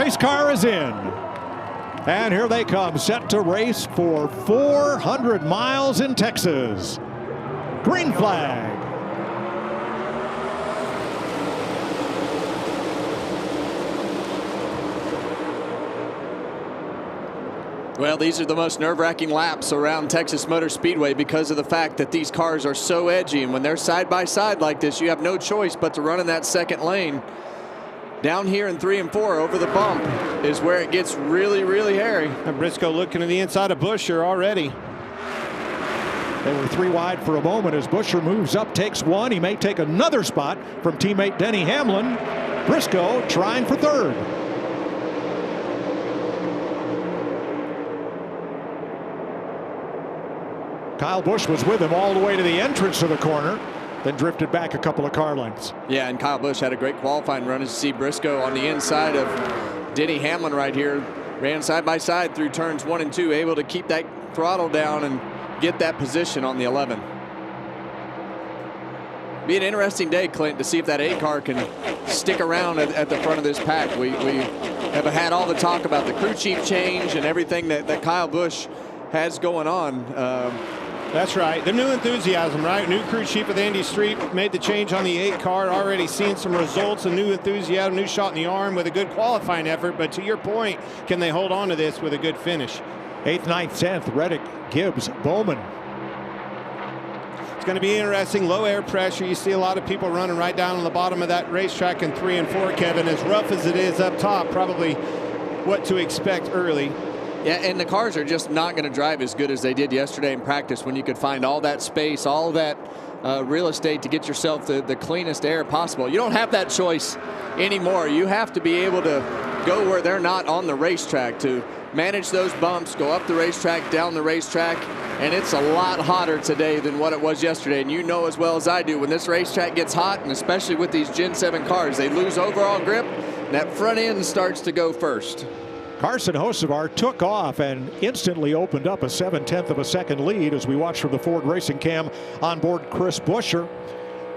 Pace car is in. And here they come, set to race for 400 miles in Texas. Green flag. Well, these are the most nerve-wracking laps around Texas Motor Speedway because of the fact that these cars are so edgy. And when they're side by side like this, you have no choice but to run in that second lane. Down here in 3 and 4 over the bump is where it gets really, really hairy. And Briscoe looking to the inside of Buescher already. They were 3 wide for a moment as Buescher moves up, takes 1. He may take another spot from teammate Denny Hamlin. Briscoe trying for 3rd. Kyle Busch was with him all the way to the entrance of the corner, then drifted back a couple of car lengths. Yeah, and Kyle Busch had a great qualifying run. As you see Briscoe on the inside of Denny Hamlin right here, ran side by side through turns 1 and 2, able to keep that throttle down and get that position on the 11. Be an interesting day, Clint, to see if that 8 car can stick around at the front of this pack. We have had all the talk about the crew chief change and everything that Kyle Busch has going on. That's right. The new enthusiasm, right? New crew chief with Andy Street made the change on the 8 car. Already seeing some results, a new enthusiasm, new shot in the arm with a good qualifying effort. But to your point, can they hold on to this with a good finish? 8th, 9th, 10th, Reddick, Gibbs, Bowman. It's going to be interesting. Low air pressure. You see a lot of people running right down on the bottom of that racetrack in 3 and 4, Kevin. As rough as it is up top, probably what to expect early. Yeah, and the cars are just not going to drive as good as they did yesterday in practice when you could find all that space, all that real estate to get yourself the cleanest air possible. You don't have that choice anymore. You have to be able to go where they're not on the racetrack to manage those bumps, go up the racetrack, down the racetrack, and it's a lot hotter today than what it was yesterday. And you know as well as I do, when this racetrack gets hot, and especially with these Gen 7 cars, they lose overall grip, and that front end starts to go first. Carson Hocevar took off and instantly opened up a 7/10 of a second lead as we watch from the Ford Racing Cam on board Chris Buescher.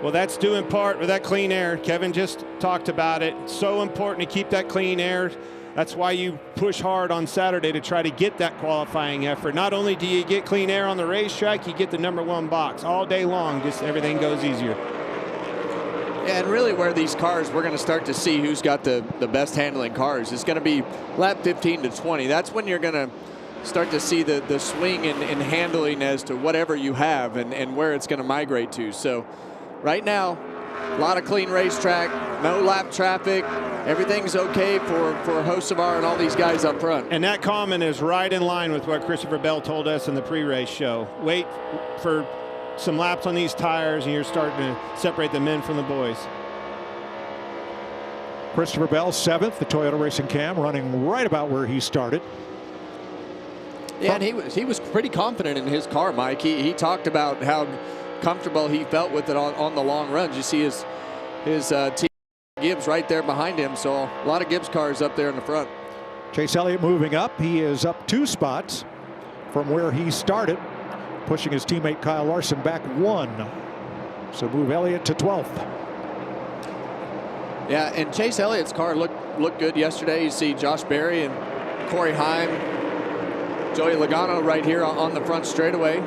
Well, that's due in part with that clean air. Kevin just talked about it. It's so important to keep that clean air. That's why you push hard on Saturday to try to get that qualifying effort. Not only do you get clean air on the racetrack, you get the #1 box all day long. Just everything goes easier. Yeah, and really where these cars, we're going to start to see who's got the best handling cars. It's going to be lap 15 to 20. That's when you're going to start to see the swing in handling as to whatever you have and where it's going to migrate to. So right now, a lot of clean racetrack, no lap traffic. Everything's okay for Hocevar and all these guys up front. And that comment is right in line with what Christopher Bell told us in the pre-race show. Wait for some laps on these tires and you're starting to separate the men from the boys. Christopher Bell 7th, the Toyota Racing Cam, running right about where he started. Yeah, and he was pretty confident in his car, Mike. He talked about how comfortable he felt with it on the long runs. You see his team Gibbs right there behind him, so a lot of Gibbs cars up there in the front. Chase Elliott moving up. He is up 2 spots from where he started, pushing his teammate Kyle Larson back 1. So move Elliott to 12th. Yeah, and Chase Elliott's car looked good yesterday. You see Josh Berry and Corey Heim, Joey Logano right here on the front straightaway.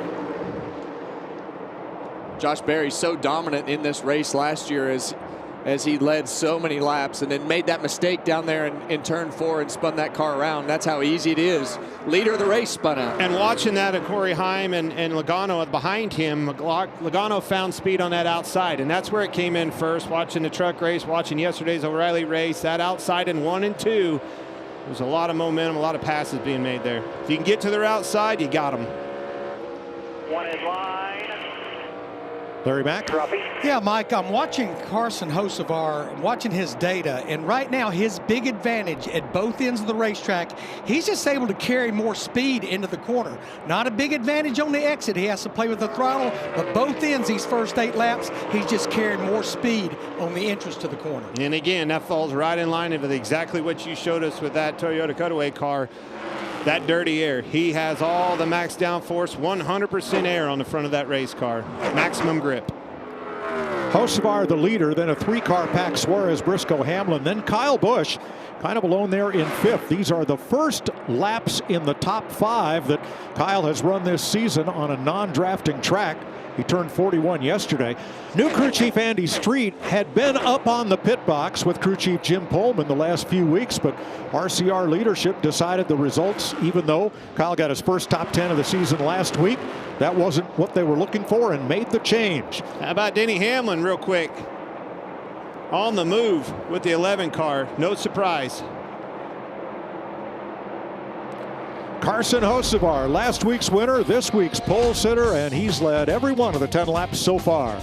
Josh Berry's so dominant in this race last year as he led so many laps and then made that mistake down there in turn 4 and spun that car around. That's how easy it is. Leader of the race spun out. And watching that of Corey Heim and Logano behind him, Logano found speed on that outside, and that's where it came in first. Watching the truck race, watching yesterday's O'Reilly race, that outside in 1 and 2, there's a lot of momentum, a lot of passes being made there. If you can get to their outside, you got them. 1 is line. Larry Mack. Yeah, Mike, I'm watching Carson Hocevar, watching his data, and right now his big advantage at both ends of the racetrack, he's just able to carry more speed into the corner. Not a big advantage on the exit. He has to play with the throttle, but both ends, these first 8 laps, he's just carrying more speed on the entrance to the corner. And again, that falls right in line with exactly what you showed us with that Toyota Cutaway car. That dirty air. He has all the max downforce, 100% air on the front of that race car. Maximum grip. Hocevar the leader, then a 3-car pack, Suarez, Briscoe, Hamlin, then Kyle Busch kind of alone there in 5th. These are the first laps in the top 5 that Kyle has run this season on a non-drafting track. He turned 41 yesterday. New crew chief Andy Street had been up on the pit box with crew chief Jim Pullman the last few weeks, but RCR leadership decided the results, even though Kyle got his first top 10 of the season last week, that wasn't what they were looking for and made the change. How about Denny Hamlin real quick? On the move with the 11 car. No surprise. Carson Hocevar, last week's winner, this week's pole sitter, and he's led every one of the 10 laps so far.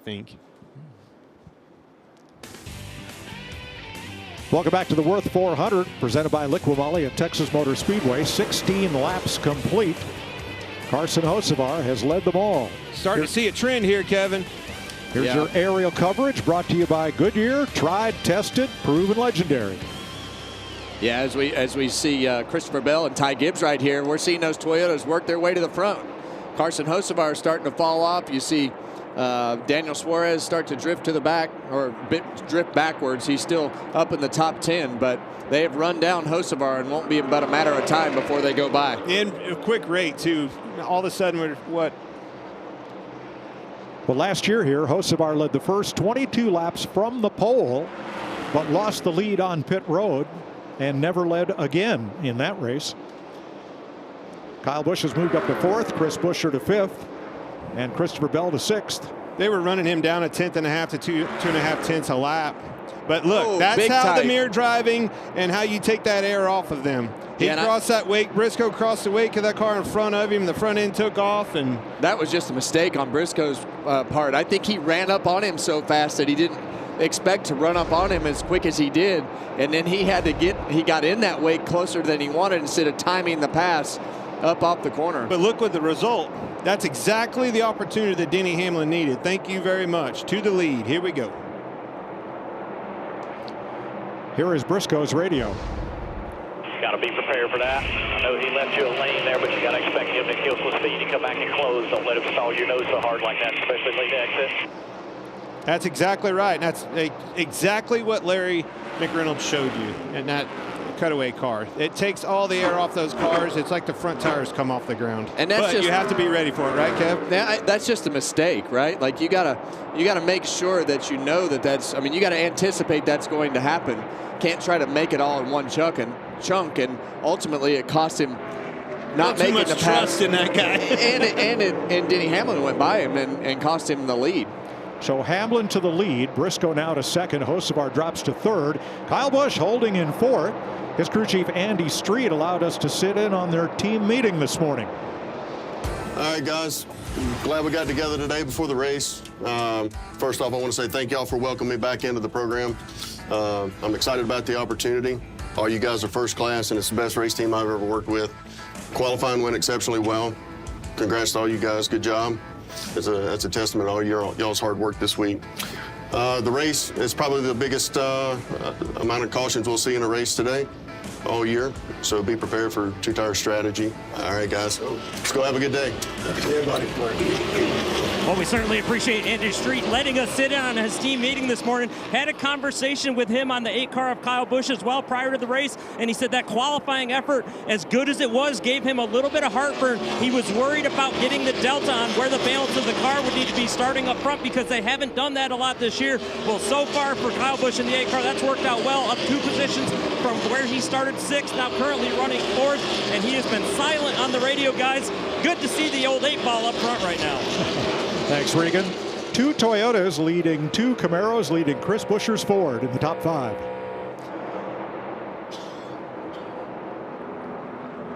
Think. Welcome back to the Würth 400, presented by LIQUI MOLY at Texas Motor Speedway. 16 laps complete. Carson Hocevar has led them all. Starting to see a trend here, Kevin. Here's your aerial coverage brought to you by Goodyear. Tried, tested, proven legendary. Yeah, as we see Christopher Bell and Ty Gibbs right here, we're seeing those Toyotas work their way to the front. Carson Hocevar is starting to fall off. You see Daniel Suarez start to drift to the back, or drift backwards. He's still up in the top 10, but they have run down Hocevar and won't be about a matter of time before they go by. And a quick rate, too. All of a sudden, we're what? Well, last year here, Hocevar led the first 22 laps from the pole, but lost the lead on pit road and never led again in that race. Kyle Busch has moved up to 4th, Chris Buescher to 5th, and Christopher Bell to 6th. They were running him down a 1/10.5 to 2.5 tenths a lap. But look, that's how tight. the mirror driving and how you take that air off of them. He crossed that wake. Briscoe crossed the wake of that car in front of him. The front end took off, and that was just a mistake on Briscoe's part. I think he ran up on him so fast that he didn't expect to run up on him as quick as he did, and then he got in that wake closer than he wanted instead of timing the pass up off the corner. But look what the result. That's exactly the opportunity that Denny Hamlin needed. Thank you very much. To the lead. Here we go. Here is Briscoe's radio. Got to be prepared for that. I know he left you a lane there, but you got to expect him to kill some speed and come back and close. Don't let him stall your nose so hard like that, especially late exit. That's exactly right. That's exactly what Larry McReynolds showed you in that cutaway car. It takes all the air off those cars. It's like the front tires come off the ground. And that's but you have to be ready for it, right, Kev? That's just a mistake, right? Like you gotta make sure that you know that that's. I mean, you gotta anticipate that's going to happen. Can't try to make it all in one chunk, and ultimately it cost him not making the pass. Too much trust in that guy. and Denny Hamlin went by him and cost him the lead. So Hamlin to the lead, Briscoe now to second, Hocevar drops to third. Kyle Busch holding in fourth. His crew chief Andy Street allowed us to sit in on their team meeting this morning. All right, guys. Glad we got together today before the race. First off, I want to say thank y'all for welcoming me back into the program. I'm excited about the opportunity. All you guys are first class, and it's the best race team I've ever worked with. Qualifying went exceptionally well. Congrats to all you guys. Good job. That's a testament to all y'all's hard work this week. The race is probably the biggest amount of cautions we'll see in a race today, all year. So be prepared for two-tire strategy. All right, guys, let's go have a good day. Yeah, buddy. Well, we certainly appreciate Andy Street letting us sit in on his team meeting this morning. Had a conversation with him on the 8 car of Kyle Busch as well prior to the race, and he said that qualifying effort, as good as it was, gave him a little bit of heartburn. He was worried about getting the delta on where the balance of the car would need to be starting up front because they haven't done that a lot this year. Well, so far for Kyle Busch in the 8 car, that's worked out well, up 2 positions from where he started 6th, now currently running 4th, and he has been silent on the radio, guys. Good to see the old 8 ball up front right now. Thanks, Regan. 2 Toyotas leading 2 Camaros leading Chris Buescher's Ford in the top 5.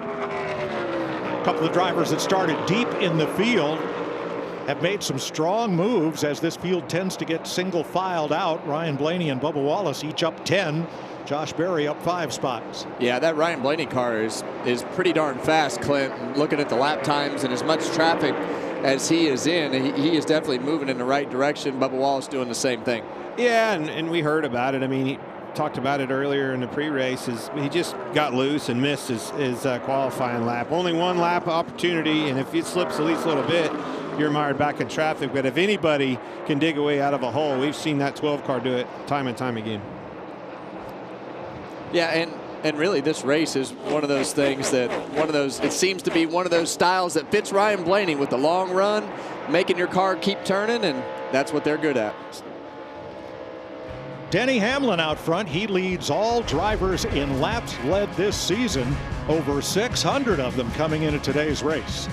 A couple of drivers that started deep in the field have made some strong moves as this field tends to get single filed out. Ryan Blaney and Bubba Wallace each up 10. Josh Berry up 5 spots. Yeah, that Ryan Blaney car is pretty darn fast, Clint. Looking at the lap times and as much traffic as he is in, he is definitely moving in the right direction. Bubba Wallace doing the same thing. Yeah, and we heard about it. I mean, he talked about it earlier in the pre-race. He just got loose and missed his qualifying lap. Only 1 lap opportunity, and if it slips at least a little bit, you're mired back in traffic. But if anybody can dig away out of a hole, we've seen that 12 car do it time and time again. Yeah, and really this race is one of those things that it seems to be one of those styles that fits Ryan Blaney with the long run, making your car keep turning, and that's what they're good at. Denny Hamlin out front. He leads all drivers in laps led this season, over 600 of them coming into today's race.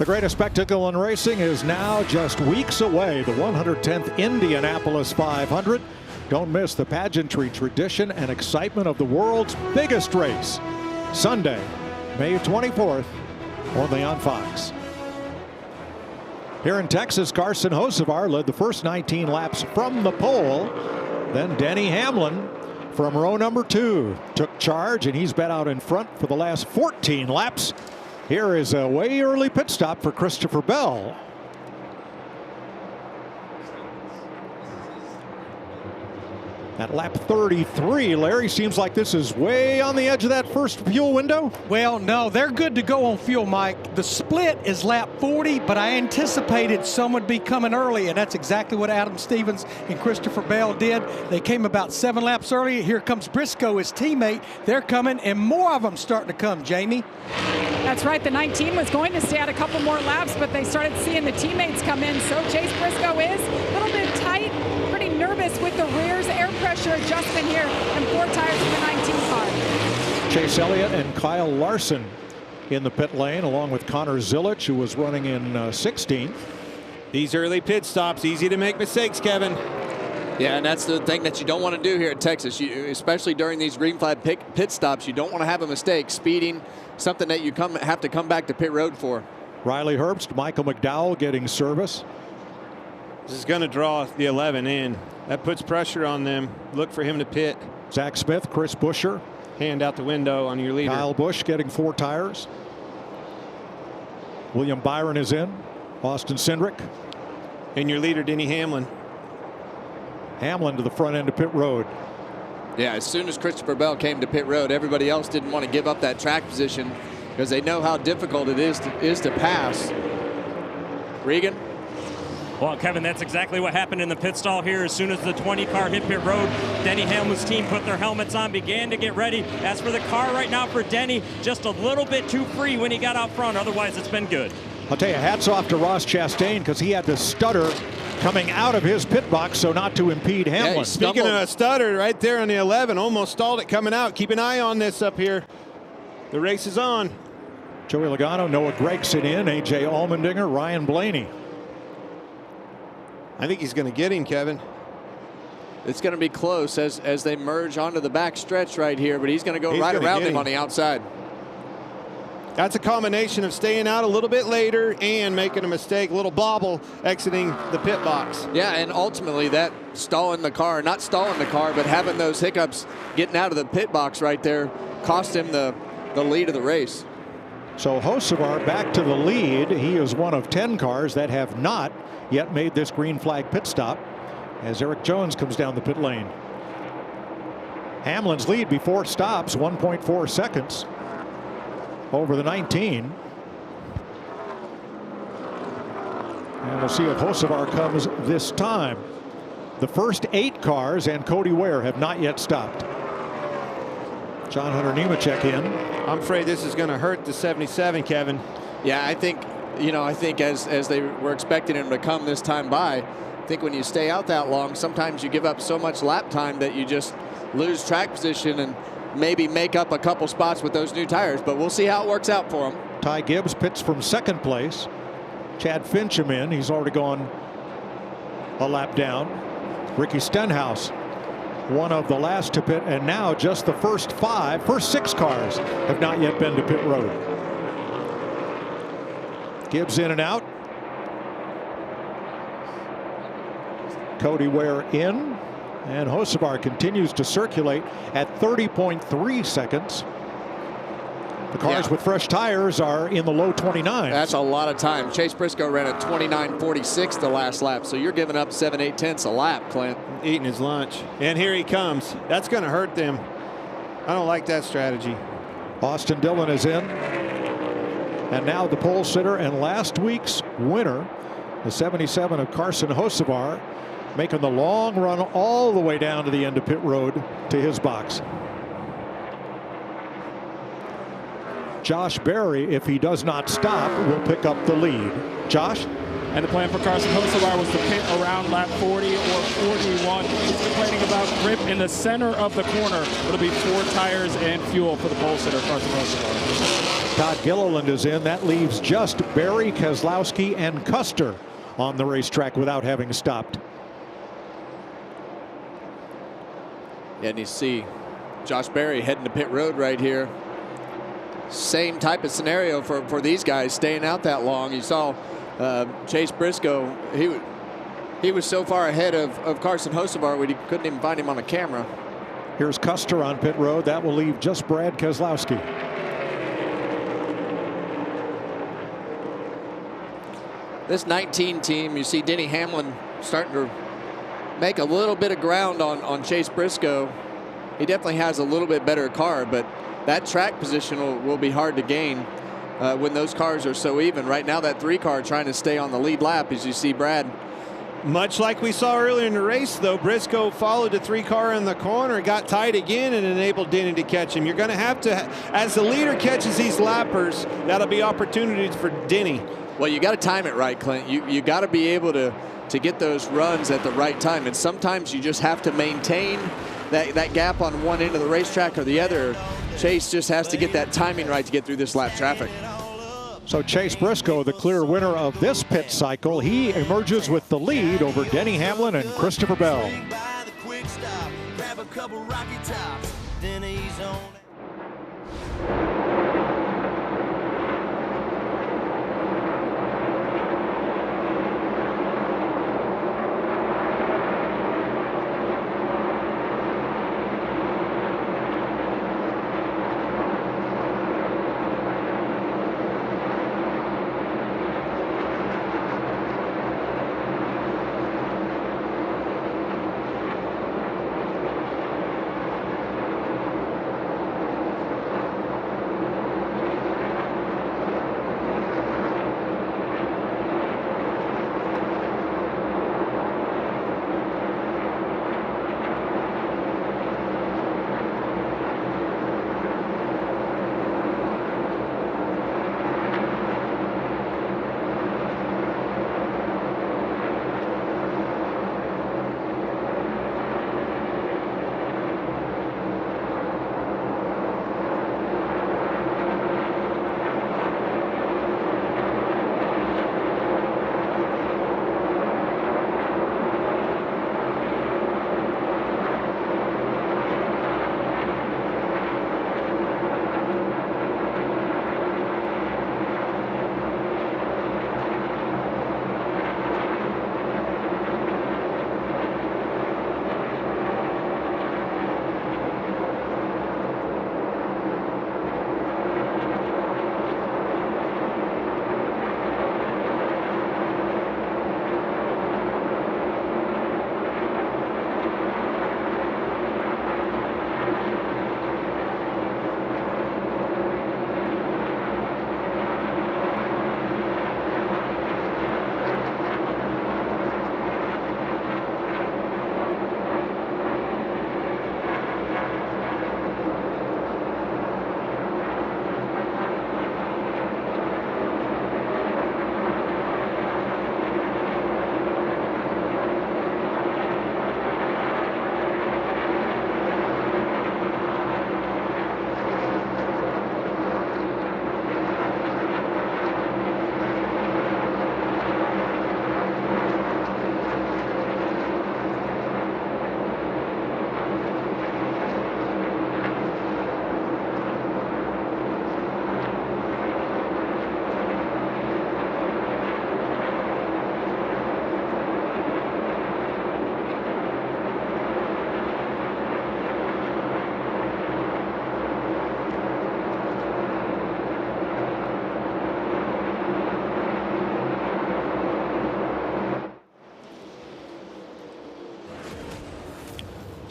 The greatest spectacle in racing is now just weeks away. The 110th Indianapolis 500. Don't miss the pageantry, tradition, and excitement of the world's biggest race. Sunday, May 24th, only on Fox. Here in Texas, Carson Hocevar led the first 19 laps from the pole. Then Denny Hamlin from row number 2 took charge, and he's been out in front for the last 14 laps. Here is a way early pit stop for Christopher Bell. At lap 33, Larry, seems like this is way on the edge of that first fuel window. Well, no, they're good to go on fuel, Mike. The split is lap 40, but I anticipated some would be coming early, and that's exactly what Adam Stevens and Christopher Bell did. They came about 7 laps early. Here comes Briscoe, his teammate. They're coming, and more of them starting to come, Jamie. That's right. The 19 was going to stay out a couple more laps, but they started seeing the teammates come in. So Chase Briscoe is a little bit tight, pretty nervous with the rear's air pressure adjustment here, and 4 tires in the 19 car. Chase Elliott and Kyle Larson in the pit lane, along with Connor Zilic, who was running in 16. These early pit stops, easy to make mistakes, Kevin. Yeah, and that's the thing that you don't want to do here at Texas, especially during these green flag pit stops. You don't want to have a mistake, speeding, something that you have to come back to pit road for. Riley Herbst, Michael McDowell getting service. This is going to draw the 11 in. That puts pressure on them. Look for him to pit. Zach Smith, Chris Buescher. Hand out the window on your leader. Kyle Busch getting 4 tires. William Byron is in. Austin Cindric. And your leader, Denny Hamlin. Hamlin to the front end of pit road. Yeah, as soon as Christopher Bell came to pit road, everybody else didn't want to give up that track position because they know how difficult it is to pass. Regan. Well, Kevin, that's exactly what happened in the pit stall here. As soon as the 20 car hit pit road, Denny Hamlin's team put their helmets on, began to get ready. As for the car right now for Denny, just a little bit too free when he got out front. Otherwise, it's been good. I'll tell you, hats off to Ross Chastain because he had to stutter coming out of his pit box so not to impede Hamlin. Yeah, speaking of a stutter, right there on the 11, almost stalled it coming out. Keep an eye on this up here. The race is on. Joey Logano, Noah Gragson in, A.J. Allmendinger, Ryan Blaney. I think he's going to get him, Kevin. It's going to be close as they merge onto the back stretch right here, but he's going to go right around him on the outside. That's a combination of staying out a little bit later and making a mistake, a little bobble exiting the pit box. Yeah, and ultimately that stalling the car, not stalling the car, but having those hiccups getting out of the pit box right there cost him the lead of the race. So Hocevar back to the lead. He is one of 10 cars that have not yet made this green flag pit stop as Eric Jones comes down the pit lane. Hamlin's lead before stops, 1.4 seconds over the 19. And we'll see if Hocevar comes this time. The first 8 cars and Cody Ware have not yet stopped. John Hunter Nemechek in. I'm afraid this is going to hurt the 77, Kevin. Yeah, I think as they were expecting him to come this time by, I think when you stay out that long, sometimes you give up so much lap time that you just lose track position and maybe make up a couple spots with those new tires, but we'll see how it works out for him. Ty Gibbs pits from 2nd place. Chad Fincham in. He's already gone a lap down. Ricky Stenhouse, one of the last to pit, and now just the first 6 cars have not yet been to pit road. Gibbs in and out. Cody Ware in. And Hocevar continues to circulate at 30.3 seconds. The cars with fresh tires are in the low 29s. That's a lot of time. Chase Briscoe ran a 29.46 the last lap, so you're giving up 7/8 tenths a lap, Clint. Eating his lunch. And here he comes. That's going to hurt them. I don't like that strategy. Austin Dillon is in. And now the pole sitter and last week's winner, the 77 of Carson Hocevar, making the long run all the way down to the end of pit road to his box. Josh Berry, if he does not stop, will pick up the lead. Josh? And the plan for Carson Hocevar was to pit around lap 40 or 41. He's complaining about grip in the center of the corner. It'll be 4 tires and fuel for the pole sitter, Carson Hocevar. Todd Gilliland is in. That leaves just Berry, Keselowski, and Custer on the racetrack without having stopped. Yeah, and you see Josh Berry heading to pit road right here. Same type of scenario for these guys staying out that long. You saw Chase Briscoe. He was so far ahead of Carson Hocevar we couldn't even find him on a camera. Here's Custer on pit road. That will leave just Brad Keselowski. This 19 team, you see Denny Hamlin starting to make a little bit of ground on Chase Briscoe. He definitely has a little bit better car, but that track position will be hard to gain when those cars are so even. Right now, that 3 car trying to stay on the lead lap, as you see Brad. Much like we saw earlier in the race, though, Briscoe followed the 3 car in the corner, got tight again, and enabled Denny to catch him. You're going to have to, as the leader catches these lappers, that'll be opportunities for Denny. Well, you got to time it right, Clint. You got to be able to get those runs at the right time, and sometimes you just have to maintain that gap on one end of the racetrack or the other. Chase just has to get that timing right to get through this lap traffic. So Chase Briscoe, the clear winner of this pit cycle, he emerges with the lead over Denny Hamlin and Christopher Bell.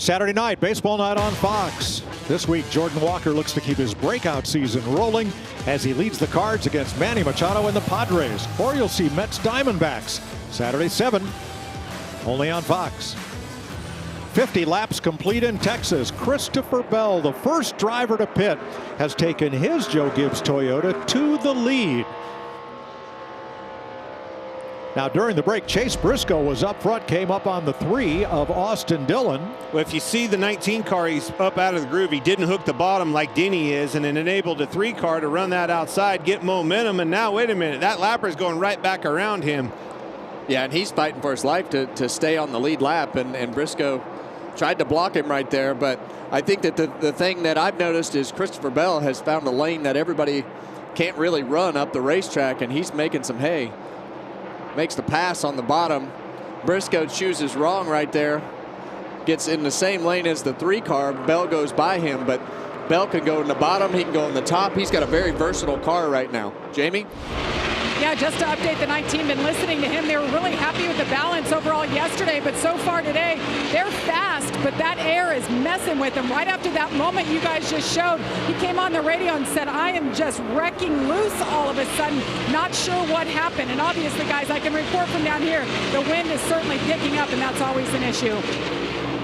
Saturday night, baseball night on Fox. This week, Jordan Walker looks to keep his breakout season rolling as he leads the Cards against Manny Machado and the Padres. Or you'll see Mets Diamondbacks Saturday 7, only on Fox. 50 laps complete in Texas. Christopher Bell, the first driver to pit, has taken his Joe Gibbs Toyota to the lead. Now during the break, Chase Briscoe was up front, came up on the 3 of Austin Dillon. Well, if you see the 19 car, he's up out of the groove. He didn't hook the bottom like Denny is, and then enabled the 3 car to run that outside, get momentum, and now wait a minute, that lapper's going right back around him. Yeah, and he's fighting for his life to stay on the lead lap, and Briscoe tried to block him right there. But I think that the thing that I've noticed is Christopher Bell has found a lane that everybody can't really run up the racetrack, and he's making some hay. Makes the pass on the bottom. Briscoe chooses wrong right there. Gets in the same lane as the 3 car. Bell goes by him, but Bell can go in the bottom. He can go in the top. He's got a very versatile car right now. Jamie? Yeah, just to update the night team, been listening to him. They were really happy with the balance overall yesterday, but so far today, they're fast, but that air is messing with them. Right after that moment you guys just showed, he came on the radio and said, I am just wrecking loose all of a sudden. Not sure what happened. And obviously, guys, I can report from down here, the wind is certainly picking up, and that's always an issue.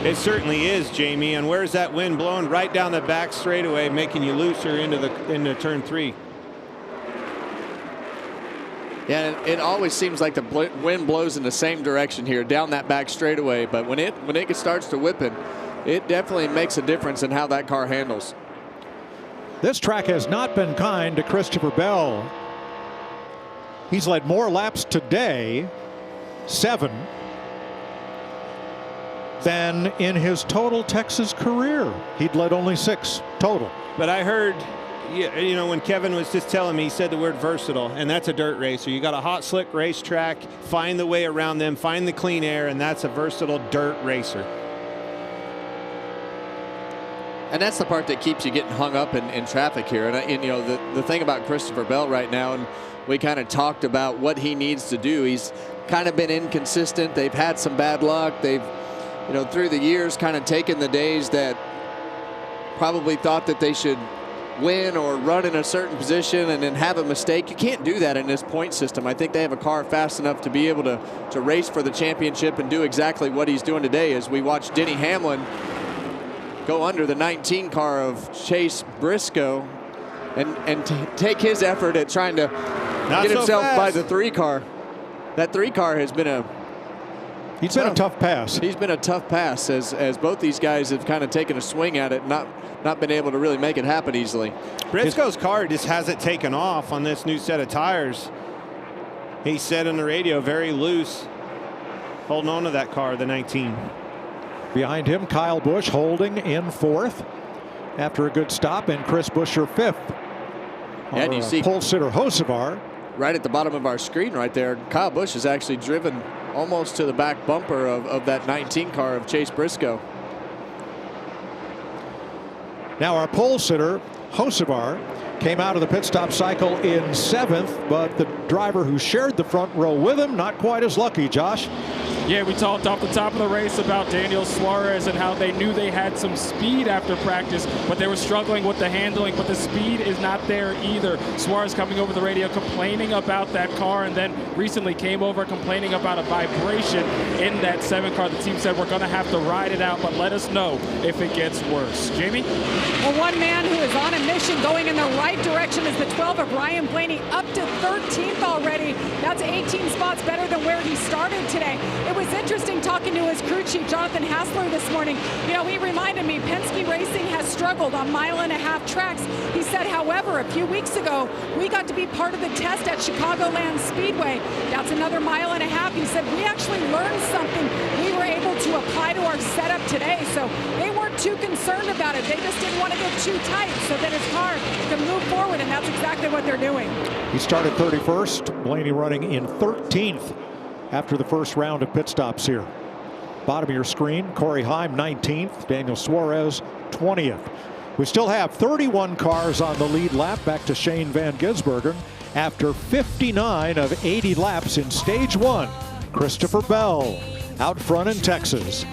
It certainly is, Jamie. And where's that wind blowing? Right down the back straightaway, making you looser into turn 3. Yeah, it always seems like the wind blows in the same direction here, down that back straightaway. But when it starts to whipping, it definitely makes a difference in how that car handles. This track has not been kind to Christopher Bell. He's led more laps today, 7, than in his total Texas career. He'd led only 6 total. But I heard, you know, when Kevin was just telling me, he said the word versatile, and that's a dirt racer. You got a hot, slick racetrack, find the way around them, find the clean air, and that's a versatile dirt racer. And that's the part that keeps you getting hung up in traffic here. And you know, the thing about Christopher Bell right now, and we kind of talked about what he needs to do. He's kind of been inconsistent. They've had some bad luck. They've, you know, through the years kind of taken the days that probably thought that they should win or run in a certain position and then have a mistake. You can't do that in this point system. I think they have a car fast enough to be able to race for the championship and do exactly what he's doing today, as we watch Denny Hamlin go under the 19 car of Chase Briscoe and take his effort at trying to get himself by the 3 car. That 3 car has been a tough pass. He's been a tough pass as both these guys have kind of taken a swing at it, not been able to really make it happen easily. Briscoe's car just hasn't taken off on this new set of tires. He said on the radio, very loose, holding on to that car, the 19. Behind him, Kyle Busch holding in 4th after a good stop, and Chris Buescher 5th. And you see pole sitter Hocevar right at the bottom of our screen right there. Kyle Busch is actually driven almost to the back bumper of that 19 car of Chase Briscoe. Now our pole sitter Hocevar came out of the pit stop cycle in 7th, but the driver who shared the front row with him not quite as lucky. Josh? Yeah, we talked off the top of the race about Daniel Suarez and how they knew they had some speed after practice, but they were struggling with the handling, but the speed is not there either. Suarez coming over the radio complaining about that car, and then recently came over complaining about a vibration in that 7 car. The team said, we're going to have to ride it out, but let us know if it gets worse. Jamie? Well, one man who is on a mission going in the right direction is the 12 of Ryan Blaney, up to 13th already. That's 18 spots better than where he started today. It was interesting talking to his crew chief, Jonathan Hassler, this morning. You know, he reminded me Penske Racing has struggled on 1.5-mile tracks. He said, however, a few weeks ago, we got to be part of the test at Chicagoland Speedway. That's another 1.5 miles. He said, we actually learned something we were able to apply to our setup today. So they weren't too concerned about it. They just didn't want to get too tight so that his car could move forward, and that's exactly what they're doing. He started 31st, Blaney running in 13th after the first round of pit stops here. Bottom of your screen, Corey Heim 19th, Daniel Suarez 20th. We still have 31 cars on the lead lap, back to Shane Van Gisbergen after 59 of 80 laps in stage 1. Christopher Bell out front in Texas.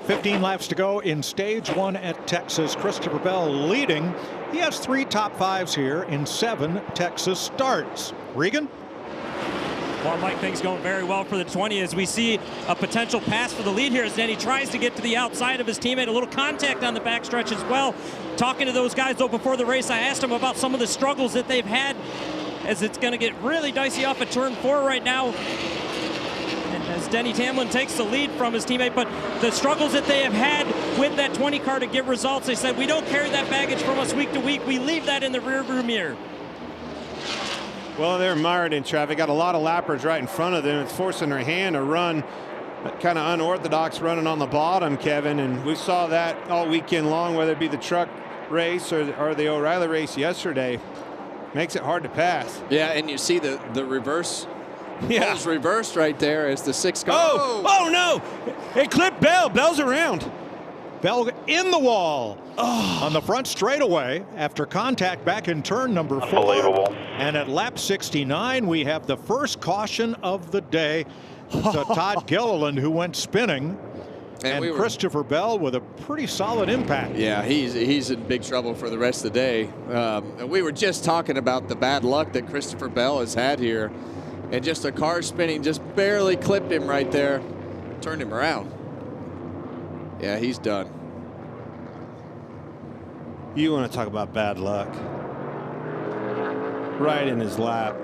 15 laps to go in stage 1 at Texas. Christopher Bell leading. He has 3 top 5s here in 7 Texas starts. Regan? Well, Mike, things going very well for the 20 as we see a potential pass for the lead here as Denny tries to get to the outside of his teammate. A little contact on the backstretch as well. Talking to those guys, though, before the race, I asked him about some of the struggles that they've had as it's going to get really dicey off at turn 4 right now. And as Denny Hamlin takes the lead from his teammate, but the struggles that they have had with that 20 car to get results, they said, we don't carry that baggage from us week to week. We leave that in the rearview mirror. Well, they're mired in traffic. Got a lot of lappers right in front of them. It's forcing their hand to run kind of unorthodox, running on the bottom, Kevin. And we saw that all weekend long, whether it be the truck race or the O'Reilly race yesterday. Makes it hard to pass. Yeah, and you see the reverse. Yeah. It's reversed right there as the 6 car. Oh no! It clipped Bell. Bell's around. Bell in the wall on the front straightaway after contact back in turn number 4. Unbelievable. And at lap 69, we have the first caution of the day to Todd Gilliland, who went spinning. And Christopher Bell with a pretty solid impact. Yeah, he's in big trouble for the rest of the day. We were just talking about the bad luck that Christopher Bell has had here. And just a car spinning just barely clipped him right there. Turned him around. Yeah, he's done. You want to talk about bad luck. Right in his lap.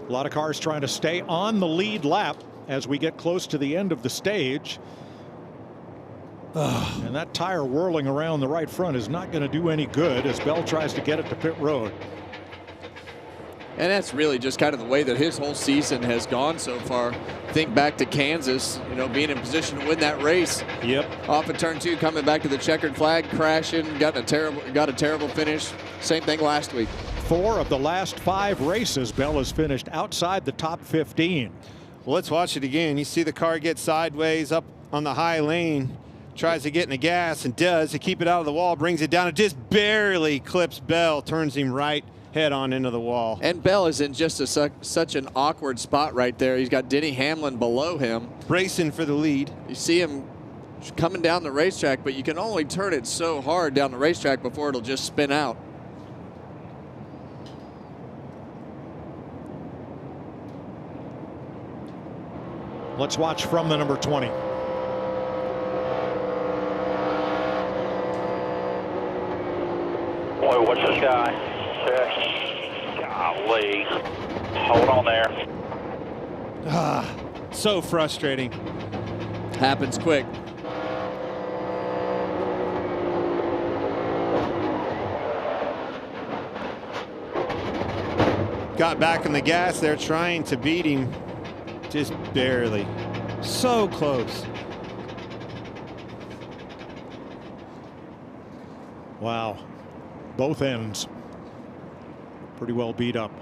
A lot of cars trying to stay on the lead lap as we get close to the end of the stage. And that tire whirling around the right front is not going to do any good as Bell tries to get it to pit road. And that's really just kind of the way that his whole season has gone so far. Think back to Kansas, you know, being in position to win that race. Yep. Off of turn 2, coming back to the checkered flag, crashing, got a terrible finish. Same thing last week. 4 of the last 5 races, Bell has finished outside the top 15. Well, let's watch it again. You see the car get sideways up on the high lane, tries to get in the gas and does to keep it out of the wall, brings it down. It just barely clips Bell, turns him right head on into the wall. And Bell is in just such an awkward spot right there. He's got Denny Hamlin below him. Racing for the lead. You see him coming down the racetrack, but you can only turn it so hard down the racetrack before it'll just spin out. Let's watch from the number 20. Boy, what's this guy? Golly. Hold on there. So frustrating. Happens quick. Got back in the gas there trying to beat him. Just barely. So close. Wow. Both ends pretty well beat up.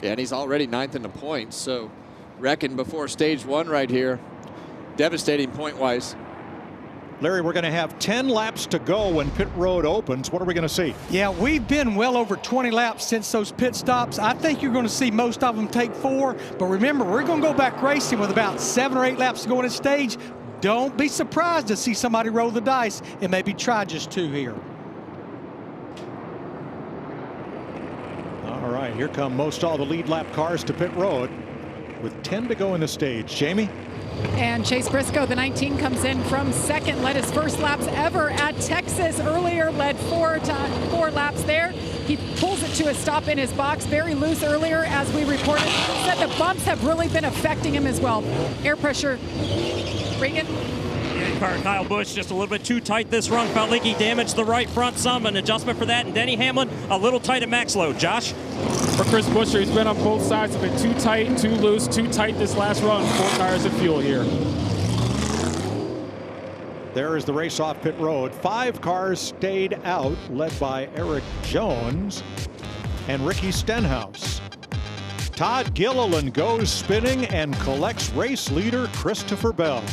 Yeah, and he's already 9th in the points, so reckon before stage 1 right here. Devastating point-wise. Larry, we're going to have 10 laps to go when pit road opens. What are we going to see? Yeah, we've been well over 20 laps since those pit stops. I think you're going to see most of them take 4. But remember, we're going to go back racing with about 7 or 8 laps to go in the stage. Don't be surprised to see somebody roll the dice and maybe try just 2 here. All right, here come most all the lead lap cars to pit road with 10 to go in the stage. Jamie? And Chase Briscoe, the 19, comes in from 2nd, led his first laps ever at Texas earlier, led 4 laps there. He pulls it to a stop in his box, very loose earlier, as we reported. Said the bumps have really been affecting him as well. Air pressure, Regan? Kyle Busch just a little bit too tight this run. Felt like he damaged the right front some. An adjustment for that. And Denny Hamlin a little tight at max load. Josh? For Chris Buescher, he's been on both sides. Have been too tight, too loose, too tight this last run. 4 tires of fuel here. There is the race off pit road. 5 cars stayed out, led by Eric Jones and Ricky Stenhouse. Todd Gilliland goes spinning and collects race leader Christopher Bell.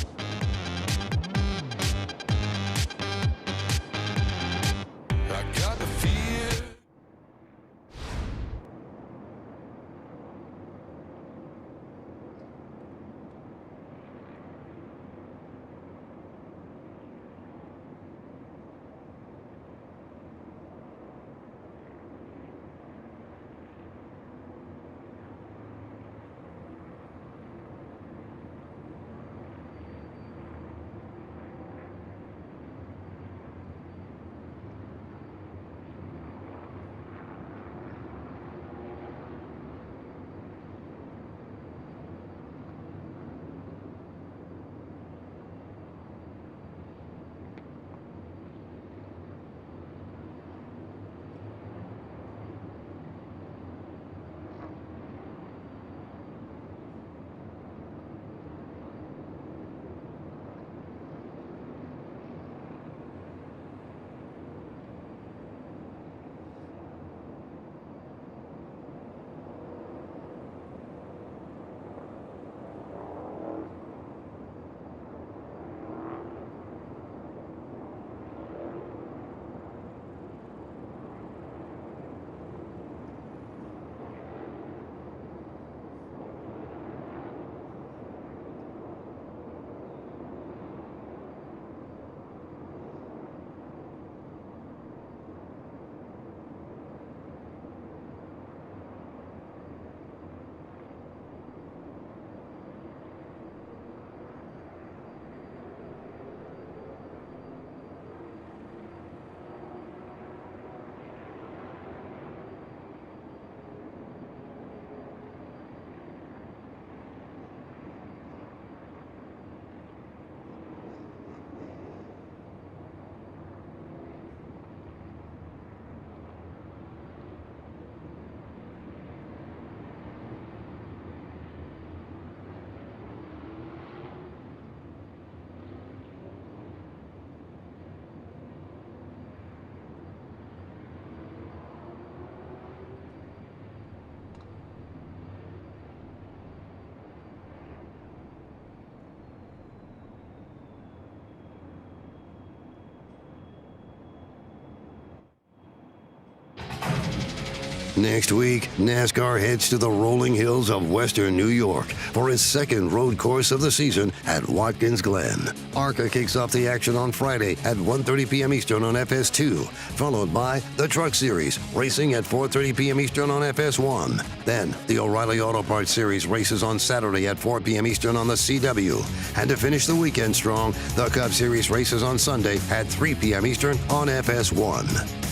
Next week, NASCAR heads to the rolling hills of western New York for its second road course of the season at Watkins Glen. ARCA kicks off the action on Friday at 1:30 p.m. Eastern on FS2, followed by the Truck Series, racing at 4:30 p.m. Eastern on FS1. Then, the O'Reilly Auto Parts Series races on Saturday at 4 p.m. Eastern on the CW. And to finish the weekend strong, the Cup Series races on Sunday at 3 p.m. Eastern on FS1.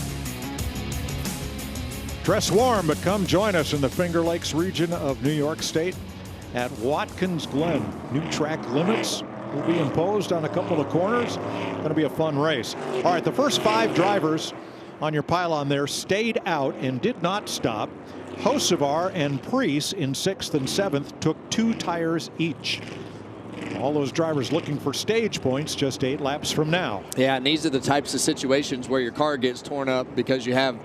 Dress warm, but come join us in the Finger Lakes region of New York State at Watkins Glen. New track limits will be imposed on a couple of corners. Going to be a fun race. All right, the first 5 drivers on your pylon there stayed out and did not stop. Hocevar and Preece in 6th and 7th took 2 tires each. All those drivers looking for stage points just 8 laps from now. Yeah, and these are the types of situations where your car gets torn up because you have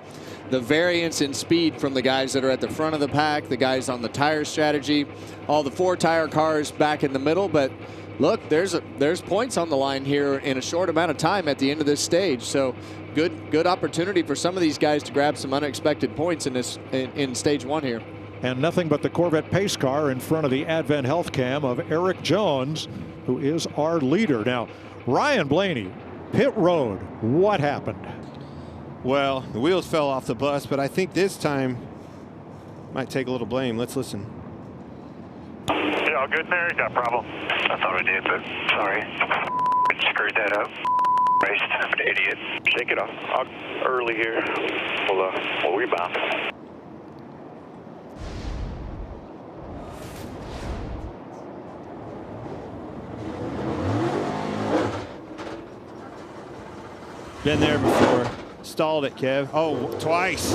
the variance in speed from the guys that are at the front of the pack, the guys on the tire strategy, all the 4-tire cars back in the middle. But look, there's points on the line here in a short amount of time at the end of this stage. So good opportunity for some of these guys to grab some unexpected points in stage 1 here. And nothing but the Corvette pace car in front of the Advent Health Cam of Eric Jones, who is our leader. Now, Ryan Blaney, pit road, what happened? Well, the wheels fell off the bus, but I think this time might take a little blame. Let's listen. Yeah, all good there? Got a problem? I thought I did, but sorry. I screwed that up. Raced. I'm an idiot. Shake it off. Early here. We'll rebound. Been there before. Stalled it, Kev. Oh, twice.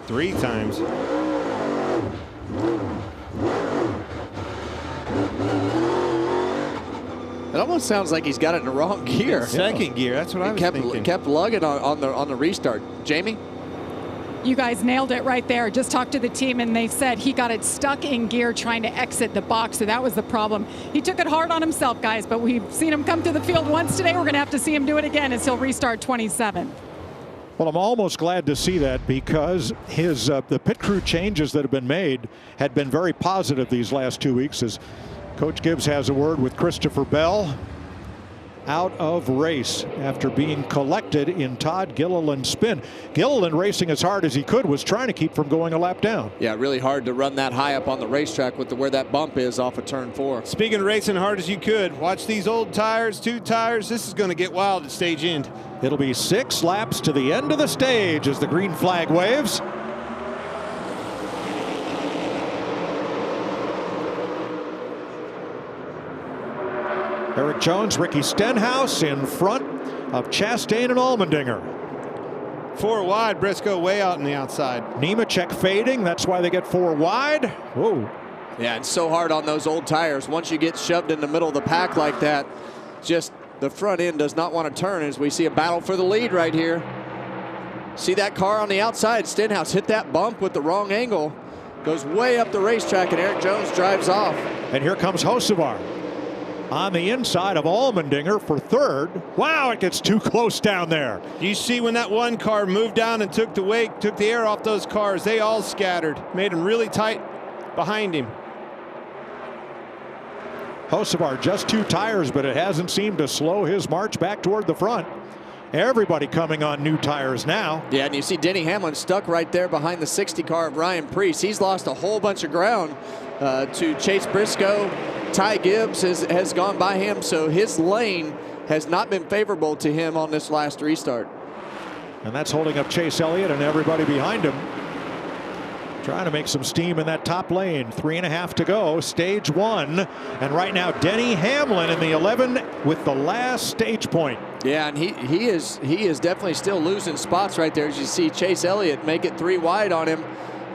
3 times. It almost sounds like he's got it in the wrong gear. Second gear. That's what I was thinking. Kept lugging on the restart. Jamie? You guys nailed it right there. Just talked to the team and they said he got it stuck in gear trying to exit the box, so that was the problem. He took it hard on himself, guys, but we've seen him come to the field once today. We're going to have to see him do it again as he'll restart 27. Well, I'm almost glad to see that because his the pit crew changes that have been made had been very positive these last 2 weeks, as Coach Gibbs has a word with Christopher Bell. Out of race after being collected in Todd Gilliland's spin. Gilliland, racing as hard as he could, was trying to keep from going a lap down. Yeah, really hard to run that high up on the racetrack with where that bump is off of turn 4. Speaking of racing hard as you could, watch these old tires, 2 tires. This is going to get wild at stage end. It'll be 6 laps to the end of the stage as the green flag waves. Eric Jones, Ricky Stenhouse in front of Chastain and Allmendinger. 4 wide, Briscoe way out on the outside. Nemechek fading, that's why they get 4 wide. Whoa. Yeah, and so hard on those old tires. Once you get shoved in the middle of the pack like that, just the front end does not want to turn as we see a battle for the lead right here. See that car on the outside. Stenhouse hit that bump with the wrong angle. Goes way up the racetrack and Eric Jones drives off. And here comes Hocevar on the inside of Allmendinger for 3rd. Wow, it gets too close down there. You see when that one car moved down and took the air off those cars, they all scattered. Made them really tight behind him. Hocevar just 2 tires, but it hasn't seemed to slow his march back toward the front. Everybody coming on new tires now. Yeah, and you see Denny Hamlin stuck right there behind the 60 car of Ryan Preece. He's lost a whole bunch of ground to Chase Briscoe. Ty Gibbs has gone by him, so his lane has not been favorable to him on this last restart. And that's holding up Chase Elliott and everybody behind him. Trying to make some steam in that top lane. 3.5 to go, stage 1. And right now, Denny Hamlin in the 11 with the last stage point. Yeah, and he is definitely still losing spots right there. As you see Chase Elliott make it 3 wide on him.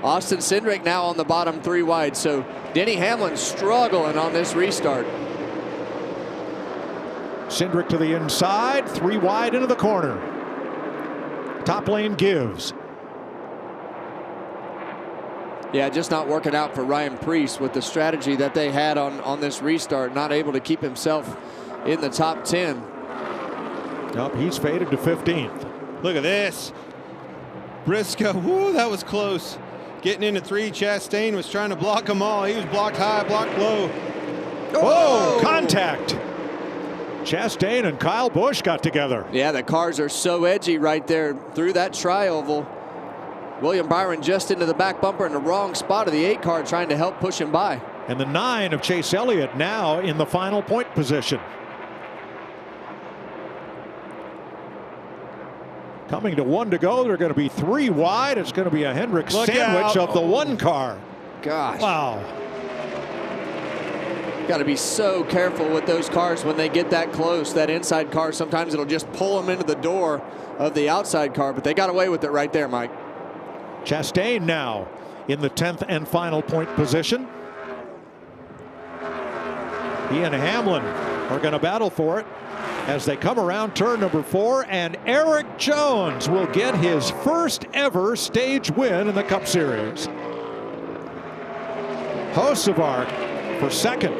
Austin Cindric now on the bottom 3 wide. So Denny Hamlin struggling on this restart. Cindric to the inside, 3 wide into the corner. Top lane Gibbs. Yeah, just not working out for Ryan Preece with the strategy that they had on this restart. Not able to keep himself in the top 10. Nope, he's faded to 15th. Look at this. Briscoe, whoo, that was close. Getting into 3, Chastain was trying to block them all. He was blocked high, blocked low. Oh, contact. Chastain and Kyle Busch got together. Yeah, the cars are so edgy right there through that tri-oval. William Byron just into the back bumper in the wrong spot of the 8 car, trying to help push him by. And the 9 of Chase Elliott now in the final point position. Coming to 1 to go. They're going to be 3 wide. It's going to be a Hendrick sandwich of the 1 car. Gosh. Wow. Got to be so careful with those cars when they get that close. That inside car, sometimes it'll just pull them into the door of the outside car, but they got away with it right there, Mike. Chastain now in the 10th and final point position. He and Hamlin are going to battle for it as they come around turn number 4, and Eric Jones will get his first ever stage win in the Cup Series. Hocevar for second.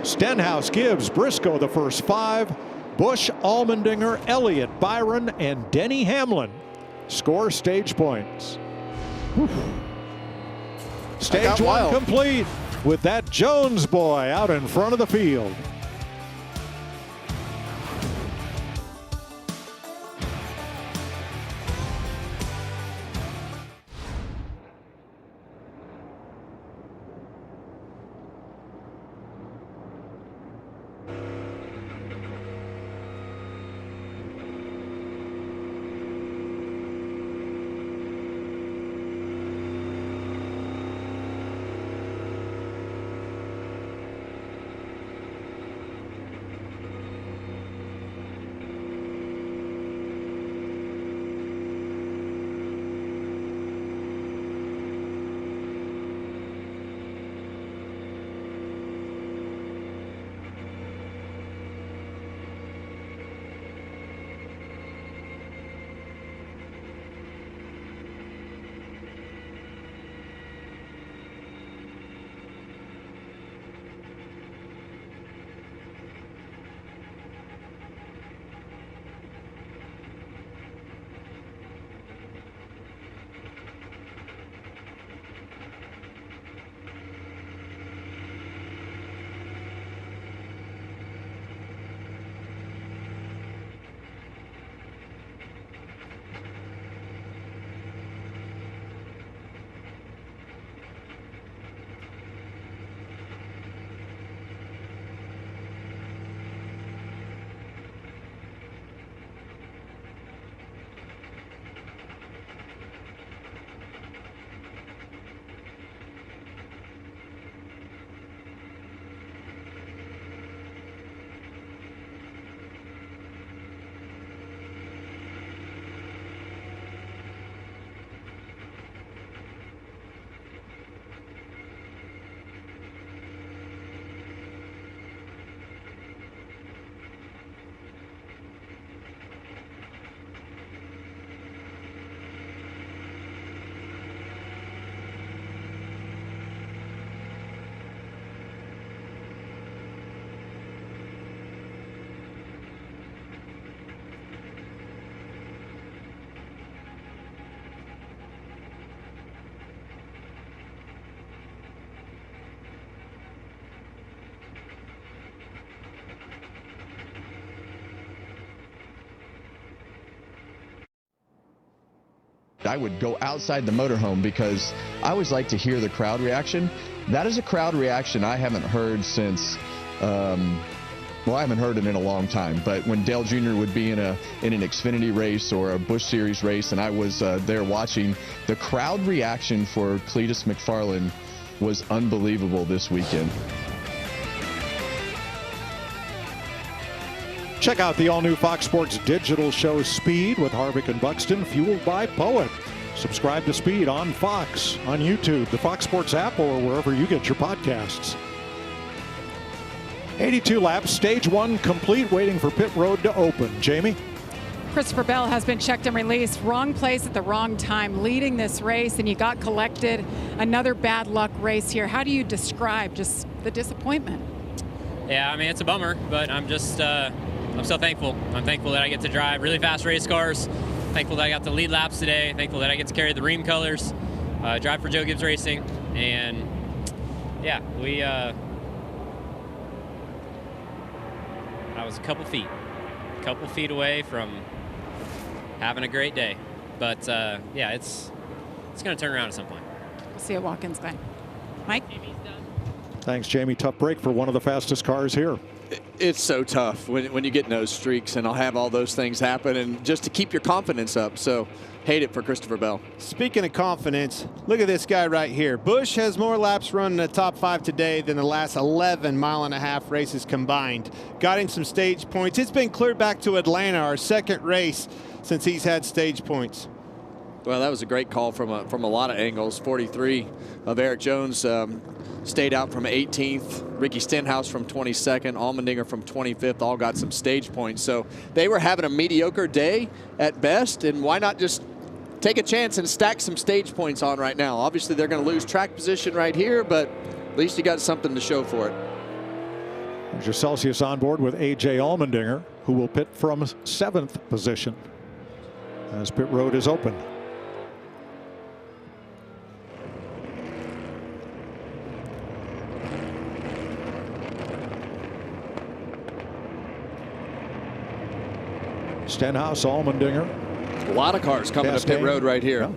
Stenhouse, Gibbs, Briscoe the first 5. Busch, Allmendinger, Elliott, Byron, and Denny Hamlin score stage points. Whew. Stage 1 complete with that Jones boy out in front of the field. I would go outside the motorhome because I always like to hear the crowd reaction. That is a crowd reaction I haven't heard since, well, I haven't heard it in a long time, but when Dale Jr. would be in an Xfinity race or a Busch Series race and I was there watching, the crowd reaction for Cletus McFarland was unbelievable this weekend. Check out the all-new Fox Sports digital show Speed with Harvick and Buxton, fueled by Poet. Subscribe to Speed on Fox, on YouTube, the Fox Sports app, or wherever you get your podcasts. 82 laps, stage 1 complete, waiting for pit road to open. Jamie? Christopher Bell has been checked and released. Wrong place at the wrong time, leading this race, and you got collected. Another bad luck race here. How do you describe just the disappointment? Yeah, I mean, it's a bummer, but I'm just, I'm so thankful. I'm thankful that I get to drive really fast race cars. thankful that I got the lead laps today. Thankful that I get to carry the Ream colors, drive for Joe Gibbs Racing, and yeah, I was a couple feet away from having a great day. But yeah, it's going to turn around at some point. We'll see you at Watkins Glen. Mike? Thanks, Jamie. Tough break for one of the fastest cars here. It's so tough when you get in those streaks, and I'll have all those things happen, and just to keep your confidence up. So hate it for Christopher Bell. Speaking of confidence, look at this guy right here. Busch has more laps run in the top 5 today than the last 11 mile-and-a-half races combined. Got him some stage points. It's been cleared back to Atlanta, our second race since he's had stage points. Well, that was a great call from a lot of angles. 43 of Eric Jones stayed out from 18th. Ricky Stenhouse from 22nd. Allmendinger from 25th. All got some stage points. So they were having a mediocre day at best, and why not just take a chance and stack some stage points on right now? Obviously, they're going to lose track position right here, but at least you got something to show for it. There's your Celsius on board with A.J. Allmendinger, who will pit from 7th position as pit road is open. Stenhouse, Allmendinger. A lot of cars coming to pit road right here.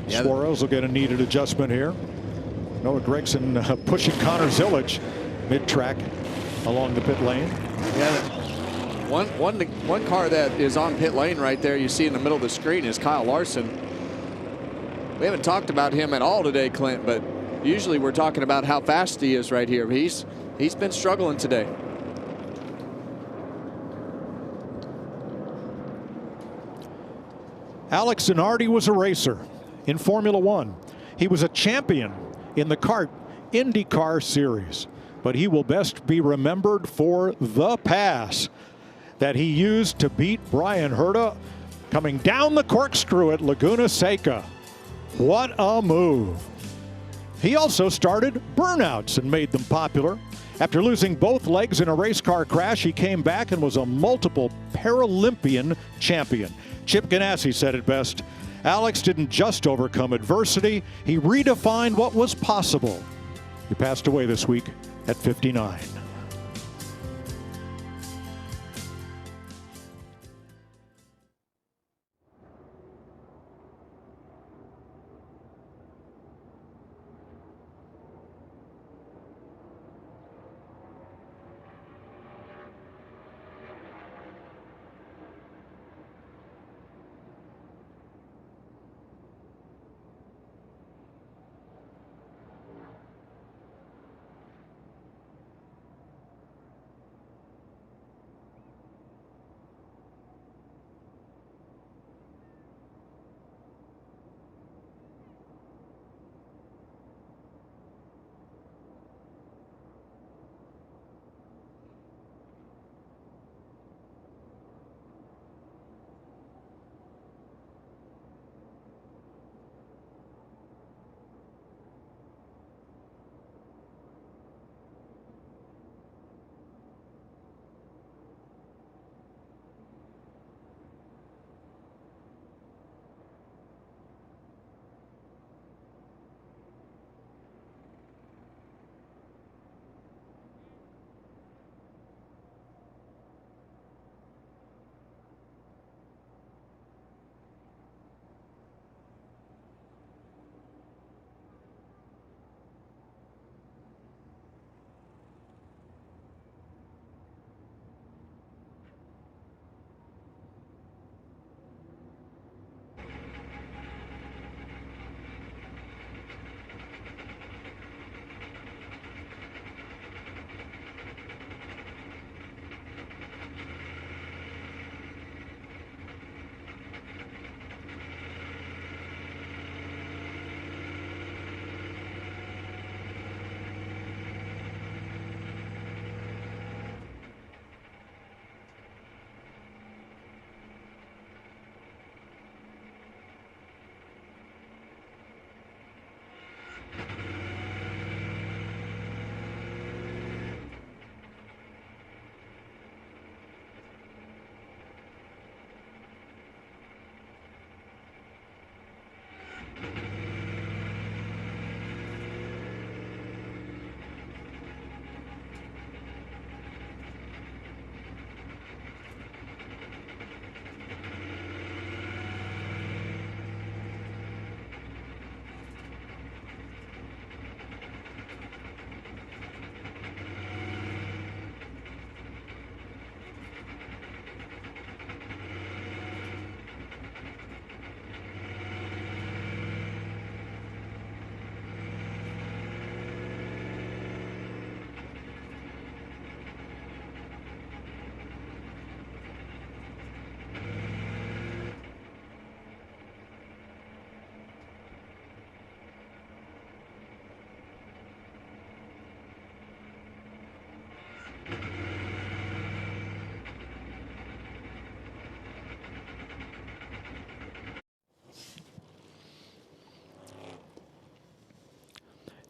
Yeah. Suarez will get a needed adjustment here. Noah Gregson pushing Connor Zillage mid-track along the pit lane. Yeah, one car that is on pit lane right there you see in the middle of the screen is Kyle Larson. We haven't talked about him at all today, Clint, but usually we're talking about how fast he is right here. He's been struggling today. Alex Zanardi was a racer in Formula One. He was a champion in the kart IndyCar series, but he will best be remembered for the pass that he used to beat Brian Herta coming down the corkscrew at Laguna Seca. What a move. He also started burnouts and made them popular. After losing both legs in a race car crash, he came back and was a multiple Paralympian champion. Chip Ganassi said it best. Alex didn't just overcome adversity, he redefined what was possible. He passed away this week at 59.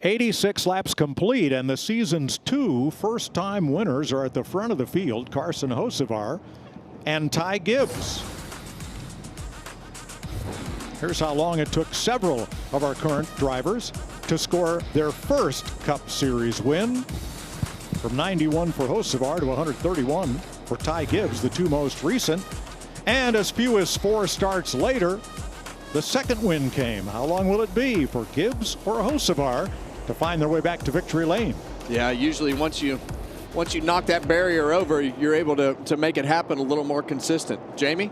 86 laps complete, and the season's 2 first-time winners are at the front of the field, Carson Hocevar and Ty Gibbs. Here's how long it took several of our current drivers to score their first Cup Series win. From 91 for Hocevar to 131 for Ty Gibbs, the 2 most recent. And as few as 4 starts later, the second win came. How long will it be for Gibbs or Hocevar to find their way back to victory lane? Yeah, usually once you knock that barrier over, you're able to make it happen a little more consistent. Jamie?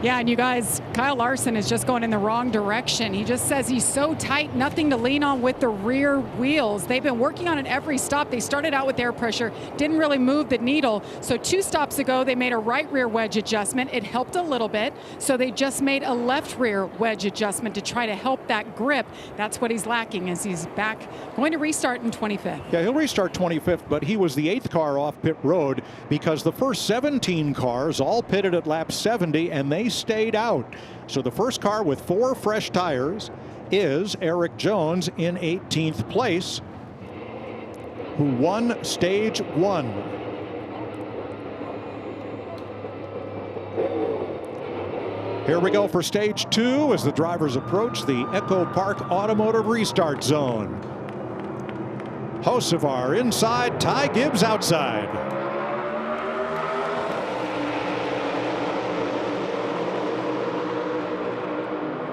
Yeah, and you guys, Kyle Larson is just going in the wrong direction. He just says he's so tight, nothing to lean on with the rear wheels. They've been working on it every stop. They started out with air pressure, didn't really move the needle. So 2 stops ago, they made a right rear wedge adjustment. It helped a little bit. So they just made a left rear wedge adjustment to try to help that grip. That's what he's lacking as he's back, going to restart in 25th. Yeah, he'll restart 25th, but he was the 8th car off pit road because the first 17 cars all pitted at lap 70 and they stayed out. So the first car with 4 fresh tires is Eric Jones in 18th place, who won stage 1. Here we go for stage 2 as the drivers approach the Echo Park Automotive Restart Zone. Hocevar inside, Ty Gibbs outside.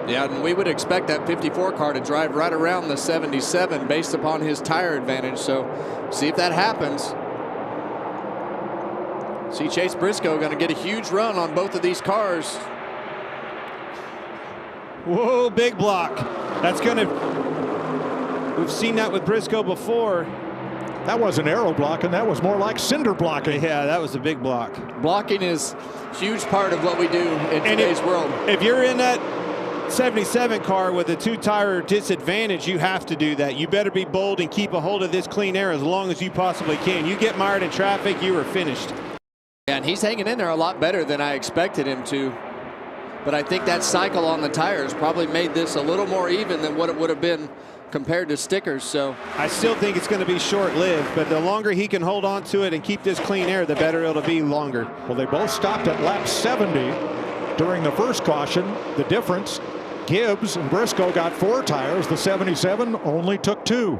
Yeah, and we would expect that 54 car to drive right around the 77 based upon his tire advantage. So see if that happens. See Chase Briscoe going to get a huge run on both of these cars. Whoa, big block. That's going to, we've seen that with Briscoe before. That wasn't aero blocking, that was more like cinder blocking. Yeah, that was a big block. Blocking is a huge part of what we do in today's world. If you're in that 77 car with a 2-tire disadvantage, you have to do that. You better be bold and keep a hold of this clean air as long as you possibly can. You get mired in traffic, you are finished. And he's hanging in there a lot better than I expected him to. But I think that cycle on the tires probably made this a little more even than what it would have been compared to stickers. So I still think it's going to be short-lived, but the longer he can hold on to it and keep this clean air, the better it'll be longer. Well, they both stopped at lap 70 during the first caution. The difference, Gibbs and Briscoe got 4 tires. The 77 only took 2.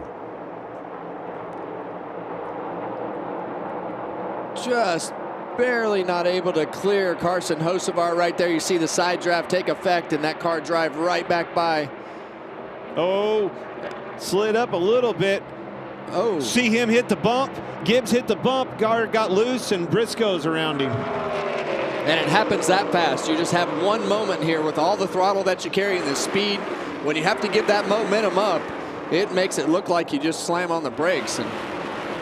Just barely not able to clear Carson Hocevar right there. You see the side draft take effect and that car drive right back by. Oh, slid up a little bit. Oh. See him hit the bump. Gibbs hit the bump. Guard got loose and Briscoe's around him. And it happens that fast. You just have one moment here with all the throttle that you carry and the speed. When you have to get that momentum up, it makes it look like you just slam on the brakes. And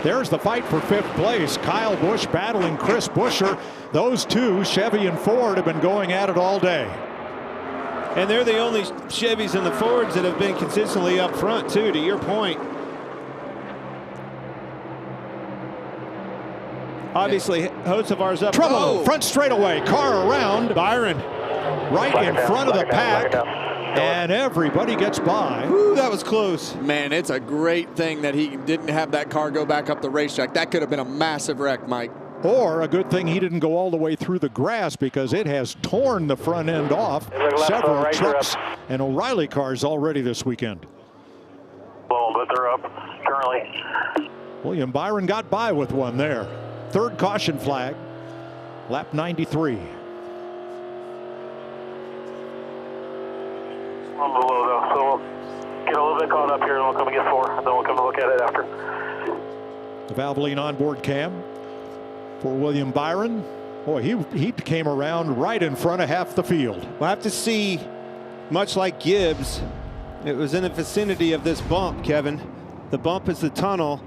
there's the fight for 5th place. Kyle Busch battling Chris Buescher. Those 2, Chevy and Ford, have been going at it all day. And they're the only Chevys and the Fords that have been consistently up front, too, to your point. Obviously, Hocevar's up. Trouble, front straightaway, car around. Byron. Right in front of the pack. And everybody gets by. Ooh, that was close. Man, it's a great thing that he didn't have that car go back up the racetrack. That could have been a massive wreck, Mike. Or a good thing he didn't go all the way through the grass because it has torn the front end off several trucks and O'Reilly cars already this weekend. Well, but they're up currently. William Byron got by with one there. 3rd caution flag, lap 93. I'm below though, so we'll get a little bit caught up here and we'll come and get 4, and then we'll come and look at it after. The Valvoline onboard cam for William Byron. Boy, he came around right in front of half the field. We'll have to see, much like Gibbs, it was in the vicinity of this bump, Kevin. The bump is the tunnel.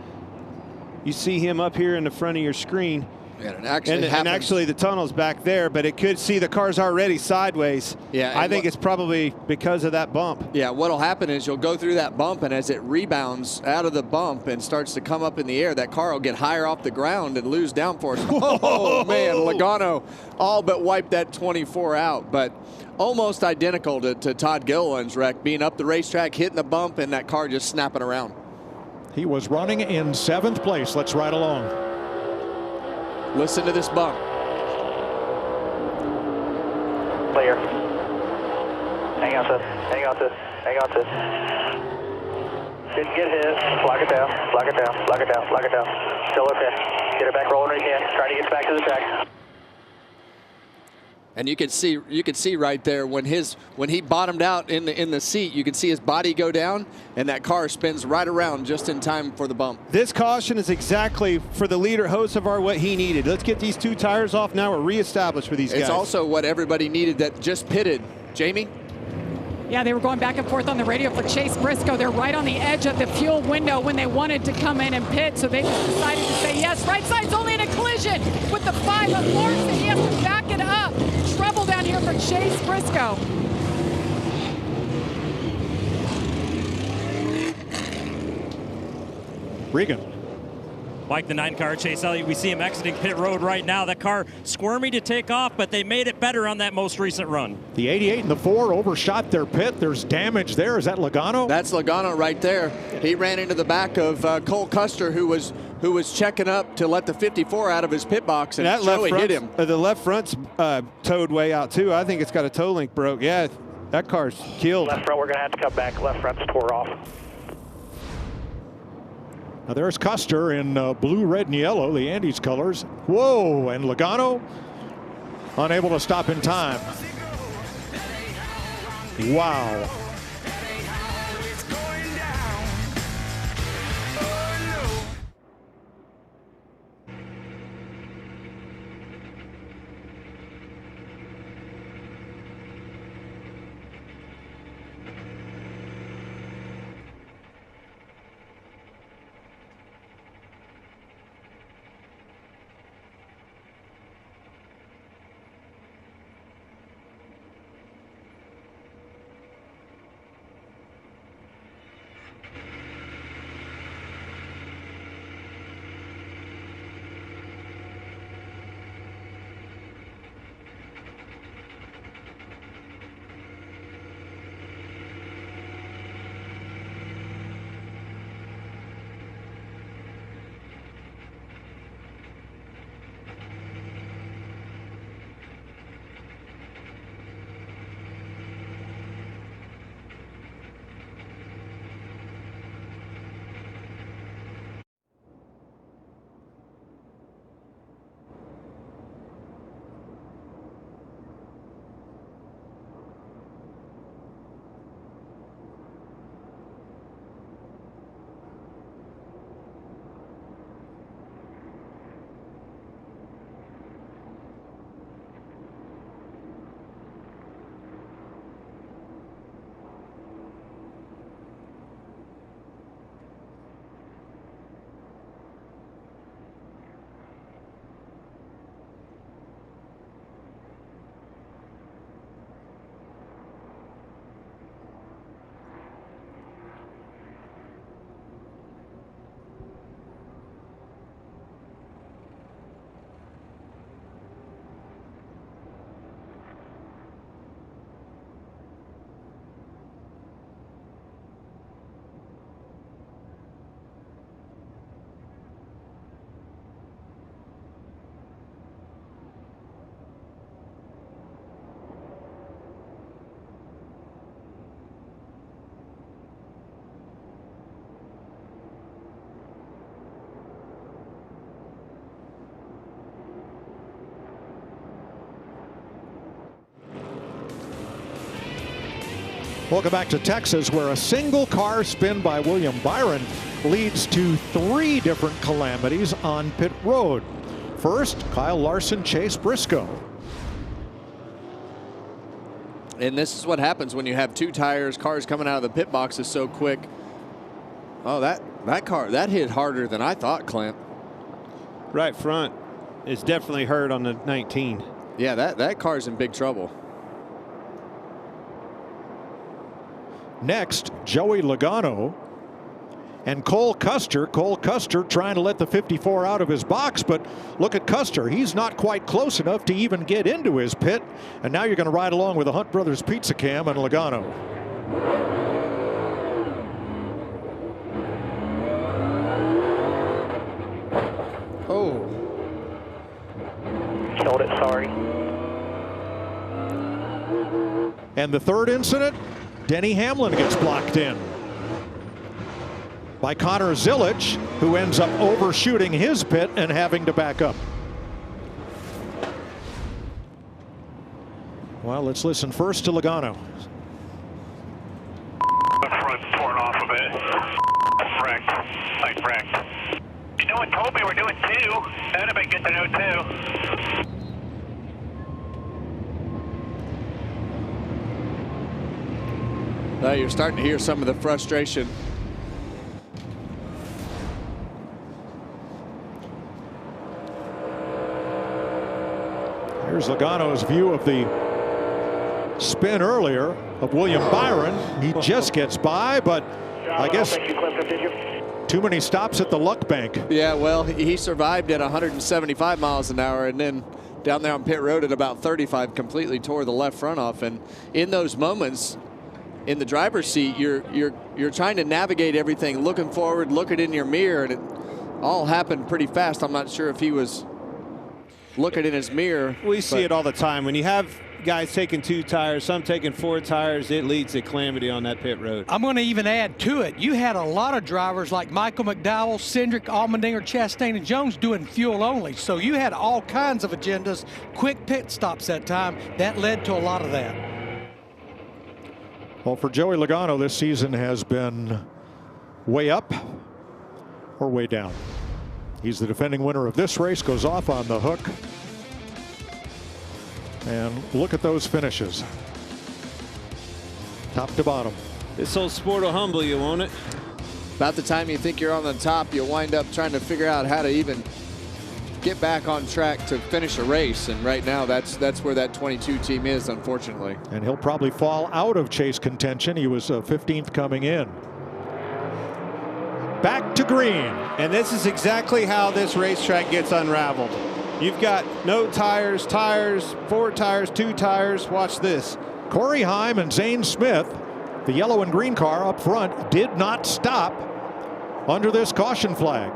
You see him up here in the front of your screen. Yeah, and actually the tunnel's back there, but it could see the car's already sideways. Yeah, I think it's probably because of that bump. Yeah, what'll happen is you'll go through that bump, and as it rebounds out of the bump and starts to come up in the air, that car will get higher off the ground and lose downforce. Oh man, Logano all but wiped that 24 out, but almost identical to Todd Gilliland's wreck, being up the racetrack, hitting the bump, and that car just snapping around. He was running in 7th place. Let's ride along. Listen to this bump. Clear. Hang on, sis. Hang on, sis. Hang on, sis. Didn't get hit. Lock it down. Lock it down. Lock it down. Lock it down. Still okay. Get it back rolling right here. Try to get back to the track. And you can see right there when he bottomed out in the seat, you can see his body go down, and that car spins right around just in time for the bump. This caution is exactly for the leader Hocevar what he needed. Let's get these 2 tires off now. We're reestablished for these guys. It's also what everybody needed that just pitted. Jamie? Yeah, they were going back and forth on the radio for Chase Briscoe. They're right on the edge of the fuel window when they wanted to come in and pit, so they just decided to say yes. Right side's only in a collision with the 5 of Larson. He has to back it up. Trouble down here for Chase Briscoe. Regan. Like the 9 car, Chase Elliott, we see him exiting pit road right now. That car squirmy to take off, but they made it better on that most recent run. The 88 and the 4 overshot their pit. There's damage there. Is that Logano? That's Logano right there. He ran into the back of Cole Custer, who was checking up to let the 54 out of his pit box, and that Joey hit him. The left front's towed way out too. I think it's got a toe link broke. Yeah, that car's killed. Left front, we're going to have to come back. Left front's tore off. Now there's Custer in blue, red, and yellow, the Andes colors. Whoa, and Logano unable to stop in time. Wow. Welcome back to Texas, where a single car spin by William Byron leads to 3 different calamities on pit road. First, Kyle Larson, Chase Briscoe. And this is what happens when you have 2 tires, cars coming out of the pit boxes so quick. Oh, that car, that hit harder than I thought, Clint. Right front. is definitely hurt on the 19. Yeah, that car's in big trouble. Next, Joey Logano and Cole Custer. Cole Custer trying to let the 54 out of his box, but look at Custer. He's not quite close enough to even get into his pit. And now you're going to ride along with the Hunt Brothers Pizza Cam and Logano. Oh. Killed it, sorry. And the third incident, Denny Hamlin gets blocked in by Connor Zilic, who ends up overshooting his pit and having to back up. Well, let's listen first to Logano. The front torn off a bit. Wrecked. Like wrecked. No one told me we're doing 2. That'd have been good to know too. You're starting to hear some of the frustration. Here's Logano's view of the spin earlier of William Byron. He just gets by, but I guess too many stops at the luck bank. Yeah, well, he survived at 175 miles an hour, and then down there on pit road at about 35 completely tore the left front off. And in those moments, in the driver's seat, you're trying to navigate everything, looking forward, looking in your mirror, and it all happened pretty fast. I'm not sure if he was looking in his mirror. We see it all the time. When you have guys taking 2 tires, some taking 4 tires, it leads to calamity on that pit road. I'm going to even add to it. You had a lot of drivers like Michael McDowell, Cindric, Allmendinger, Chastain, and Jones doing fuel only. So you had all kinds of agendas, quick pit stops that time. That led to a lot of that. Well, for Joey Logano, this season has been way up or way down. He's the defending winner of this race, goes off on the hook. And look at those finishes. Top to bottom. This old sport will humble you, won't it? About the time you think you're on the top, you'll wind up trying to figure out how to even get back on track to finish a race. And right now, that's where that 22 team is, unfortunately. And he'll probably fall out of chase contention. He was 15th coming in. Back to green. And this is exactly how this racetrack gets unraveled. You've got no tires, 4 tires, 2 tires. Watch this. Corey Heim and Zane Smith, the yellow and green car up front, did not stop under this caution flag.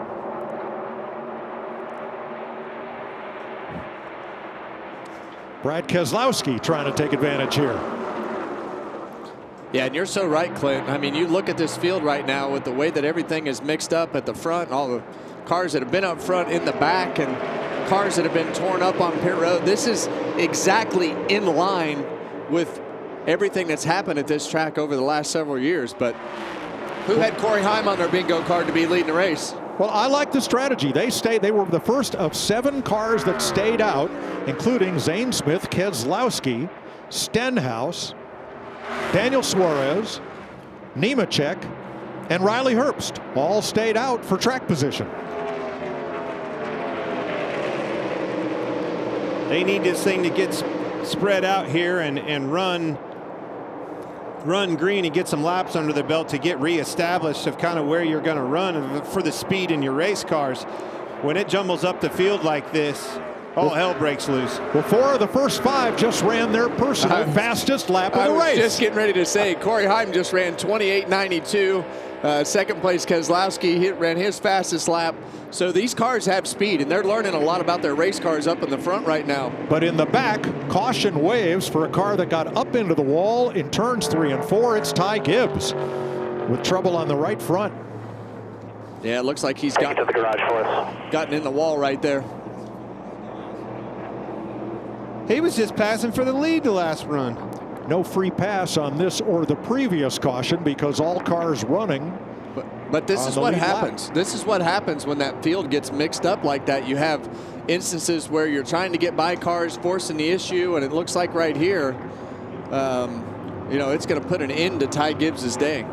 Brad Keselowski trying to take advantage here. Yeah, and you're so right, Clint. I mean, you look at this field right now with the way that everything is mixed up at the front, all the cars that have been up front, in the back, and cars that have been torn up on pit road. This is exactly in line with everything that's happened at this track over the last several years. But who had Corey Heim on their bingo card to be leading the race? Well, I like the strategy. They were the first of 7 cars that stayed out, including Zane Smith, Keselowski, Stenhouse, Daniel Suarez, Nemechek, and Riley Herbst all stayed out for track position. They need this thing to get spread out here and run green and get some laps under their belt to get reestablished of kind of where you're going to run for the speed in your race cars. When it jumbles up the field like this, all hell breaks loose. Well, 4 of the first 5 just ran their personal fastest lap of the race. I was just getting ready to say, Corey Heim just ran 28.92. Second place, Keselowski ran his fastest lap. So these cars have speed, and they're learning a lot about their race cars up in the front right now. But in the back, caution waves for a car that got up into the wall in turns 3 and 4. It's Ty Gibbs with trouble on the right front. Yeah, it looks like he's gotten in the wall right there. He was just passing for the lead the last run. No free pass on this or the previous caution because all cars running. But this is what happens. This is what happens when that field gets mixed up like that. You have instances where you're trying to get by cars, forcing the issue, and it looks like right here, you know, it's going to put an end to Ty Gibbs's day.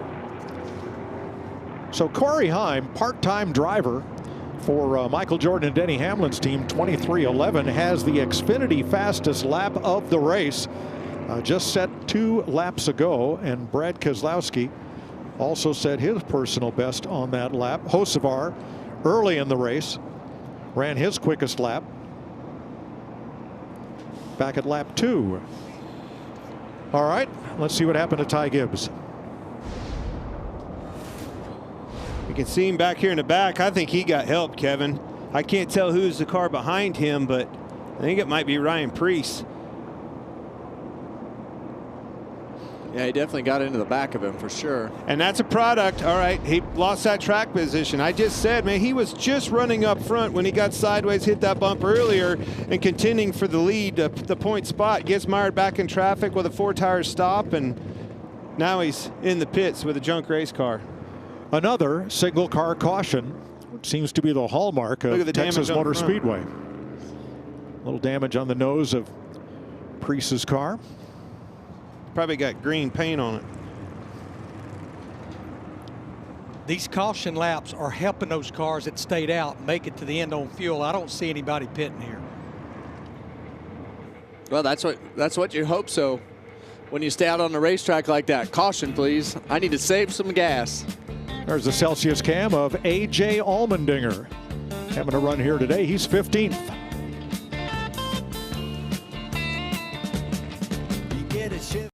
So Corey Heim, part-time driver for Michael Jordan and Denny Hamlin's team, 23:11, has the Xfinity fastest lap of the race. Just set 2 laps ago, and Brad Keselowski also set his personal best on that lap. Hocevar, early in the race, ran his quickest lap back at lap 2. All right, let's see what happened to Ty Gibbs. You can see him back here in the back. I think he got help, Kevin. I can't tell who's the car behind him, but I think it might be Ryan Preece. Yeah, he definitely got into the back of him for sure. And that's a product. All right, he lost that track position. I just said, man, he was just running up front when he got sideways, hit that bump earlier, and contending for the lead, the point spot. Gets mired back in traffic with a 4-tire stop, and now he's in the pits with a junk race car. Another single car caution, which seems to be the hallmark of the Texas Motor Speedway. A little damage on the nose of Preece's car. Probably got green paint on it. These caution laps are helping those cars that stayed out make it to the end on fuel. I don't see anybody pitting here. Well, that's what you hope so when you stay out on the racetrack like that. Caution, please. I need to save some gas. There's the Celsius cam of A.J. Allmendinger having a run here today. He's 15th. You get a shiver.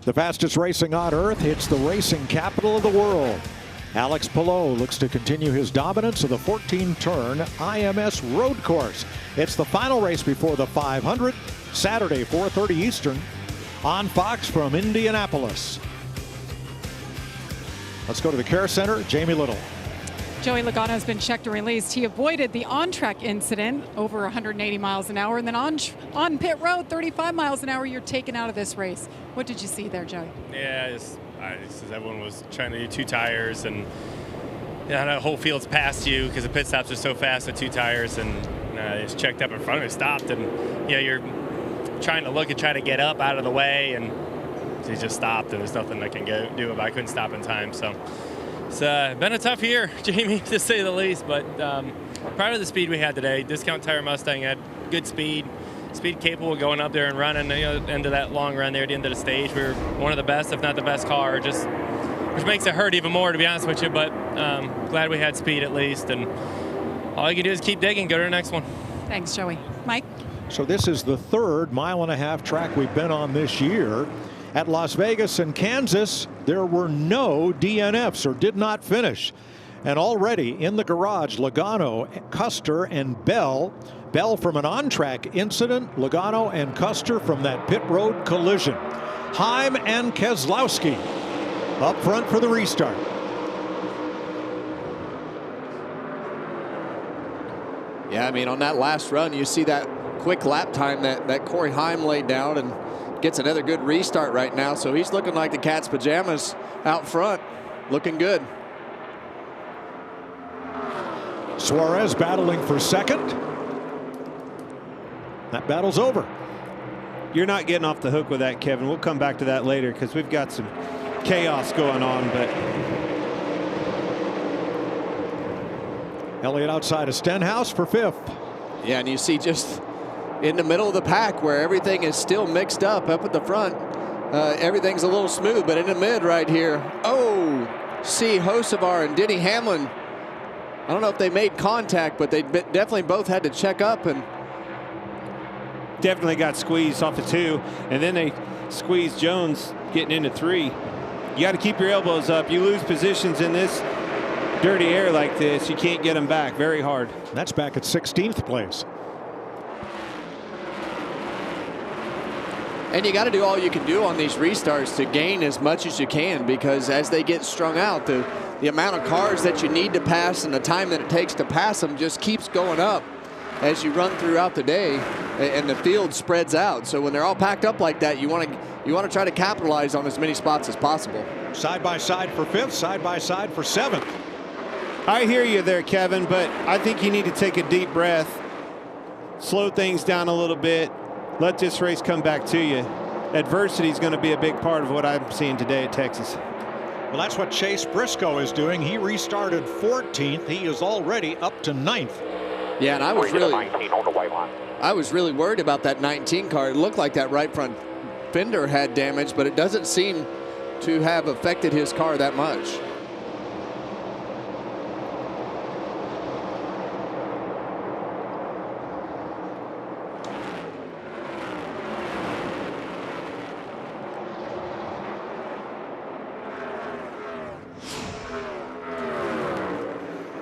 The fastest racing on earth hits the racing capital of the world. Alex Palou looks to continue his dominance of the 14-turn IMS road course. It's the final race before the 500, Saturday, 4:30 Eastern, on Fox from Indianapolis. Let's go to the Care Center. Jamie Little. Joey Logano has been checked and released. He avoided the on-track incident over 180 miles an hour, and then on pit road, 35 miles an hour, you're taken out of this race. What did you see there, Joey? Yeah, everyone was trying to do 2 tires, and the whole field's past you because the pit stops are so fast with 2 tires, and it's checked up in front of it, stopped, and you're trying to look and try to get up out of the way, and he just stopped, and there's nothing I can do about it. I couldn't stop in time, so. It's been a tough year, Jamie, to say the least, but proud of the speed we had today. Discount Tire Mustang had good speed capable of going up there and running. Into that long run there at the end of the stage, we were one of the best, if not the best car, which makes it hurt even more, to be honest with you, but glad we had speed at least, and all you can do is keep digging, go to the next one. Thanks, Joey. Mike? So this is the 3rd mile-and-a-half track we've been on this year. At Las Vegas and Kansas, there were no DNFs or did not finish. And already in the garage, Logano, Custer, and Bell. Bell from an on-track incident, Logano and Custer from that pit road collision. Heim and Keselowski up front for the restart. Yeah, I mean, on that last run, you see that quick lap time that Corey Heim laid down, and gets another good restart right now, so he's looking like the cat's pajamas out front, looking good. Suarez battling for second. That battle's over. You're not getting off the hook with that, Kevin. We'll come back to that later because we've got some chaos going on, but Elliott outside of Stenhouse for 5th. Yeah, and you see just in the middle of the pack where everything is still mixed up at the front. Everything's a little smooth, but in the mid right here, see Hocevar and Denny Hamlin. I don't know if they made contact, but they definitely both had to check up, and definitely got squeezed off of 2, and then they squeezed Jones getting into 3. You got to keep your elbows up. You lose positions in this dirty air like this, you can't get them back. Very hard. That's back at 16th place. And you got to do all you can do on these restarts to gain as much as you can, because as they get strung out, the amount of cars that you need to pass and the time that it takes to pass them just keeps going up as you run throughout the day, and the field spreads out. So when they're all packed up like that, you want to try to capitalize on as many spots as possible. Side by side for 5th, side by side for 7th. I hear you there, Kevin, but I think you need to take a deep breath, slow things down a little bit, let this race come back to you. Adversity is going to be a big part of what I'm seeing today at Texas. Well, that's what Chase Briscoe is doing. He restarted 14th. He is already up to 9th. Yeah, and I was really worried about that 19 car. It looked like that right front fender had damage, but it doesn't seem to have affected his car that much.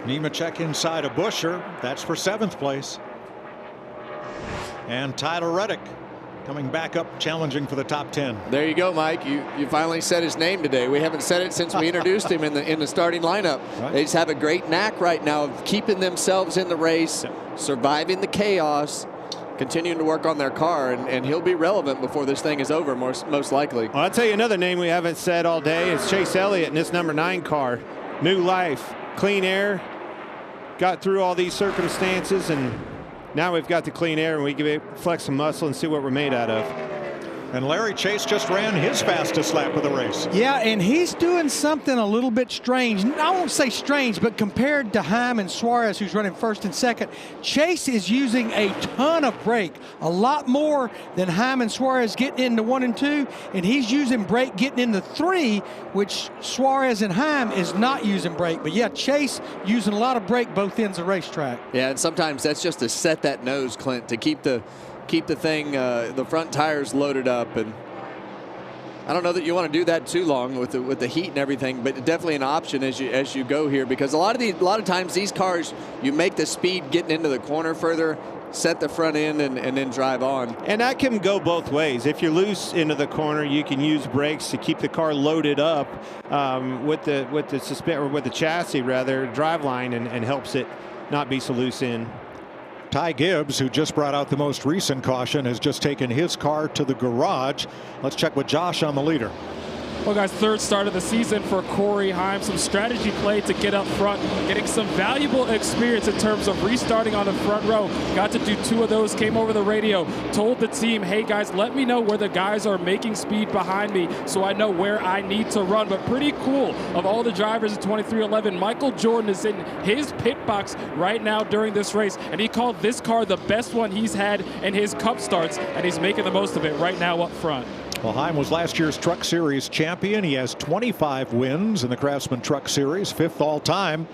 Nemechek inside of Buescher. That's for 7th place. And Tyler Reddick coming back up, challenging for the top 10. There you go, Mike. You finally said his name today. We haven't said it since we introduced him in the starting lineup. Right. They just have a great knack right now of keeping themselves in the race, surviving the chaos, continuing to work on their car, and he'll be relevant before this thing is over, most likely. Well, I'll tell you another name we haven't said all day is Chase Elliott in this number 9 car. New life, clean air. Got through all these circumstances, and now we've got the clean air, and we can flex some muscle and see what we're made out of. And Larry Chase just ran his fastest lap of the race. Yeah, and he's doing something a little bit strange. I won't say strange, but compared to Heim and Suarez, who's running 1st and 2nd, Chase is using a ton of brake, a lot more than Heim and Suarez getting into 1 and 2, and he's using brake getting into 3, which Suarez and Heim is not using brake. But yeah, Chase using a lot of brake both ends of the racetrack. Yeah, and sometimes that's just to set that nose, Clint, to keep the thing, the front tires loaded up. And I don't know that you want to do that too long with the heat and everything, but definitely an option as you go here, because a lot of times these cars, you make the speed getting into the corner further, set the front end and then drive on. And that can go both ways. If you're loose into the corner, you can use brakes to keep the car loaded up with the chassis rather, driveline, and helps it not be so loose in. Ty Gibbs, who just brought out the most recent caution, has just taken his car to the garage. Let's check with Josh on the leader. Well, guys, third start of the season for Corey Heim. Some strategy play to get up front, getting some valuable experience in terms of restarting on the front row. Got to do 2 of those, came over the radio, told the team, hey, guys, let me know where the guys are making speed behind me so I know where I need to run. But pretty cool, of all the drivers in 2311, Michael Jordan is in his pit box right now during this race, and he called this car the best one he's had in his Cup starts, and he's making the most of it right now up front. Well, Heim was last year's Truck Series champion. He has 25 wins in the Craftsman Truck Series, 5th all time.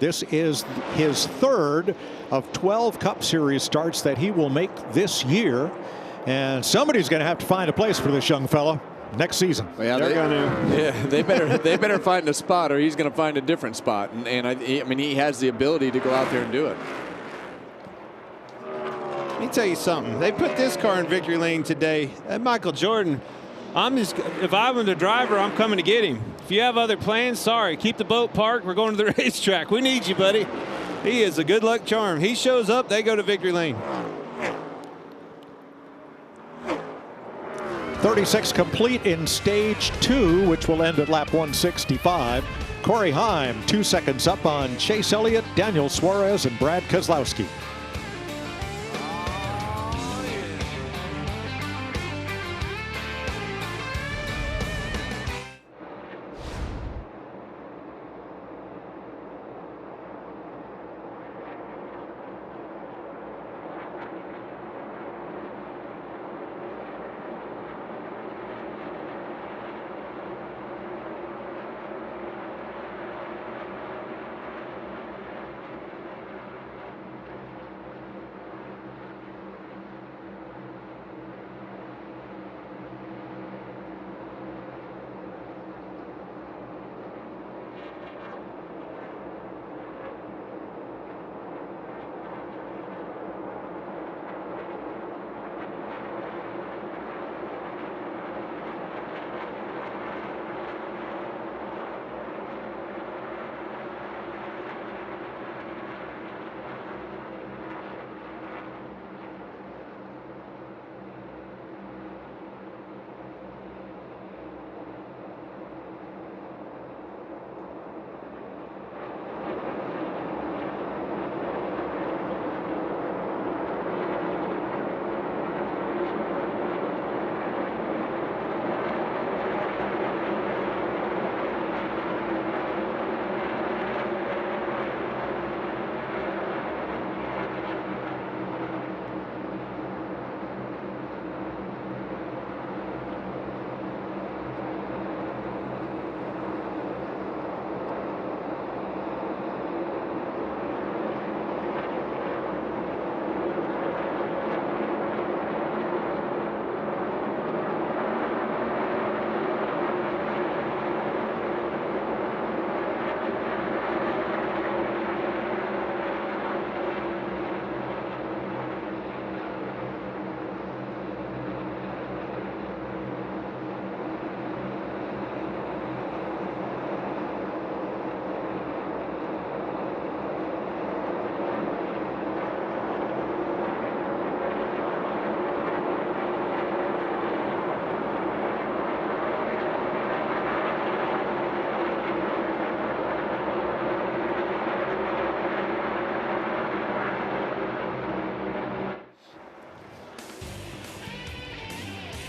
This is his 3rd of 12 Cup Series starts that he will make this year. And somebody's going to have to find a place for this young fella next season. Well, yeah, they better find a spot, or he's going to find a different spot. And I mean, he has the ability to go out there and do it. Let me tell you something. They put this car in victory lane today. That Michael Jordan, if I'm the driver, I'm coming to get him. If you have other plans, sorry, keep the boat parked. We're going to the racetrack. We need you, buddy. He is a good luck charm. He shows up, they go to victory lane. 36 complete in stage 2, which will end at lap 165. Corey Heim 2 seconds up on Chase Elliott, Daniel Suarez, and Brad Keselowski.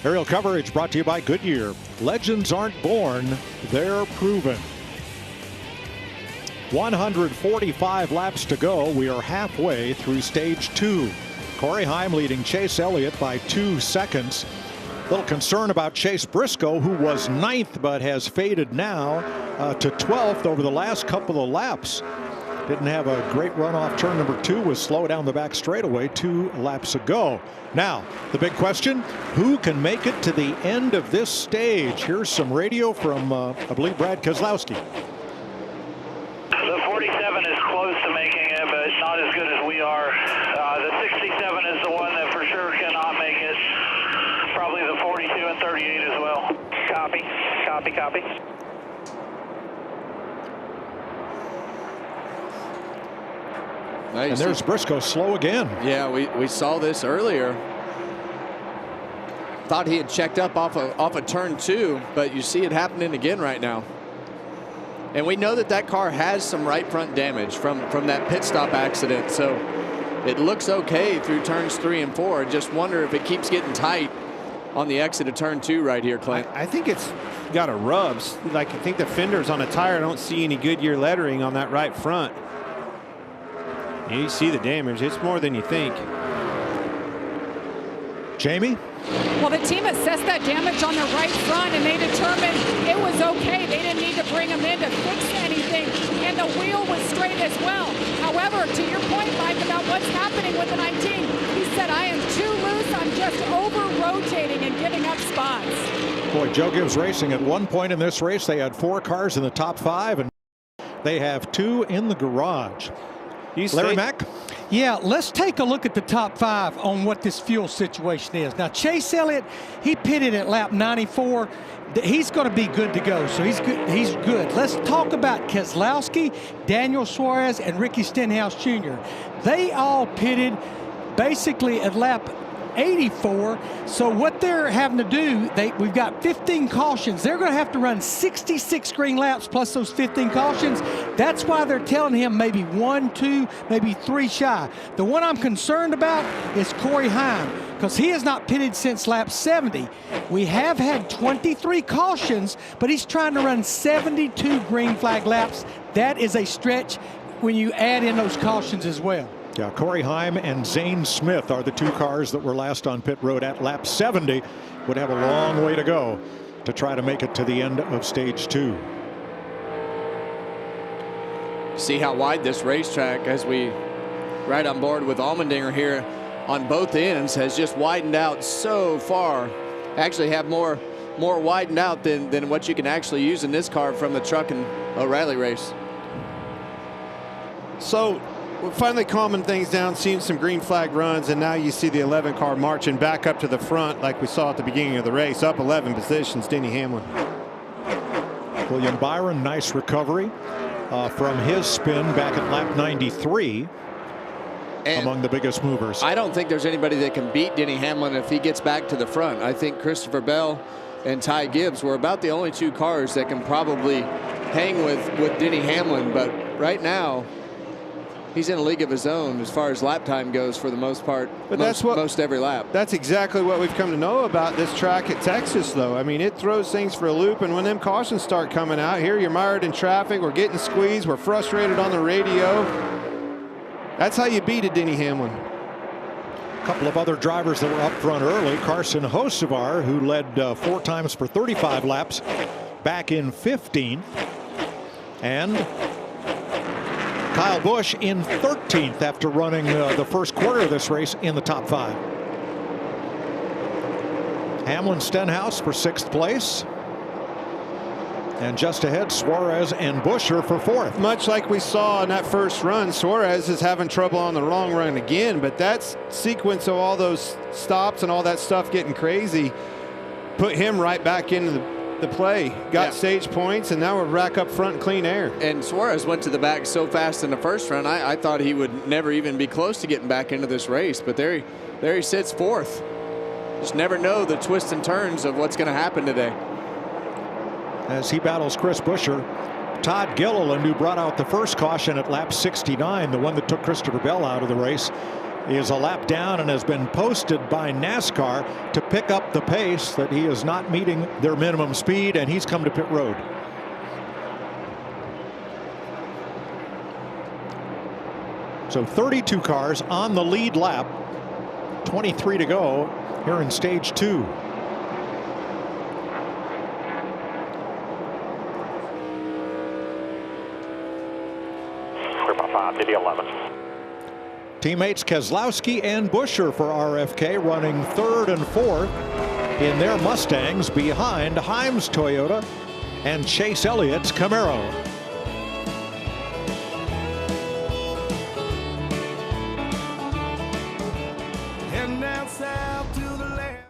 Aerial coverage brought to you by Goodyear. Legends aren't born, they're proven. 145 laps to go. We are halfway through stage 2. Corey Heim leading Chase Elliott by 2 seconds. A little concern about Chase Briscoe, who was 9th but has faded now to 12th over the last couple of laps. Didn't have a great run off turn number 2, was slow down the back straightaway 2 laps ago. Now, the big question, who can make it to the end of this stage? Here's some radio from, I believe, Brad Keselowski. The 47 is close to making it, but not as good as we are. The 67 38 as well. Copy, copy, copy. And there's Briscoe slow again. Yeah, we saw this earlier. Thought he had checked up off of turn 2, but you see it happening again right now. And we know that car has some right front damage from that pit stop accident. So it looks okay through turns 3 and 4. Just wonder if it keeps getting tight on the exit of turn 2 right here, Clint. I think it's got a rubs. Like, I think the fenders on the tire, I don't see any Goodyear lettering on that right front. You see the damage. It's more than you think. Jamie? Well, the team assessed that damage on the right front, and they determined it was okay. They didn't need to bring him in to fix anything, and the wheel was straight as well. However, to your point, Mike, about what's happening with the 19, he said, I am too loose. I'm just over-rotating and giving up spots. Boy, Joe Gibbs Racing, at one point in this race, they had 4 cars in the top 5, and they have 2 in the garage. Larry Mack? Yeah, let's take a look at the top 5 on what this fuel situation is. Now, Chase Elliott, he pitted at lap 94. He's going to be good to go, so he's good. Let's talk about Keselowski, Daniel Suarez, and Ricky Stenhouse Jr. They all pitted basically at lap 84. So what they're having to do, we've got 15 cautions. They're going to have to run 66 green laps plus those 15 cautions. That's why they're telling him maybe 1, 2, maybe 3 shy. The one I'm concerned about is Corey Heim, because he has not pitted since lap 70. We have had 23 cautions, but he's trying to run 72 green flag laps. That is a stretch when you add in those cautions as well. Yeah, Corey Heim and Zane Smith are the 2 cars that were last on pit road at lap 70. Would have a long way to go to try to make it to the end of stage 2. See how wide this racetrack, as we right on board with Allmendinger here on both ends, has just widened out so far. Actually have more widened out than what you can actually use in this car from the truck and O'Reilly race. So we're finally calming things down, seeing some green flag runs, and now you see the 11 car marching back up to the front like we saw at the beginning of the race, up 11 positions, Denny Hamlin. William Byron, nice recovery from his spin back at lap 93. And among the biggest movers. I don't think there's anybody that can beat Denny Hamlin if he gets back to the front. I think Christopher Bell and Ty Gibbs were about the only 2 cars that can probably hang with Denny Hamlin, but right now he's in a league of his own as far as lap time goes for the most part. But most every lap. That's exactly what we've come to know about this track at Texas, though. I mean, it throws things for a loop, and when them cautions start coming out, here you're mired in traffic, we're getting squeezed, we're frustrated on the radio. That's how you beat it, Denny Hamlin. A couple of other drivers that were up front early. Carson Hocevar, who led 4 times for 35 laps, back in 15th. And Kyle Busch in 13th after running the first quarter of this race in the top 5. Hamlin Stenhouse for 6th place. And just ahead, Suarez and Buescher for 4th. Much like we saw in that first run, Suarez is having trouble on the wrong run again, but that sequence of all those stops and all that stuff getting crazy put him right back into the play. Got stage points, and now we're back up front in clean air. And Suarez went to the back so fast in the first run, I thought he would never even be close to getting back into this race, but there he sits 4th. Just never know the twists and turns of what's going to happen today. As he battles Chris Buescher, Todd Gilliland, who brought out the first caution at lap 69, the one that took Christopher Bell out of the race, is a lap down and has been posted by NASCAR to pick up the pace that he is not meeting their minimum speed, and he's come to pit road. So 32 cars on the lead lap, 23 to go here in stage 2. To the 11. Teammates Keselowski and Buescher for RFK running 3rd and 4th in their Mustangs behind Heim's Toyota and Chase Elliott's Camaro. Heading down south to the left.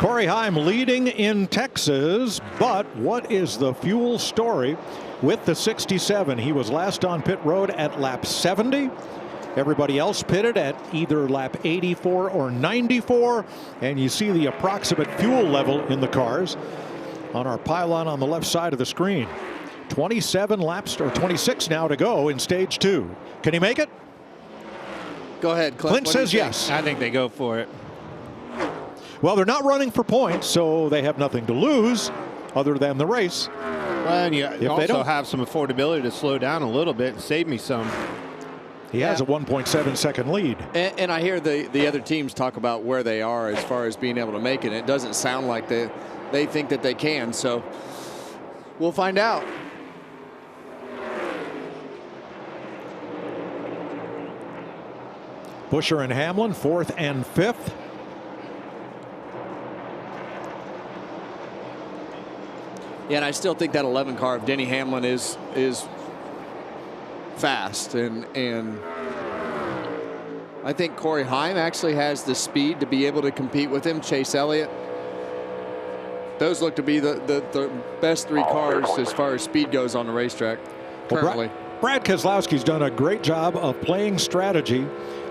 Corey Heim leading in Texas, but what is the fuel story with the 67? He was last on pit road at lap 70. Everybody else pitted at either lap 84 or 94, and you see the approximate fuel level in the cars on our pylon on the left side of the screen. 27 laps, or 26 now to go in stage 2. Can he make it? Go ahead, Clint. Clint says yes. I think they go for it. Well, they're not running for points, so they have nothing to lose other than the race. Well, and you also have some affordability to slow down a little bit and save me some. He has a 1.7 second lead. And I hear the other teams talk about where they are as far as being able to make it. It doesn't sound like they think that they can, so we'll find out. Buescher and Hamlin, 4th and 5th. Yeah, and I still think that 11 car of Denny Hamlin is fast, and I think Corey Heim actually has the speed to be able to compete with him. Chase Elliott. Those look to be the best 3 cars as far as speed goes on the racetrack currently. Well, Brad Keselowski's done a great job of playing strategy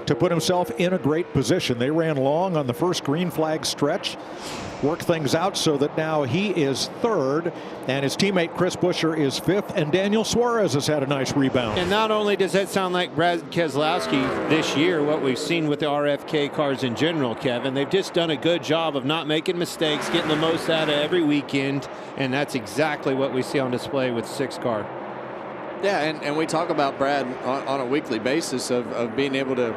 to put himself in a great position. They ran long on the first green flag stretch, worked things out so that now he is 3rd, and his teammate Chris Buescher is 5th, and Daniel Suarez has had a nice rebound. And not only does that sound like Brad Keselowski this year, what we've seen with the RFK cars in general, Kevin, they've just done a good job of not making mistakes, getting the most out of every weekend, and that's exactly what we see on display with 6 car. Yeah, and we talk about Brad on a weekly basis of being able to,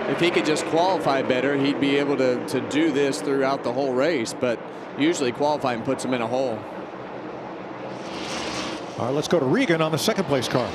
if he could just qualify better, he'd be able to do this throughout the whole race, but usually qualifying puts him in a hole. All right, let's go to Regan on the 2nd place car.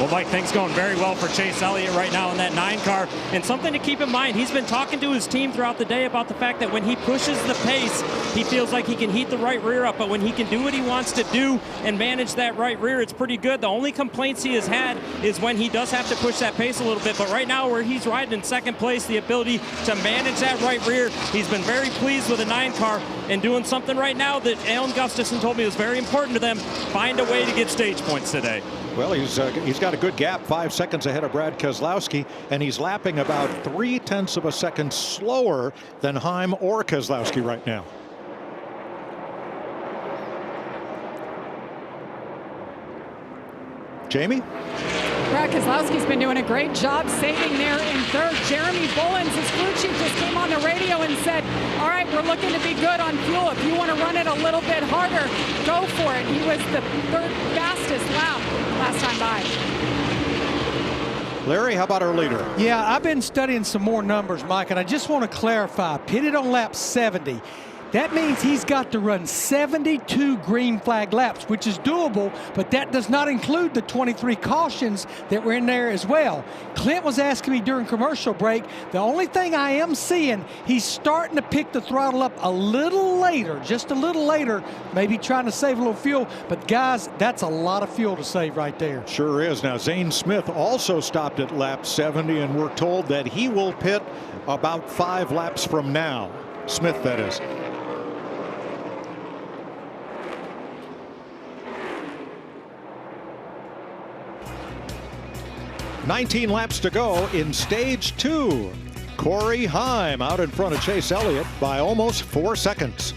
Well, Mike, things going very well for Chase Elliott right now in that 9 car. And something to keep in mind, he's been talking to his team throughout the day about the fact that when he pushes the pace, he feels like he can heat the right rear up. But when he can do what he wants to do and manage that right rear, it's pretty good. The only complaints he has had is when he does have to push that pace a little bit. But right now, where he's riding in 2nd place, the ability to manage that right rear, he's been very pleased with the 9 car and doing something right now that Alan Gustafson told me was very important to them. Find a way to get stage points today. Well, he's got a good gap, 5 seconds ahead of Brad Keselowski, and he's lapping about 0.3 of a second slower than Heim or Keselowski right now. Jamie? Brad Keselowski's been doing a great job saving there in 3rd. Jeremy Bullins, his crew chief, just came on the radio and said, all right, we're looking to be good on fuel. If you want to run it a little bit harder, go for it. He was the 3rd fastest lap last time by. Larry, how about our leader? Yeah, I've been studying some more numbers, Mike, and I just want to clarify. Pitted on lap 70. That means he's got to run 72 green flag laps, which is doable, but that does not include the 23 cautions that were in there as well. Clint was asking me during commercial break, the only thing I am seeing, he's starting to pick the throttle up a little later, just a little later, maybe trying to save a little fuel. But guys, that's a lot of fuel to save right there. Sure is. Now, Zane Smith also stopped at lap 70, and we're told that he will pit about 5 laps from now. Smith, that is. 19 laps to go in stage 2. Corey Heim out in front of Chase Elliott by almost 4 seconds.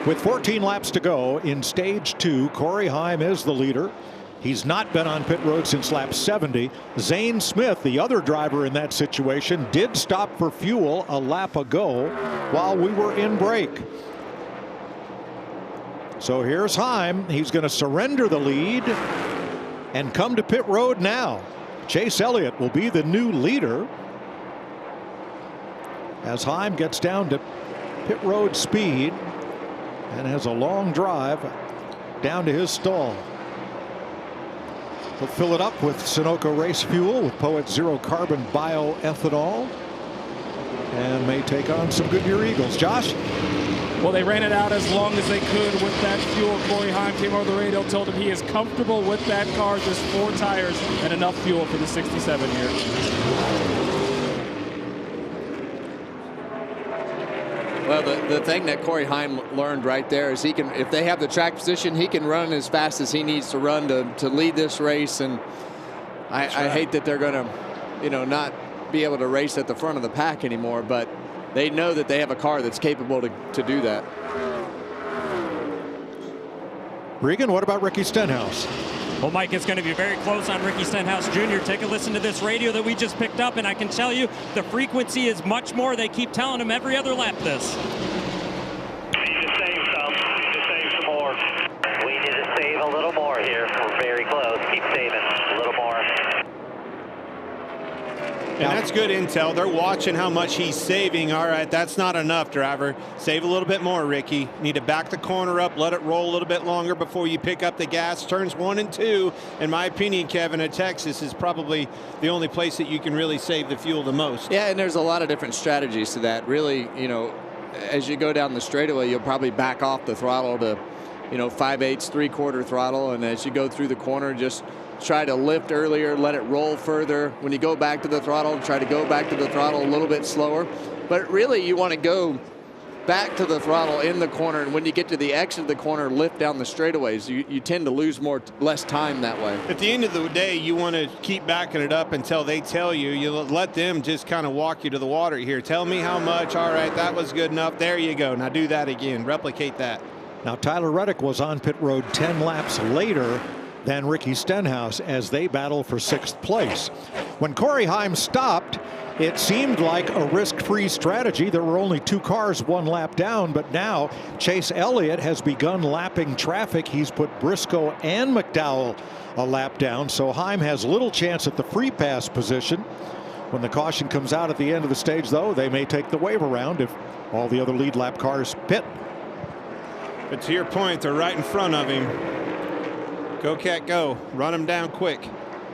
With 14 laps to go in stage 2, Corey Heim is the leader. He's not been on pit road since lap 70. Zane Smith, the other driver in that situation, did stop for fuel a lap ago while we were in break. So here's Heim. He's going to surrender the lead and come to pit road now. Chase Elliott will be the new leader as Heim gets down to pit road speed and has a long drive down to his stall. He'll fill it up with Sunoco race fuel with Poet Zero Carbon bioethanol and may take on some Goodyear Eagles. Josh? Well, they ran it out as long as they could with that fuel. Corey Heim came over the radio, told him he is comfortable with that car, just 4 tires and enough fuel for the 67 here. Well, the thing that Corey Heim learned right there is he can, if they have the track position, he can run as fast as he needs to run to lead this race. And I hate that they're going to, not be able to race at the front of the pack anymore, but they know that they have a car that's capable to do that. Regan, what about Ricky Stenhouse? Well, Mike, it's going to be very close on Ricky Stenhouse Jr. Take a listen to this radio that we just picked up, and I can tell you the frequency is much more. They keep telling him every other lap this. We need to save some. We need to save some more. We need to save a little more here. We're very close. Keep saving a little more. And that's good intel. They're watching how much he's saving. All right, that's not enough, driver. Save a little bit more, Ricky. Need to back the corner up, let it roll a little bit longer before you pick up the gas. Turns 1 and 2, in my opinion, Kevin, at Texas is probably the only place that you can really save the fuel the most. Yeah, and there's a lot of different strategies to that. Really, as you go down the straightaway, you'll probably back off the throttle to, 5/8, 3/4 throttle. And as you go through the corner, just try to lift earlier, let it roll further. When you go back to the throttle, try to go back to the throttle a little bit slower. But really, you want to go back to the throttle in the corner, and when you get to the exit of the corner, lift down the straightaways. You tend to lose less time that way. At the end of the day, you want to keep backing it up until they tell you. You let them just kind of walk you to the water here. Tell me how much. All right, that was good enough. There you go. Now do that again. Replicate that. Now Tyler Reddick was on pit road 10 laps later than Ricky Stenhouse as they battle for 6th place. When Corey Heim stopped, it seemed like a risk-free strategy. There were only 2 cars 1 lap down, but now Chase Elliott has begun lapping traffic. He's put Briscoe and McDowell a lap down, so Heim has little chance at the free pass position. When the caution comes out at the end of the stage, though, they may take the wave around if all the other lead lap cars pit. But to your point, they're right in front of him. Go, Cat, go. Run him down quick.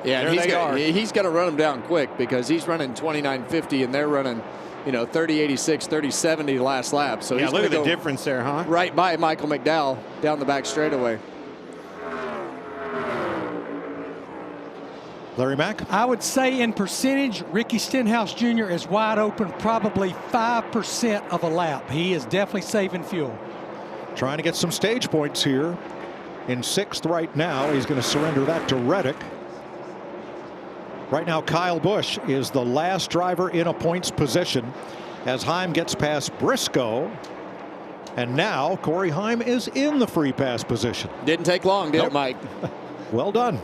Yeah, he's got to run him down quick because he's running 29.50 and they're running, 30.86, 30.70 last lap. So yeah, he's look at the go difference there, huh? right by Michael McDowell down the back straightaway. Larry Mack? I would say in percentage, Ricky Stenhouse Jr. is wide open, probably 5% of a lap. He is definitely saving fuel. Trying to get some stage points here. In 6th right now. He's going to surrender that to Reddick. Right now, Kyle Busch is the last driver in a points position as Heim gets past Briscoe. And now Corey Heim is in the free pass position. Didn't take long, did it, Mike? Well done.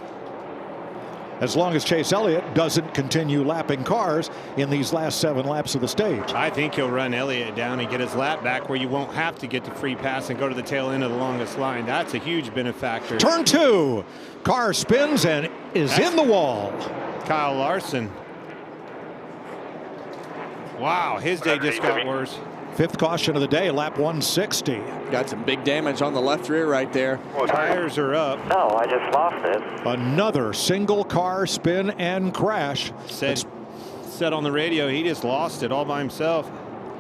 As long as Chase Elliott doesn't continue lapping cars in these last 7 laps of the stage. I think he'll run Elliott down and get his lap back where you won't have to get the free pass and go to the tail end of the longest line. That's a huge benefactor. Turn 2. Car spins and is in the wall. Kyle Larson. Wow, his day just got worse. 5th caution of the day, lap 160. Got some big damage on the left rear right there. Tires are up. No, I just lost it. Another single car spin and crash. Said on the radio he just lost it all by himself.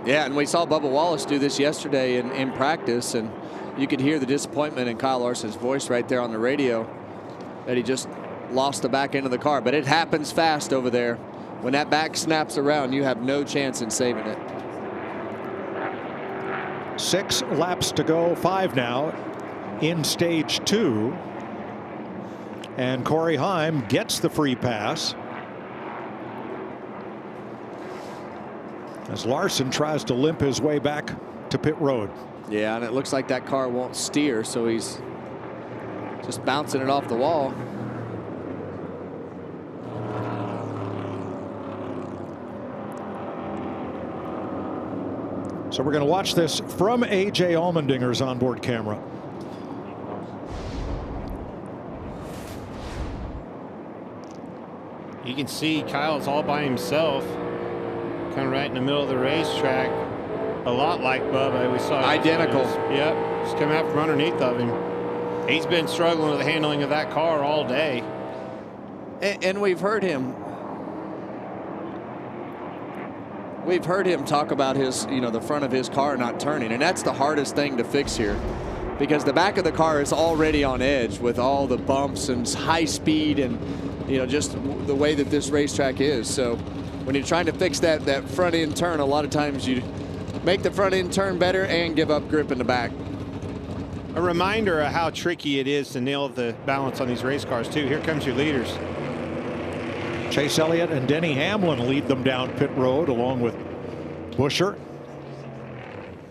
Yeah, and we saw Bubba Wallace do this yesterday in practice, and you could hear the disappointment in Kyle Larson's voice right there on the radio that he just lost the back end of the car. But it happens fast over there. When that back snaps around, you have no chance in saving it. 6 laps to go, 5 now in stage 2. And Corey Heim gets the free pass as Larson tries to limp his way back to pit road. Yeah, and it looks like that car won't steer, so he's just bouncing it off the wall. So we're going to watch this from A.J. Allmendinger's onboard camera. You can see Kyle's all by himself, kind of right in the middle of the racetrack. A lot like Bubba. We saw identical. Yep, just coming out from underneath of him. He's been struggling with the handling of that car all day. And we've heard him. We've heard him talk about his, the front of his car not turning, and that's the hardest thing to fix here, because the back of the car is already on edge with all the bumps and high speed and just the way that this racetrack is. So when you're trying to fix that front end turn, a lot of times you make the front end turn better and give up grip in the back. A reminder of how tricky it is to nail the balance on these race cars too. Here comes your leaders. Chase Elliott and Denny Hamlin lead them down pit road, along with Buescher,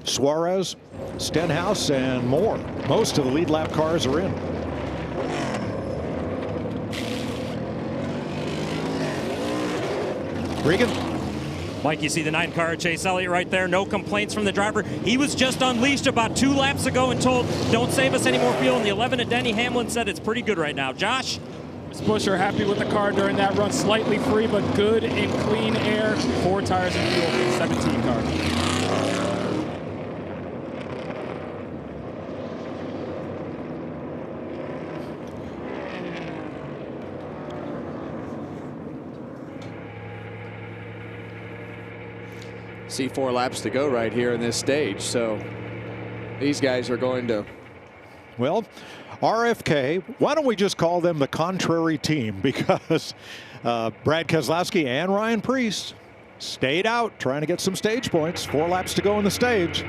Suarez, Stenhouse, and more. Most of the lead lap cars are in. Regan. Mike, you see the 9 car, Chase Elliott right there. No complaints from the driver. He was just unleashed about 2 laps ago and told, don't save us any more fuel. And the 11 of Denny Hamlin said it's pretty good right now. Josh? Buescher happy with the car during that run. Slightly free, but good in clean air. 4 tires and fuel for the 17 car. See 4 laps to go right here in this stage, so these guys are going to. Well, RFK, why don't we just call them the contrary team, because Brad Keselowski and Ryan Preece stayed out trying to get some stage points. 4 laps to go in the stage.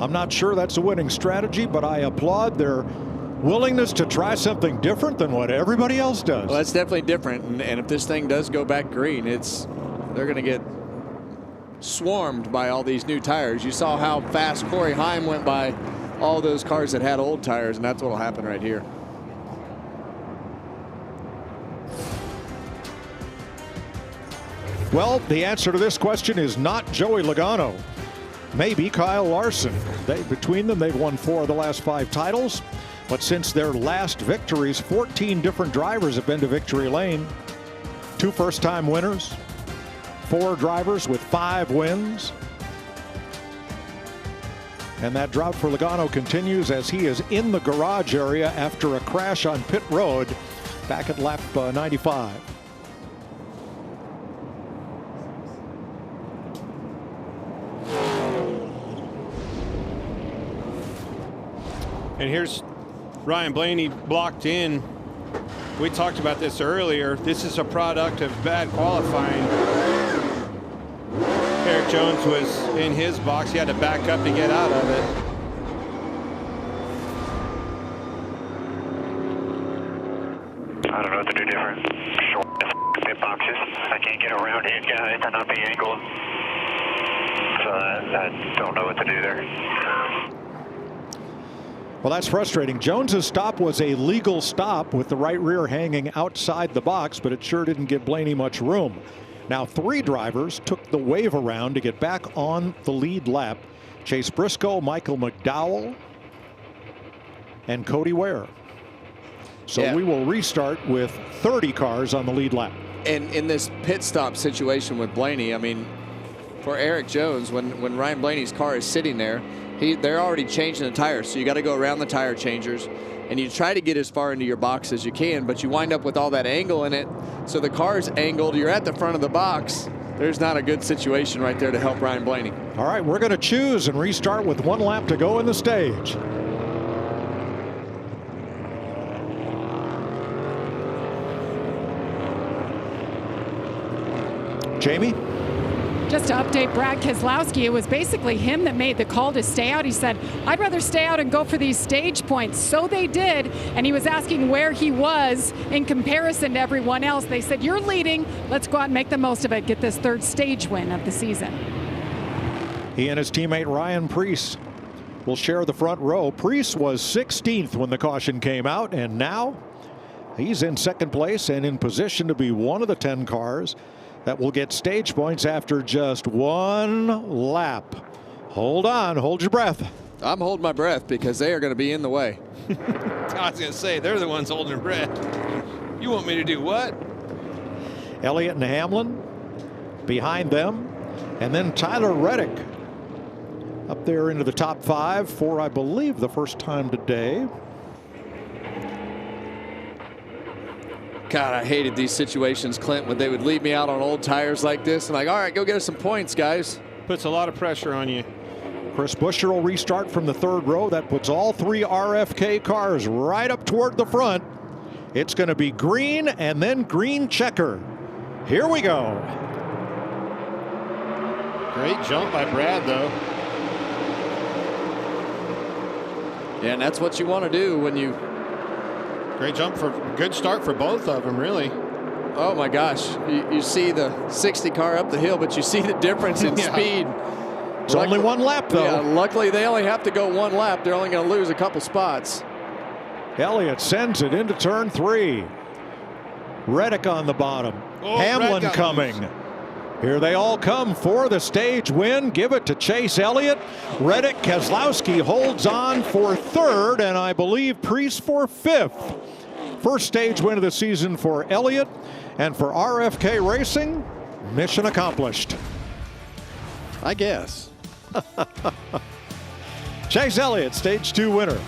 I'm not sure that's a winning strategy, but I applaud their willingness to try something different than what everybody else does. Well, that's definitely different, and if this thing does go back green, they're going to get swarmed by all these new tires. You saw how fast Corey Heim went by all those cars that had old tires, and that's what will happen right here. Well, the answer to this question is not Joey Logano. Maybe Kyle Larson. Between them, they've won 4 of the last 5 titles. But since their last victories, 14 different drivers have been to victory lane. 2 first-time winners, 4 drivers with 5 wins. And that drought for Logano continues as he is in the garage area after a crash on pit road back at lap 95. And here's Ryan Blaney blocked in. We talked about this earlier. This is a product of bad qualifying. Eric Jones was in his box. He had to back up to get out of it. I don't know what to do different. Short pit boxes. I can't get around it, guys. I'm not being angled. So I don't know what to do there. Well, that's frustrating. Jones's stop was a legal stop with the right rear hanging outside the box, but it sure didn't give Blaney much room. Now 3 drivers took the wave around to get back on the lead lap. Chase Briscoe, Michael McDowell, and Cody Ware. So we will restart with 30 cars on the lead lap. And in this pit stop situation with Blaney, I mean, for Eric Jones, when Ryan Blaney's car is sitting there, they're already changing the tires, so you got to go around the tire changers, and you try to get as far into your box as you can, but you wind up with all that angle in it, so the car's angled, you're at the front of the box. There's not a good situation right there to help Ryan Blaney. All right, we're going to choose and restart with 1 lap to go in the stage. Jamie? Just to update Brad Keselowski, it was basically him that made the call to stay out. He said, I'd rather stay out and go for these stage points. So they did, and he was asking where he was in comparison to everyone else. They said, you're leading. Let's go out and make the most of it. Get this third stage win of the season. He and his teammate Ryan Preece will share the front row. Preece was 16th when the caution came out, and now he's in second place and in position to be one of the 10 cars that will get stage points after just one lap. Hold on, hold your breath. I'm holding my breath because they are going to be in the way. I was going to say, they're the ones holding their breath. You want me to do what? Elliott and Hamlin behind them, and then Tyler Reddick up there into the top 5 for, I believe, the first time today. God, I hated these situations, Clint, when they would leave me out on old tires like this. I'm like, all right, go get us some points, guys. Puts a lot of pressure on you. Chris Buescher will restart from the third row. That puts all 3 RFK cars right up toward the front. It's going to be green and then green checker. Here we go. Great jump by Brad, though. Yeah, and that's what you want to do when you... Great jump for good start for both of them, really. Oh my gosh, you see the 60 car up the hill, but you see the difference in speed. It's only one lap, though. Yeah, luckily they only have to go one lap. They're only going to lose a couple spots. Elliott sends it into turn 3. Reddick on the bottom. Oh, Hamlin coming. Here they all come for the stage win. Give it to Chase Elliott. Reddick, Keselowski holds on for 3rd, and I believe Preece for 5th. First stage win of the season for Elliott, and for RFK Racing, mission accomplished. I guess. Chase Elliott, stage 2 winner.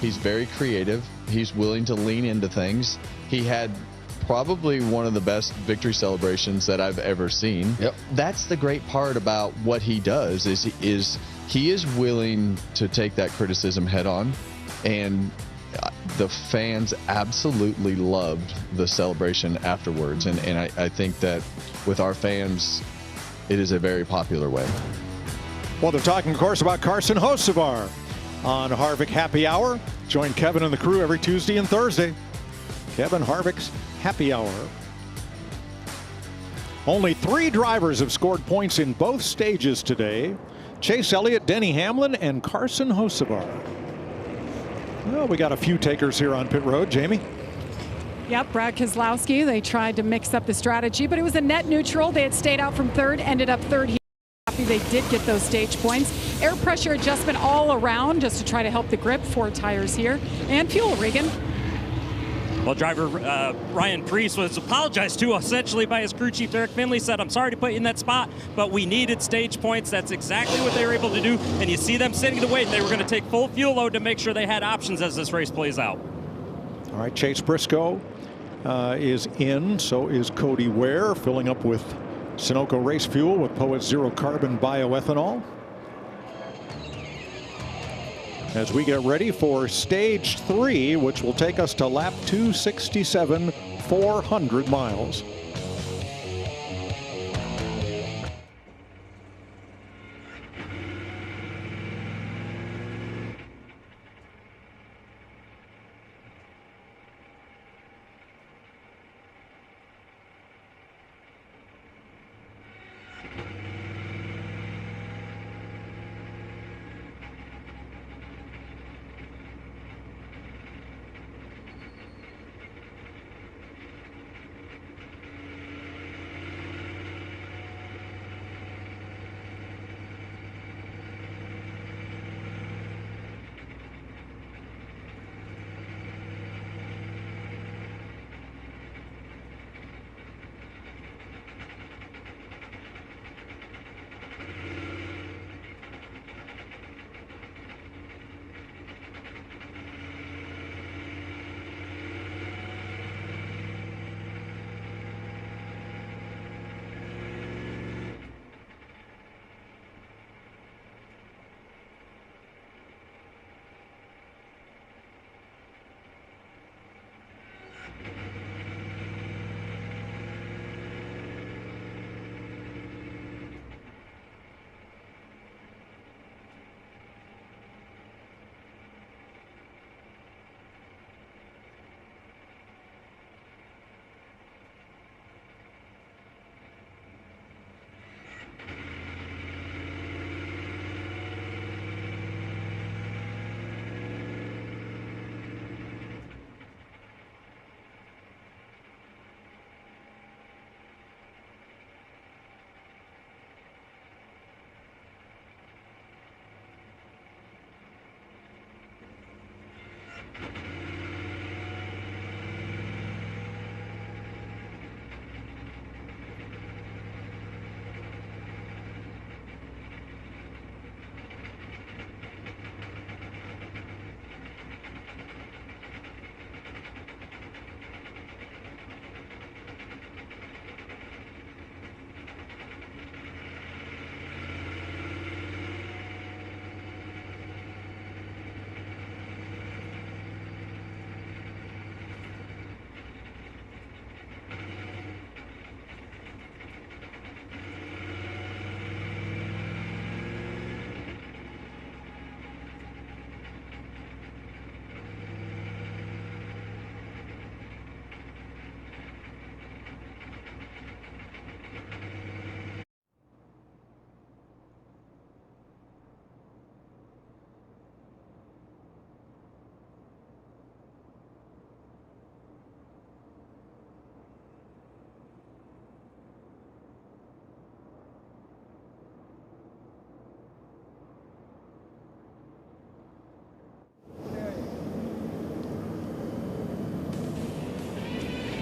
He's very creative. He's willing to lean into things. He had probably one of the best victory celebrations that I've ever seen. Yep. That's the great part about what he does is he is willing to take that criticism head on and the fans absolutely loved the celebration afterwards. And I think that with our fans, it is a very popular way. Well, they're talking, of course, about Carson Hocevar on Harvick Happy Hour. Join Kevin and the crew every Tuesday and Thursday. Kevin Harvick's Happy Hour. Only 3 drivers have scored points in both stages today. Chase Elliott, Denny Hamlin, and Carson Hocevar. Well, we got a few takers here on pit road. Jamie? Yep, Brad Keselowski, they tried to mix up the strategy, but it was a net neutral. They had stayed out from third, ended up third here. Happy they did get those stage points. Air pressure adjustment all around just to try to help the grip. 4 tires here. And fuel, Regan. Well, driver Ryan Preece was apologized to essentially by his crew chief, Eric Finley, said, I'm sorry to put you in that spot, but we needed stage points. That's exactly what they were able to do. And you see them sitting to wait. They were going to take full fuel load to make sure they had options as this race plays out. All right, Chase Briscoe is in. So is Cody Ware, filling up with Sunoco race fuel with Poet's zero carbon bioethanol. As we get ready for stage 3, which will take us to lap 267, 400 miles.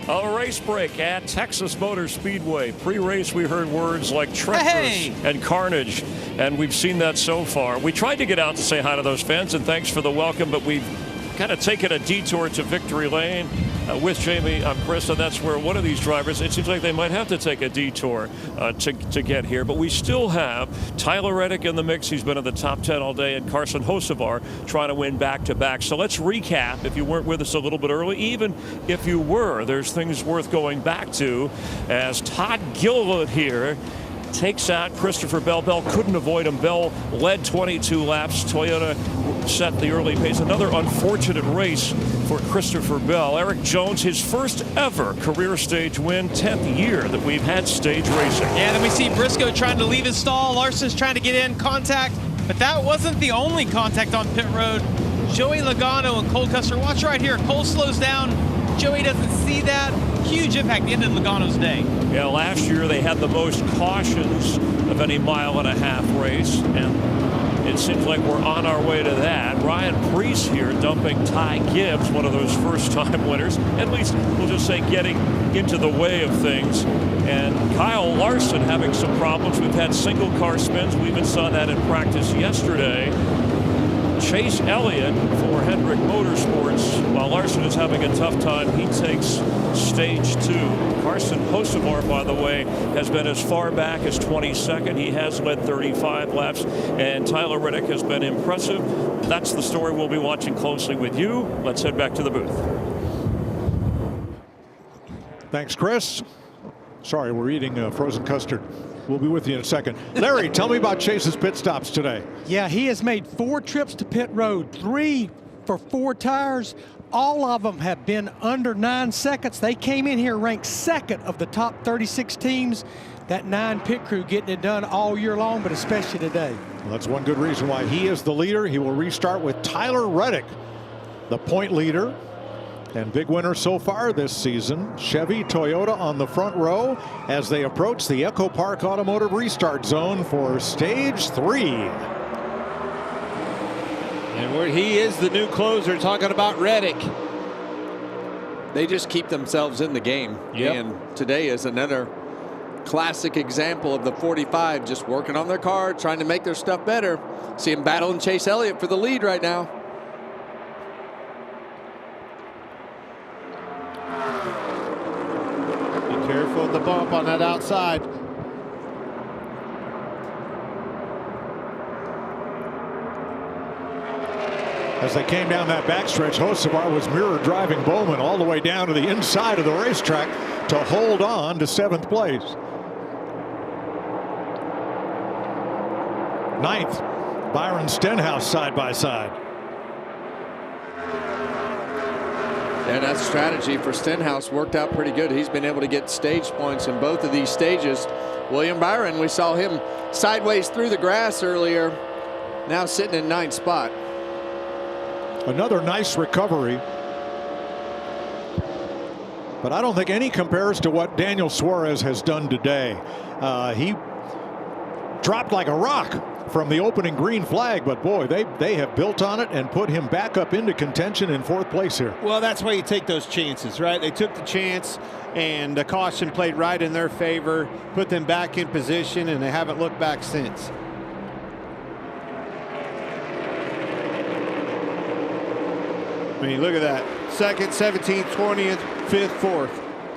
A race break at Texas Motor Speedway. Pre-race, we heard words like treacherous and carnage, and we've seen that so far. We tried to get out to say hi to those fans, and thanks for the welcome, but we've kind of taken a detour to Victory Lane. with Jamie. I'm Chris, and that's where one of these drivers, it seems like they might have to take a detour to get here. But we still have Tyler Reddick in the mix. He's been in the top 10 all day, and Carson Hocevar trying to win back-to-back. So let's recap, if you weren't with us a little bit early. Even if you were, there's things worth going back to, as Todd Gilliland here takes out Christopher Bell. Bell couldn't avoid him. Bell led 22 laps. Toyota set the early pace. Another unfortunate race for Christopher Bell. Eric Jones, his first ever career stage win, 10th year that we've had stage racing. Yeah, then we see Briscoe trying to leave his stall. Larson's trying to get in contact, but that wasn't the only contact on pit road. Joey Logano and Cole Custer. Watch right here. Cole slows down. Joey doesn't see that. Huge impact. The end of Logano's day. Yeah, last year they had the most cautions of any mile-and-a-half race, and it seems like we're on our way to that. Ryan Preece here dumping Ty Gibbs, one of those first-time winners. At least we'll just say getting into the way of things. And Kyle Larson having some problems. We've had single-car spins. We even saw that in practice yesterday. Chase Elliott for Hendrick Motorsports, while Larson is having a tough time, he takes stage 2. Carson Hocevar, by the way, has been as far back as 22nd. He has led 35 laps, and Tyler Reddick has been impressive. That's the story we'll be watching closely with you. Let's head back to the booth. Thanks, Chris. Sorry, we're eating frozen custard. We'll be with you in a second. Larry, tell me about Chase's pit stops today. Yeah, he has made 4 trips to pit road, 3 for 4 tires. All of them have been under 9 seconds. They came in here ranked 2nd of the top 36 teams. That 9 pit crew getting it done all year long, but especially today. Well, that's one good reason why he is the leader. He will restart with Tyler Reddick, the point leader. And big winner so far this season, Chevy Toyota on the front row as they approach the Echo Park Automotive restart zone for stage 3. And where he is the new closer, talking about Reddick. They just keep themselves in the game. Yep. And today is another classic example of the 45 just working on their car, trying to make their stuff better. See him battling Chase Elliott for the lead right now. Careful of the bump on that outside. As they came down that backstretch, Hocevar was mirror driving Bowman all the way down to the inside of the racetrack to hold on to 7th place. 9th, Byron Stenhouse side by side. And that strategy for Stenhouse worked out pretty good. He's been able to get stage points in both of these stages. William Byron, we saw him sideways through the grass earlier, now sitting in 9th spot. Another nice recovery. But I don't think any compares to what Daniel Suarez has done today. He dropped like a rock from the opening green flag, but boy, they have built on it and put him back up into contention in 4th place here. Well, that's why you take those chances, right? They took the chance, and the caution played right in their favor, put them back in position, and they haven't looked back since. I mean, look at that. 2nd, 17th, 20th, 5th, 4th.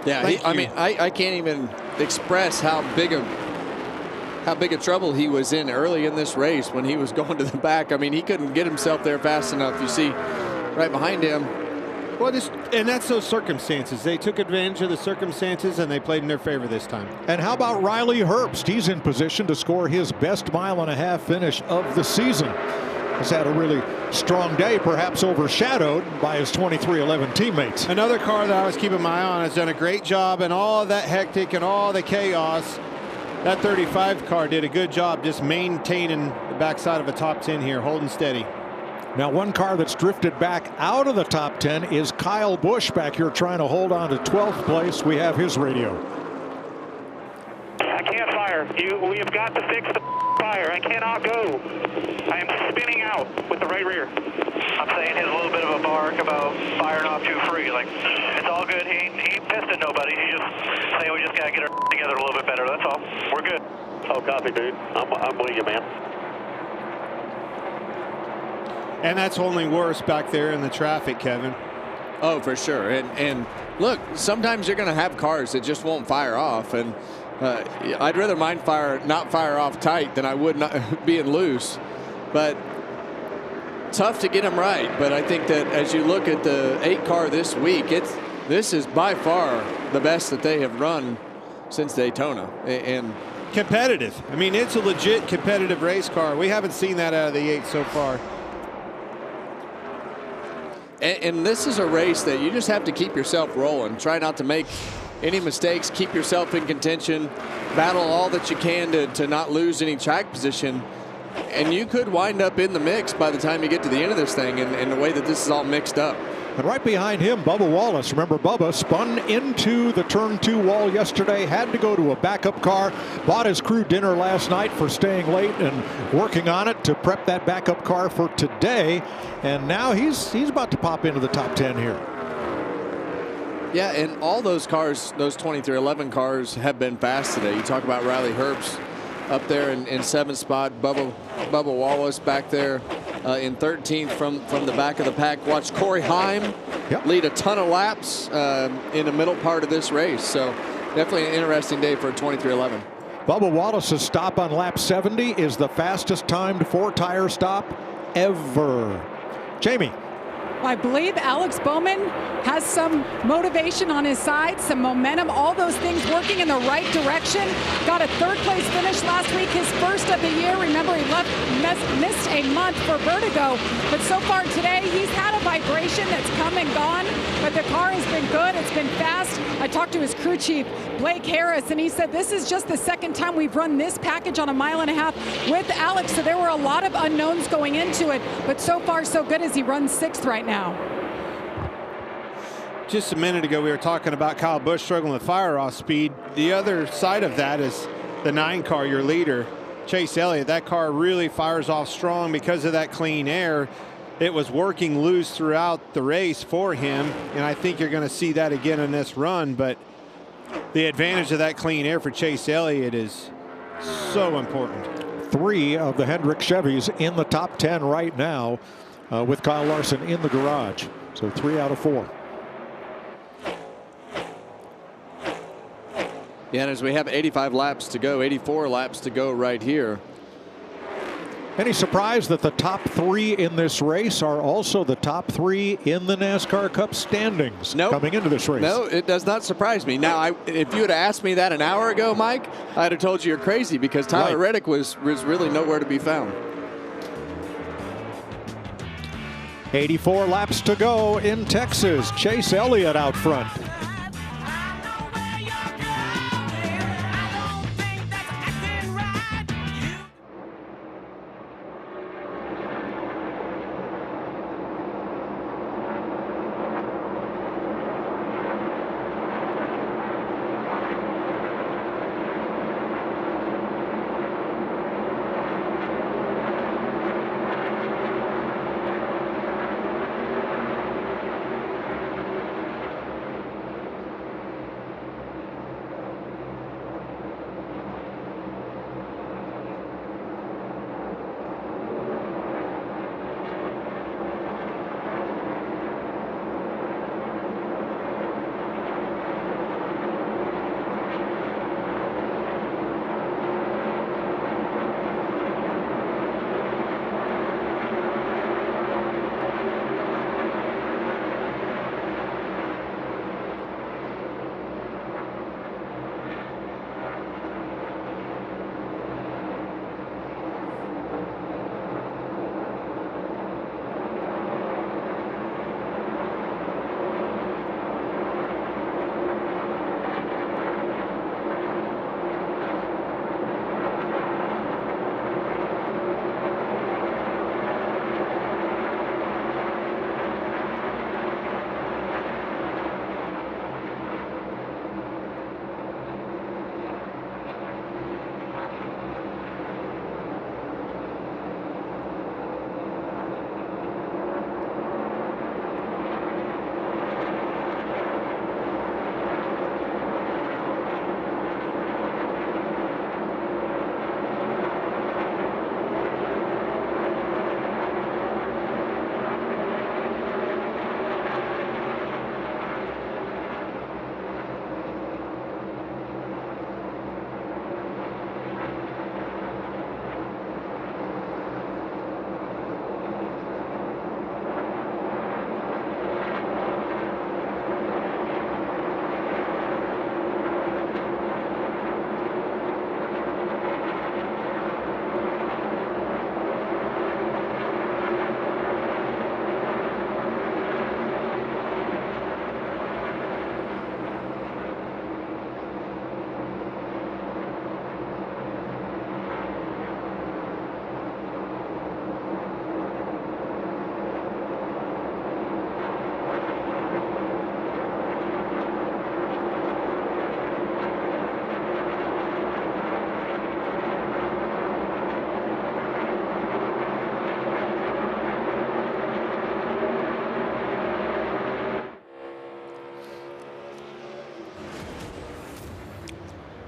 Yeah, I mean, I can't even express how big of trouble he was in early in this race when he was going to the back. I mean, he couldn't get himself there fast enough. You see right behind him. Well, and that's those circumstances. They took advantage of the circumstances, and they played in their favor this time. And how about Riley Herbst? He's in position to score his best mile-and-a-half finish of the season. Has had a really strong day, perhaps overshadowed by his 23-11 teammates. Another car that I was keeping my eye on has done a great job in all of that hectic and all the chaos. That 35 car did a good job just maintaining the backside of a top 10 here, holding steady. Now, one car that's drifted back out of the top 10 is Kyle Busch back here trying to hold on to 12th place. We have his radio. I can't fire. We have got to fix the fire. I cannot go. I am spinning out with the right rear. I'm saying his little bit of a bark about firing off too free. Like, it's all good. He ain't pissed at nobody. He's just saying we just got to get our together a little bit better. That's all. We're good. Oh, copy, dude. I'm with you, man. And that's only worse back there in the traffic, Kevin. Oh, for sure. And look, sometimes you're going to have cars that just won't fire off, and I'd rather mine not fire off tight than I would not being loose. But tough to get them right. But I think that as you look at the 8 car this week, this is by far the best that they have run since Daytona. And competitive. I mean, it's a legit competitive race car. We haven't seen that out of the 8 so far. And this is a race that you just have to keep yourself rolling. Try not to make any mistakes. Keep yourself in contention. Battle all that you can to not lose any track position. And you could wind up in the mix by the time you get to the end of this thing, and the way that this is all mixed up. And right behind him, Bubba Wallace. Remember, Bubba spun into the turn 2 wall yesterday, had to go to a backup car, bought his crew dinner last night for staying late and working on it to prep that backup car for today. And now he's about to pop into the top 10 here. Yeah, and all those cars, those 2311 cars, have been fast today. You talk about Riley Herbst up there in 7th spot, Bubba Wallace back there in 13th from the back of the pack. Watch Corey Heim lead a ton of laps in the middle part of this race. So definitely an interesting day for a 2311. Bubba Wallace's stop on lap 70 is the fastest timed 4-tire stop ever. Jamie. I believe Alex Bowman has some motivation on his side, some momentum, all those things working in the right direction. Got a 3rd place finish last week, his first of the year. Remember, he missed a month for vertigo, but so far today he's had a vibration that's come and gone, but the car has been good. It's been fast. I talked to his crew chief, Blake Harris, and he said this is just the 2nd time we've run this package on a 1.5 miles with Alex, so there were a lot of unknowns going into it, but so far so good as he runs 6th right now. Just a minute ago, we were talking about Kyle Busch struggling with fire-off speed. The other side of that is the 9 car, your leader, Chase Elliott. That car really fires off strong because of that clean air. It was working loose throughout the race for him, and I think you're going to see that again in this run. But the advantage of that clean air for Chase Elliott is so important. 3 of the Hendrick Chevys in the top 10 right now with Kyle Larson in the garage. So 3 out of 4. Yeah, and as we have 85 laps to go, 84 laps to go right here. Any surprise that the top 3 in this race are also the top 3 in the NASCAR Cup standings coming into this race? No, it does not surprise me. Now, if you had asked me that an hour ago, Mike, I'd have told you you're crazy, because Tyler Reddick was really nowhere to be found. 84 laps to go in Texas. Chase Elliott out front.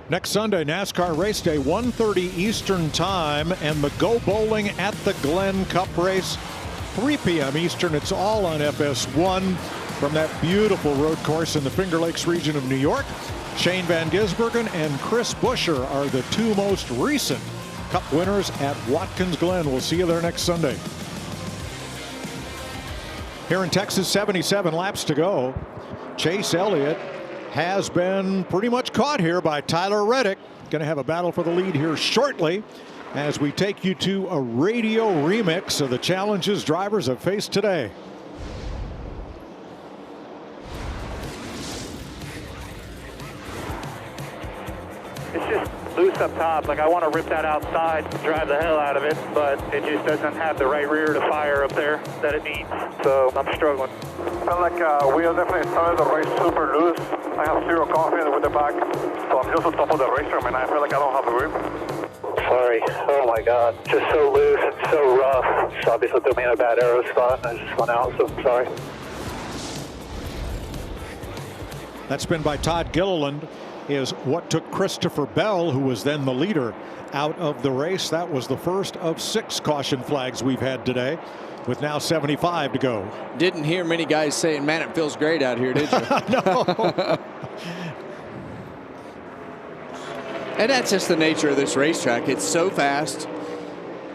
Next Sunday, NASCAR race day, 1:30 Eastern time, and the Go Bowling at the Glen Cup race, 3 p.m. Eastern. It's all on FS1 from that beautiful road course in the Finger Lakes region of New York. Shane Van Gisbergen and Chris Buescher are the 2 most recent Cup winners at Watkins Glen. We'll see you there next Sunday. Here in Texas, 77 laps to go. Chase Elliott has been pretty much caught here by Tyler Reddick. Going to have a battle for the lead here shortly as we take you to a radio remix of the challenges drivers have faced today. It's just loose up top. Like, I want to rip that outside, drive the hell out of it, but it just doesn't have the right rear to fire up there that it needs. So I'm struggling. Felt like we have definitely started the race super loose. I have zero confidence with the back, so I'm just on top of the racetrack, and I feel like I don't have the grip. Sorry. Oh my God. Just so loose and so rough. So obviously threw me in a bad aero spot, and I just went out, so I'm sorry. That's been by Todd Gilliland. Is what took Christopher Bell, who was then the leader, out of the race. That was the first of 6 caution flags we've had today, with now 75 to go. Didn't hear many guys saying, man, it feels great out here, did you? No. And that's just the nature of this racetrack. It's so fast,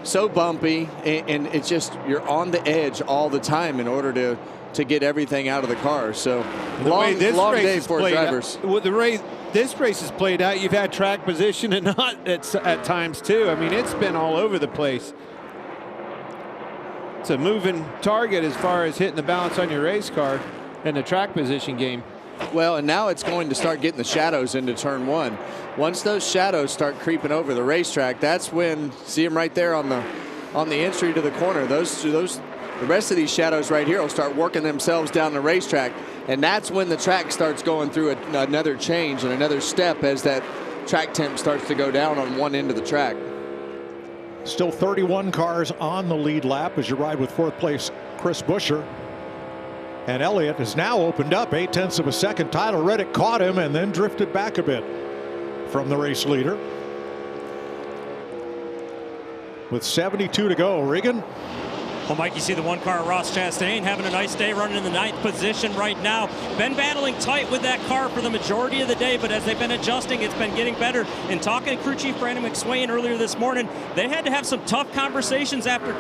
so bumpy, and it's just, you're on the edge all the time in order to get everything out of the car. So long day for drivers. This race is played out. You've had track position and not at times too. I mean, it's been all over the place. It's a moving target as far as hitting the balance on your race car and the track position game. Well, and now it's going to start getting the shadows into turn 1. Once those shadows start creeping over the racetrack, that's when, see them right there on the entry to the corner. The rest of these shadows right here will start working themselves down the racetrack, and that's when the track starts going through another change and another step as that track temp starts to go down on one end of the track. Still 31 cars on the lead lap as you ride with 4th place Chris Buescher. And Elliott has now opened up 0.8 of a second. Tyler Reddick caught him and then drifted back a bit from the race leader. With 72 to go, Regan. Well, Mike, you see the 1 car, Ross Chastain, having a nice day, running in the 9th position right now. Been battling tight with that car for the majority of the day, but as they've been adjusting, it's been getting better. And talking to crew chief Brandon McSwain earlier this morning, they had to have some tough conversations after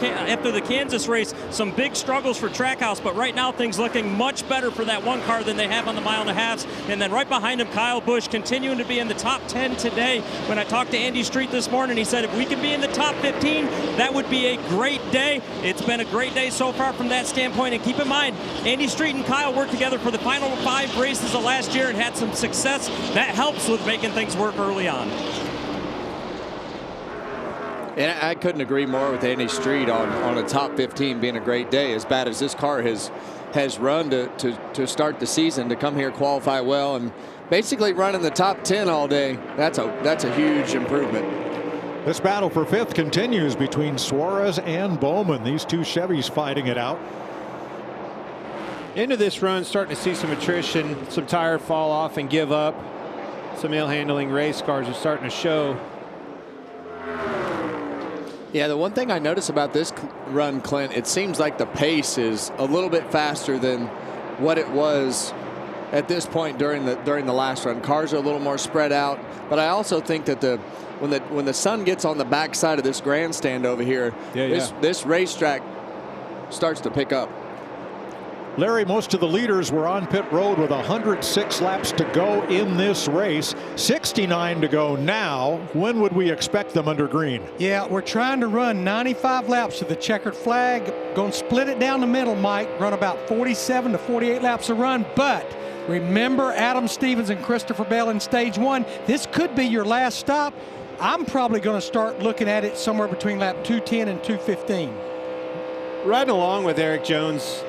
the Kansas race, some big struggles for Trackhouse, but right now things looking much better for that 1 car than they have on the 1.5 miles. And then right behind him, Kyle Busch, continuing to be in the top 10 today. When I talked to Andy Street this morning, he said if we can be in the top 15, that would be a great day. It's been a great day so far from that standpoint, and keep in mind, Andy Street and Kyle worked together for the final 5 races of last year and had some success. That helps with making things work early on. And I couldn't agree more with Andy Street on a top 15 being a great day. As bad as this car has run to start the season, to come here, qualify well, and basically run in the top 10 all day, that's a huge improvement. This battle for 5th continues between Suarez and Bowman. These 2 Chevys fighting it out. Into this run, starting to see some attrition, some tire fall off and give up. Some ill-handling race cars are starting to show. Yeah, the one thing I notice about this run, Clint, it seems like the pace is a little bit faster than what it was at this point during the last run. Cars are a little more spread out, but I also think that when the sun gets on the backside of this grandstand over here, this racetrack starts to pick up. Larry, most of the leaders were on pit road with 106 laps to go in this race. 69 to go now. When would we expect them under green? Yeah, we're trying to run 95 laps with the checkered flag. Going to split it down the middle, Mike. Run about 47 to 48 laps a run, but remember Adam Stevens and Christopher Bell in stage 1. This could be your last stop. I'm probably going to start looking at it somewhere between lap 210 and 215. Riding along with Eric Jones,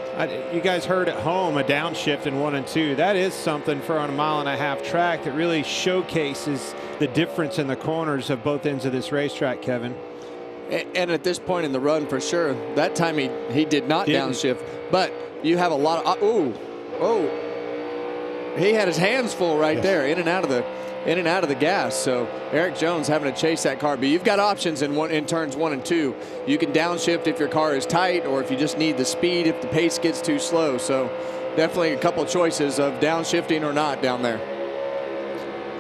you guys heard at home a downshift in 1 and 2. That is something for on a 1.5 mile track that really showcases the difference in the corners of both ends of this racetrack, Kevin. And at this point in the run, for sure, that time he did not downshift, but you have a lot of He had his hands full right there, in and out of the gas. So Eric Jones having to chase that car. But you've got options in turns 1 and 2. You can downshift if your car is tight, or if you just need the speed if the pace gets too slow. So definitely a couple choices of downshifting or not down there.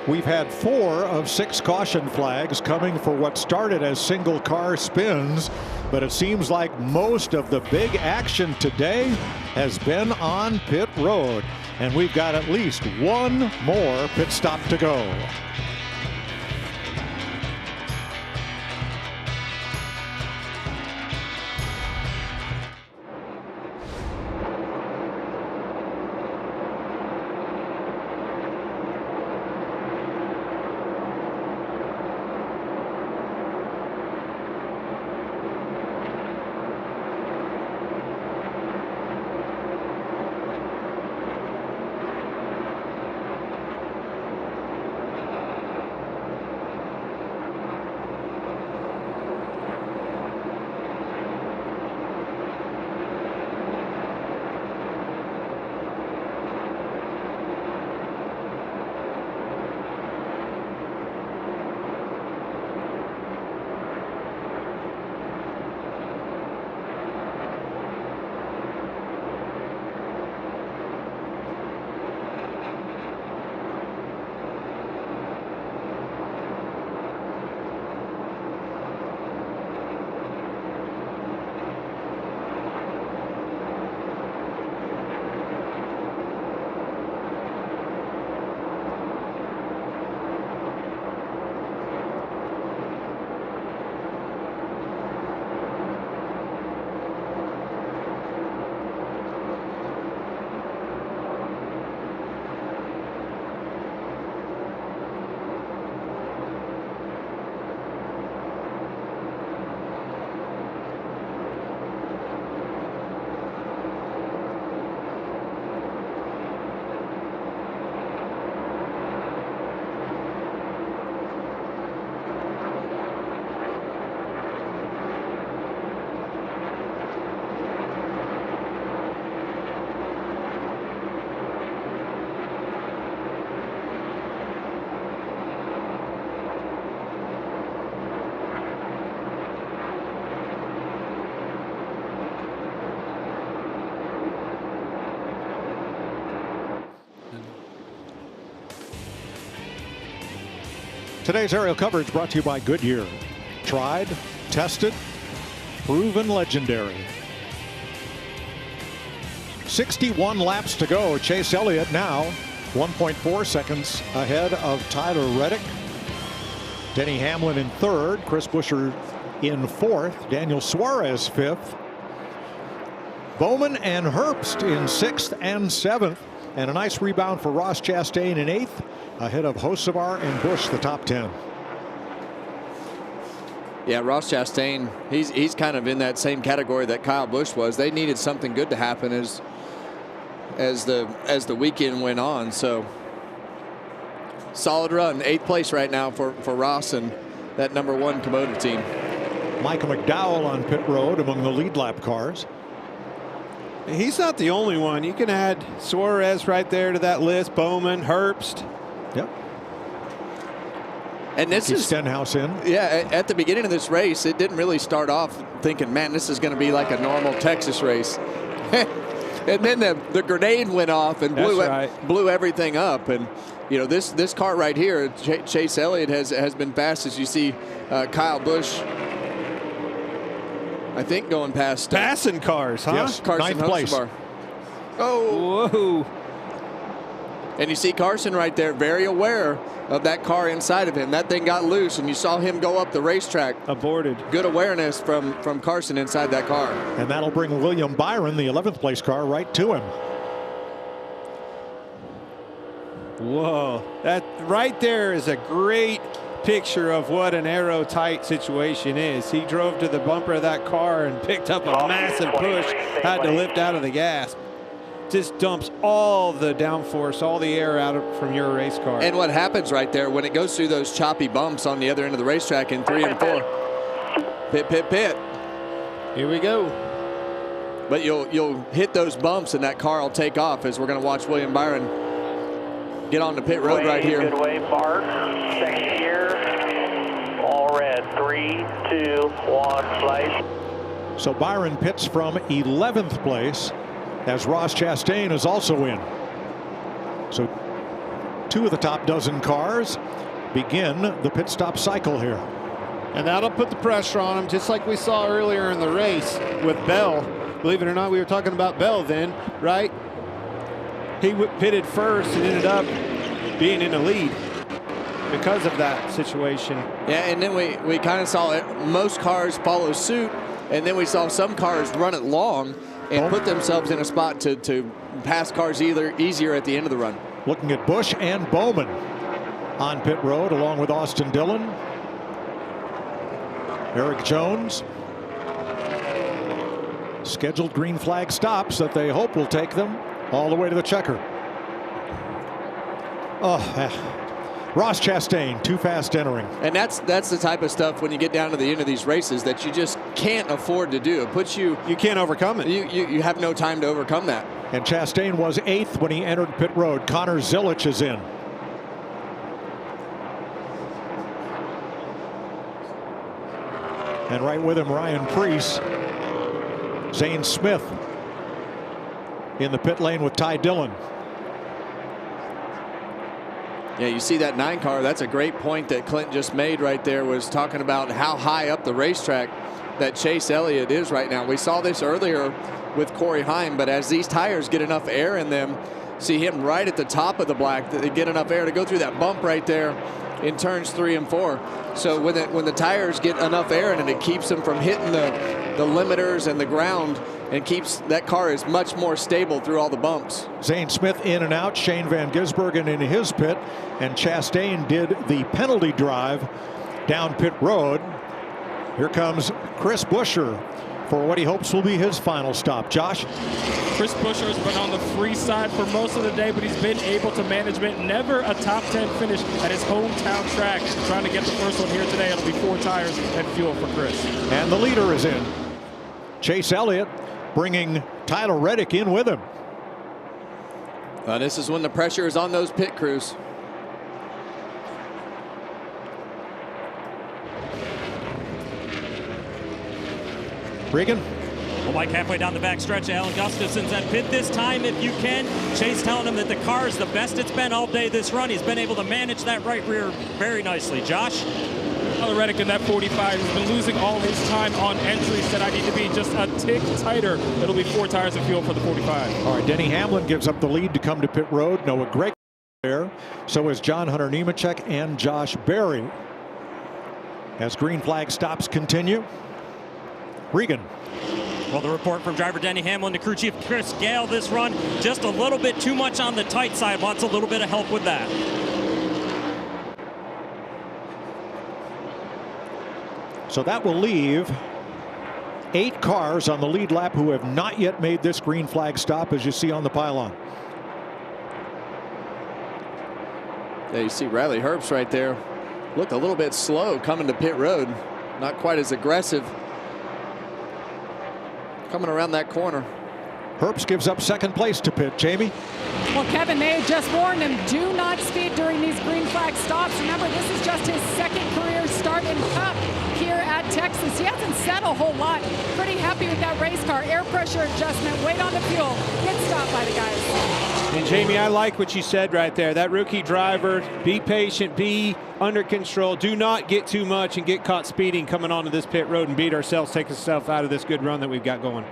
We've had 4 of 6 caution flags coming for what started as single car spins, but it seems like most of the big action today has been on pit road. And we've got at least one more pit stop to go. Today's aerial coverage brought to you by Goodyear. Tried, tested, proven legendary. 61 laps to go. Chase Elliott now 1.4 seconds ahead of Tyler Reddick. Denny Hamlin in 3rd. Chris Buescher in 4th. Daniel Suarez 5th. Bowman and Herbst in 6th and 7th. And a nice rebound for Ross Chastain in 8th. Ahead of Hocevar and Busch, the top 10. Yeah, Ross Chastain, he's kind of in that same category that Kyle Busch was. They needed something good to happen as the weekend went on. So solid run, 8th place right now for Ross and that #1 Kubota team. Micah McDowell on pit road among the lead lap cars. He's not the only one. You can add Suarez right there to that list. Bowman, Herbst. Yep. And this is Stenhouse in. Yeah, at the beginning of this race, it didn't really start off thinking, man, this is going to be like a normal Texas race. And then the grenade went off and blew everything up. And you know, this car right here, Chase Elliott has been fast, as you see. Kyle Busch, I think, going past passing cars, huh? Yes, Carson 9th place. Hocevar. Oh, whoa! And you see Carson right there, very aware of that car inside of him. That thing got loose, and you saw him go up the racetrack. Aborted. Good awareness from Carson inside that car. And that'll bring William Byron, the 11th place car, right to him. Whoa, that right there is a great picture of what an aero-tight situation is. He drove to the bumper of that car and picked up a massive push, had to lift out of the gas. Just dumps all the downforce, all the air out from your race car. And what happens right there when it goes through those choppy bumps on the other end of the racetrack in 3 and 4? Pit, pit, pit. Here we go. But you'll hit those bumps and that car will take off, as we're going to watch William Byron get on the pit road right here. Good way, Bart. Second gear. All red. 3, 2, 1, slice. So Byron pits from 11th place as Ross Chastain is also in. So 2 of the top dozen cars begin the pit stop cycle here. And that'll put the pressure on him, just like we saw earlier in the race with Bell. Believe it or not, we were talking about Bell then, right? He pitted first and ended up being in the lead because of that situation. Yeah, and then we kind of saw it. Most cars follow suit, and then we saw some cars run it long and put themselves in a spot to pass cars easier at the end of the run. Looking at Busch and Bowman on pit road along with Austin Dillon. Eric Jones. Scheduled green flag stops that they hope will take them all the way to the checker. Ross Chastain, too fast entering. And that's the type of stuff when you get down to the end of these races that you just can't afford to do. It puts you... You can't overcome it. You have no time to overcome that. And Chastain was 8th when he entered pit road. Connor Zilic is in. And right with him, Ryan Preece. Zane Smith in the pit lane with Ty Dillon. Yeah, you see that 9 car. That's a great point that Clint just made right there, was talking about how high up the racetrack that Chase Elliott is right now. We saw this earlier with Corey Heim, but as these tires get enough air in them, see him right at the top of the black, that they get enough air to go through that bump right there in turns 3 and 4. So when the tires get enough air in it, it keeps them from hitting the limiters and the ground, and keeps that car is much more stable through all the bumps. Zane Smith in and out. Shane Van Gisbergen in his pit, and Chastain did the penalty drive down pit road. Here comes Chris Buescher for what he hopes will be his final stop. Josh? Chris Buescher has been on the free side for most of the day, but he's been able to manage it. Never a top 10 finish at his hometown track. Trying to get the first one here today. It'll be 4 tires and fuel for Chris. And the leader is in. Chase Elliott bringing Tyler Reddick in with him. This is when the pressure is on those pit crews. Regan? Well, Mike, halfway down the back stretch, Alan Gustafson's at pit this time if you can. Chase telling him that the car is the best it's been all day this run. He's been able to manage that right rear very nicely. Josh? Tyler Reddick in that 45 has been losing all his time on entry. Said I need to be just a tick tighter. It'll be 4 tires of fuel for the 45. All right, Denny Hamlin gives up the lead to come to pit road. Noah Greg there. So is John Hunter Nemechek and Josh Berry. As green flag stops continue. Regan. Well, the report from driver Denny Hamlin to crew chief Chris Gale this run, just a little bit too much on the tight side. Wants a little bit of help with that. So that will leave 8 cars on the lead lap who have not yet made this green flag stop, as you see on the pylon. Yeah, you see Riley Herbst right there. Looked a little bit slow coming to pit road. Not quite as aggressive coming around that corner. Herbst gives up 2nd place to pit. Jamie? Well, Kevin, they had just warned him, do not speed during these green flag stops. Remember, this is just his 2nd career start in Cup here at Texas. He hasn't said a whole lot. Pretty happy with that race car. Air pressure adjustment, weight on the fuel. Good stop by the guys. And Jamie, I like what you said right there. That rookie driver, be patient, be under control. Do not get too much and get caught speeding coming onto this pit road and beat ourselves, take ourselves out of this good run that we've got going.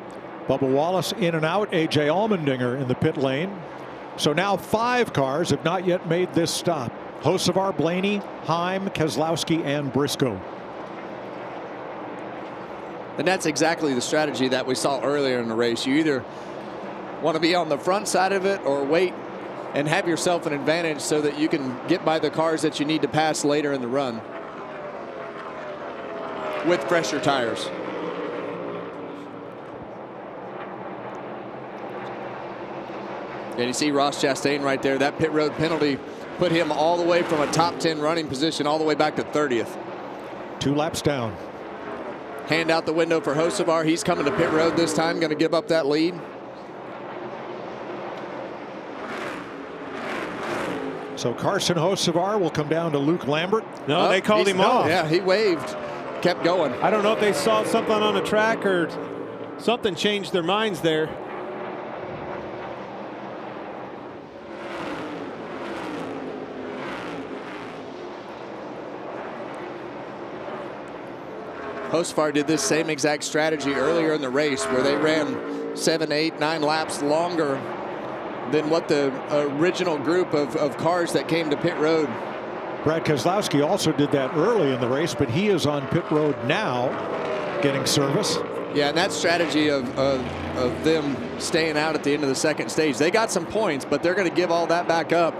Bubba Wallace in and out. A.J. Allmendinger in the pit lane. So now 5 cars have not yet made this stop. Hocevar, Blaney, Heim, Keselowski, and Briscoe. And that's exactly the strategy that we saw earlier in the race. You either want to be on the front side of it or wait and have yourself an advantage so that you can get by the cars that you need to pass later in the run with fresher tires. And you see Ross Chastain right there. That pit road penalty put him all the way from a top 10 running position all the way back to 30th. 2 laps down. Hand out the window for Hocevar. He's coming to pit road this time, going to give up that lead. So Carson Hocevar will come down to Luke Lambert. No, they called him off. Yeah, he waved, kept going. I don't know if they saw something on the track or something changed their minds there. Hocevar did this same exact strategy earlier in the race where they ran 7, 8, 9 laps longer than what the original group of cars that came to pit road. Brad Keselowski also did that early in the race, but he is on pit road now getting service. Yeah, and that strategy of them staying out at the end of the second stage, they got some points, but they're going to give all that back up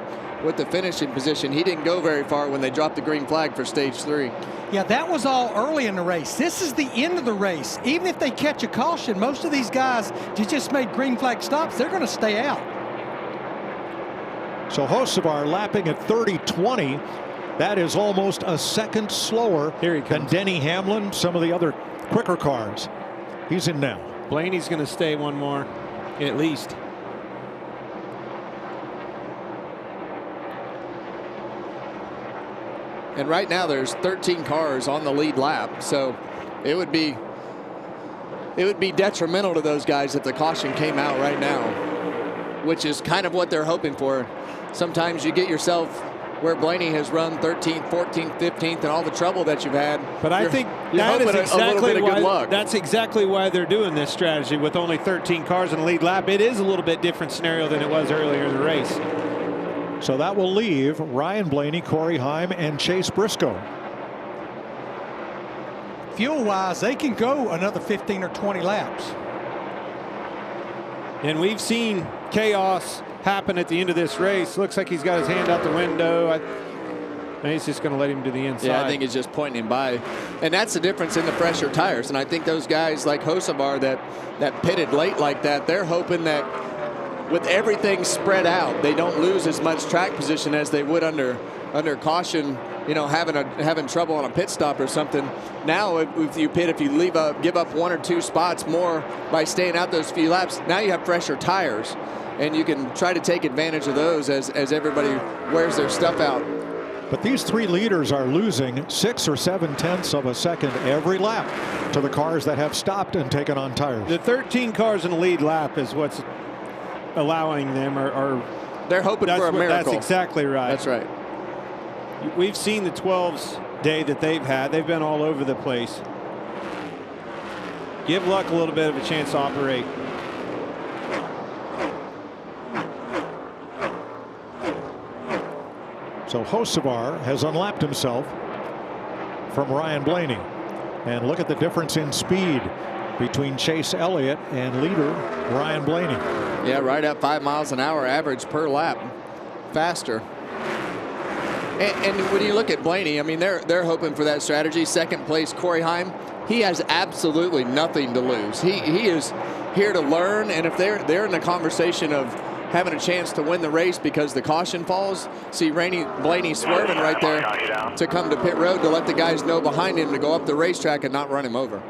with the finishing position. He didn't go very far when they dropped the green flag for stage 3. Yeah, that was all early in the race. This is the end of the race. Even if they catch a caution, most of these guys just made green flag stops. They're going to stay out. So Hocevar lapping at 30.20. That is almost a second slower than Denny, Hamlin, some of the other quicker cars. He's in now. Blaney's going to stay one more, at least. And right now there's 13 cars on the lead lap, so it would be detrimental to those guys if the caution came out right now, which is kind of what they're hoping for. Sometimes you get yourself where Blaney has run 13th, 14th, 15th, and all the trouble that you've had. But I think that is that's exactly why they're doing this strategy with only 13 cars in the lead lap. It is a little bit different scenario than it was earlier in the race. So that will leave Ryan Blaney, Corey Heim, and Chase Briscoe. Fuel-wise, they can go another 15 or 20 laps. And we've seen chaos happen at the end of this race. Looks like he's got his hand out the window. He's just going to let him to the inside. Yeah, I think he's just pointing him by. And that's the difference in the fresher tires. And I think those guys like Hocevar that pitted late like that, they're hoping that with everything spread out, they don't lose as much track position as they would under caution, you know, having trouble on a pit stop or something. Now, if you give up 1 or 2 spots more by staying out those few laps, now you have fresher tires, and you can try to take advantage of those as everybody wears their stuff out. But these 3 leaders are losing 6 or 7 tenths of a second every lap to the cars that have stopped and taken on tires. The 13 cars in the lead lap is what's allowing them, or they're hoping for a miracle. That's exactly right. That's right. We've seen the 12's day that they've had. They've been all over the place. Give luck a little bit of a chance to operate. So Hocevar has unlapped himself from Ryan Blaney. And look at the difference in speed between Chase Elliott and leader Ryan Blaney. Yeah, right at 5 miles an hour average per lap faster. And when you look at Blaney, I mean, they're hoping for that strategy. Second place, Corey Heim. He has absolutely nothing to lose. He is here to learn, and if they're in the conversation of having a chance to win the race because the caution falls, see Blaney swerving right there to come to pit road to let the guys know behind him to go up the racetrack and not run him over.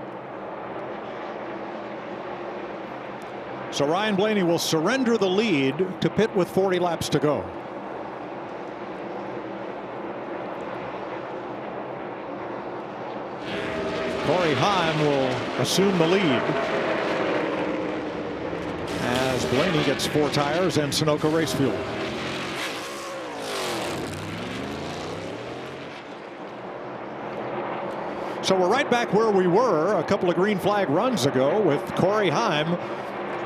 So Ryan Blaney will surrender the lead to pit with 40 laps to go. Corey Heim will assume the lead as Blaney gets 4 tires and Sunoco race fuel. So we're right back where we were a couple of green flag runs ago, with Corey Heim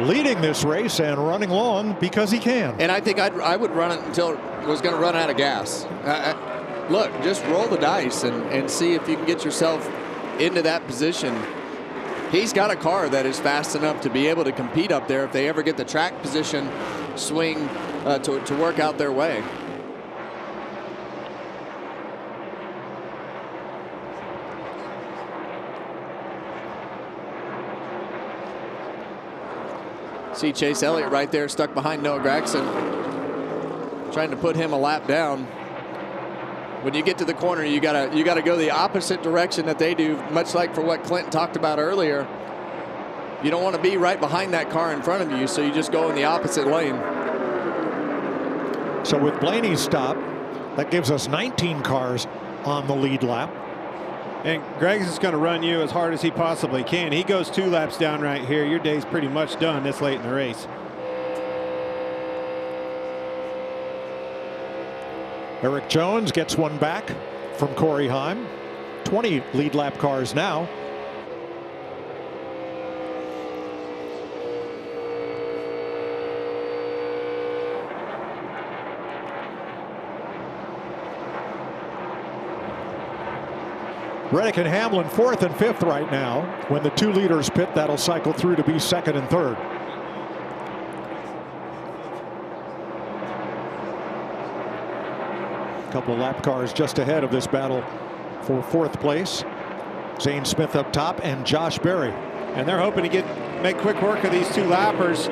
leading this race and running long because he can. And I think I would run it until it was going to run out of gas. Look, just roll the dice and see if you can get yourself into that position. He's got a car that is fast enough to be able to compete up there if they ever get the track position swing to work out their way. See Chase Elliott right there stuck behind Noah Gragson, trying to put him a lap down. When you get to the corner, you gotta go the opposite direction that they do, much like for what Clinton talked about earlier. You don't want to be right behind that car in front of you, so you just go in the opposite lane. So with Blaney's stop, That gives us 19 cars on the lead lap. And Greg's is going to run you as hard as he possibly can. He goes 2 laps down right here. Your day's pretty much done this late in the race. Eric Jones gets one back from Corey Heim. 20 lead lap cars now. Reddick and Hamlin 4th and 5th right now. When the 2 leaders pit, that'll cycle through to be 2nd and 3rd. A couple of lap cars just ahead of this battle for 4th place. Zane Smith up top and Josh Berry. And they're hoping to make quick work of these 2 lappers,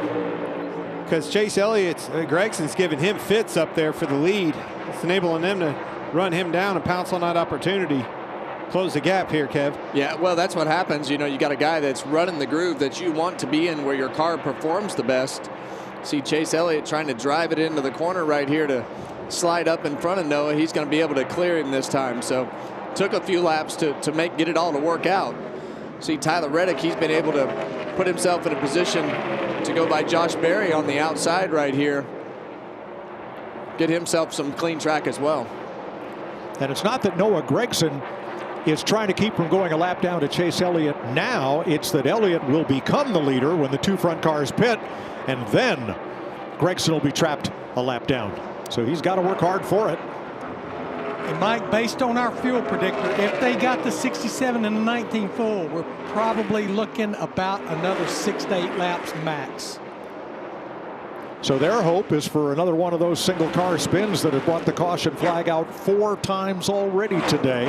because Chase Elliott's Gregson's giving him fits up there for the lead. It's enabling them to run him down and pounce on that opportunity. Close the gap here, Kev. Yeah, well, that's what happens. You know, you got a guy that's running the groove that you want to be in, where your car performs the best. See Chase Elliott trying to drive it into the corner right here to slide up in front of Noah. He's going to be able to clear him this time. So took a few laps to get it all to work out. See Tyler Reddick, he's been able to put himself in a position to go by Josh Berry on the outside right here. Get himself some clean track as well. And it's not that Noah Gragson is trying to keep from going a lap down to Chase Elliott now. It's that Elliott will become the leader when the 2 front cars pit, and then Gragson will be trapped a lap down. So he's got to work hard for it. And Mike, based on our fuel predictor, if they got the 67 and the 19 full, we're probably looking about another 6 to 8 laps max. So their hope is for another one of those single car spins that have brought the caution flag out 4 times already today,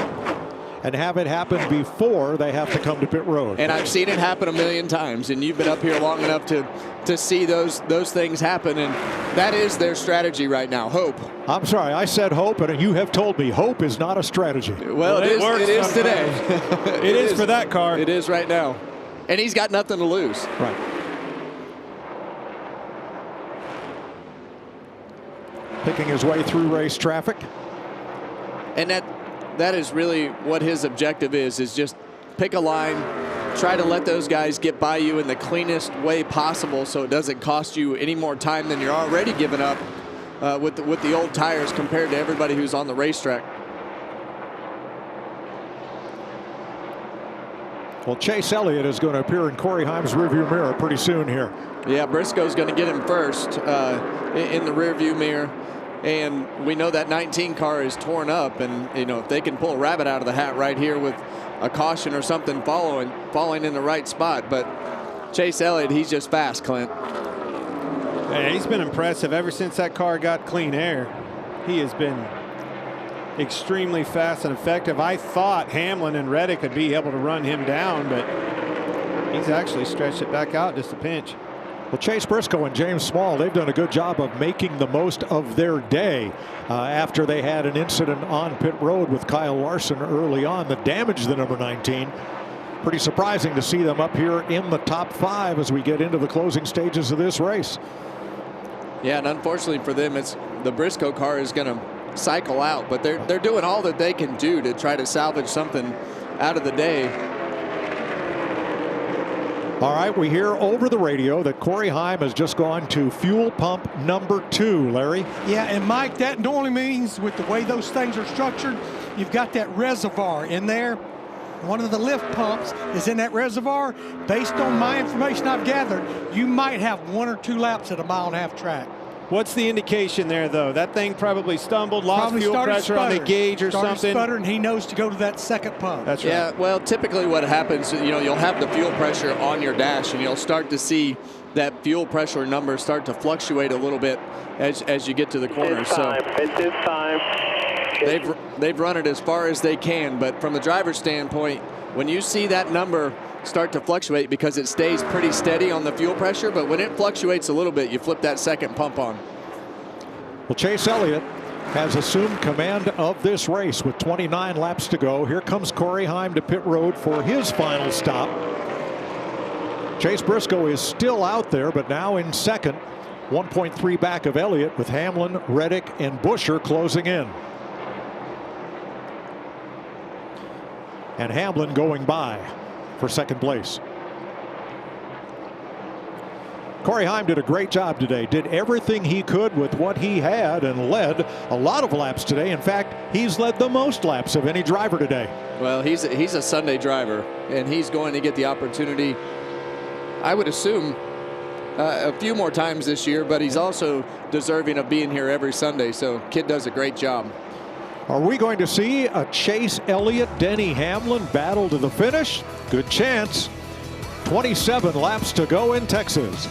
and have it happen before they have to come to pit road. And I've seen it happen a million times, and you've been up here long enough to see those things happen, and that is their strategy right now. Hope. I'm sorry, I said hope, and you have told me hope is not a strategy. Well, it is today. it is for that car. It is right now, and he's got nothing to lose. Right. Picking his way through race traffic. And that is really what his objective is just pick a line, try to let those guys get by you in the cleanest way possible so it doesn't cost you any more time than you're already giving up with the old tires compared to everybody who's on the racetrack. Well, Chase Elliott is going to appear in Corey Heim's rearview mirror pretty soon here. Yeah, Briscoe's going to get him first in the rearview mirror. And we know that 19 car is torn up, and you know, if they can pull a rabbit out of the hat right here with a caution or something falling in the right spot. But Chase Elliott, he's just fast, Clint. Yeah, he's been impressive ever since that car got clean air. He has been extremely fast and effective. I thought Hamlin and Reddick could be able to run him down, but he's actually stretched it back out just a pinch. Well, Chase Briscoe and James Small, they've done a good job of making the most of their day after they had an incident on pit road with Kyle Larson early on that damaged the number 19. Pretty surprising to see them up here in the top 5 as we get into the closing stages of this race. Yeah, and unfortunately for them, it's the Briscoe car is going to cycle out, but they're doing all that they can do to try to salvage something out of the day. All right, we hear over the radio that Corey Heim has just gone to fuel pump number 2, Larry. Yeah, and Mike, that normally means with the way those things are structured, you've got that reservoir in there. One of the lift pumps is in that reservoir. Based on my information I've gathered, you might have 1 or 2 laps at a 1.5-mile track. What's the indication there, though? That thing probably stumbled, lost fuel pressure on the gauge or something. Sputtering, he knows to go to that second pump. That's right. Yeah, well, typically what happens, you know, you'll have the fuel pressure on your dash, and you'll start to see that fuel pressure number start to fluctuate a little bit as you get to the corner. It's his time. They've run it as far as they can, but from the driver's standpoint, when you see that number start to fluctuate, because it stays pretty steady on the fuel pressure, but when it fluctuates a little bit, you flip that second pump on. Well, Chase Elliott has assumed command of this race with 29 laps to go. Here comes Corey Heim to pit road for his final stop. Chase Briscoe is still out there, but now in second, 1.3 back of Elliott, with Hamlin, Reddick, and Buescher closing in. and Hamlin going by for second place. Corey Heim did a great job today, did everything he could with what he had and led a lot of laps today. In fact, he's led the most laps of any driver today. Well, he's a Sunday driver, and he's going to get the opportunity, I would assume, a few more times this year, but he's also deserving of being here every Sunday. So kid does a great job. Are we going to see a Chase Elliott, Denny Hamlin battle to the finish? Good chance. 27 laps to go in Texas.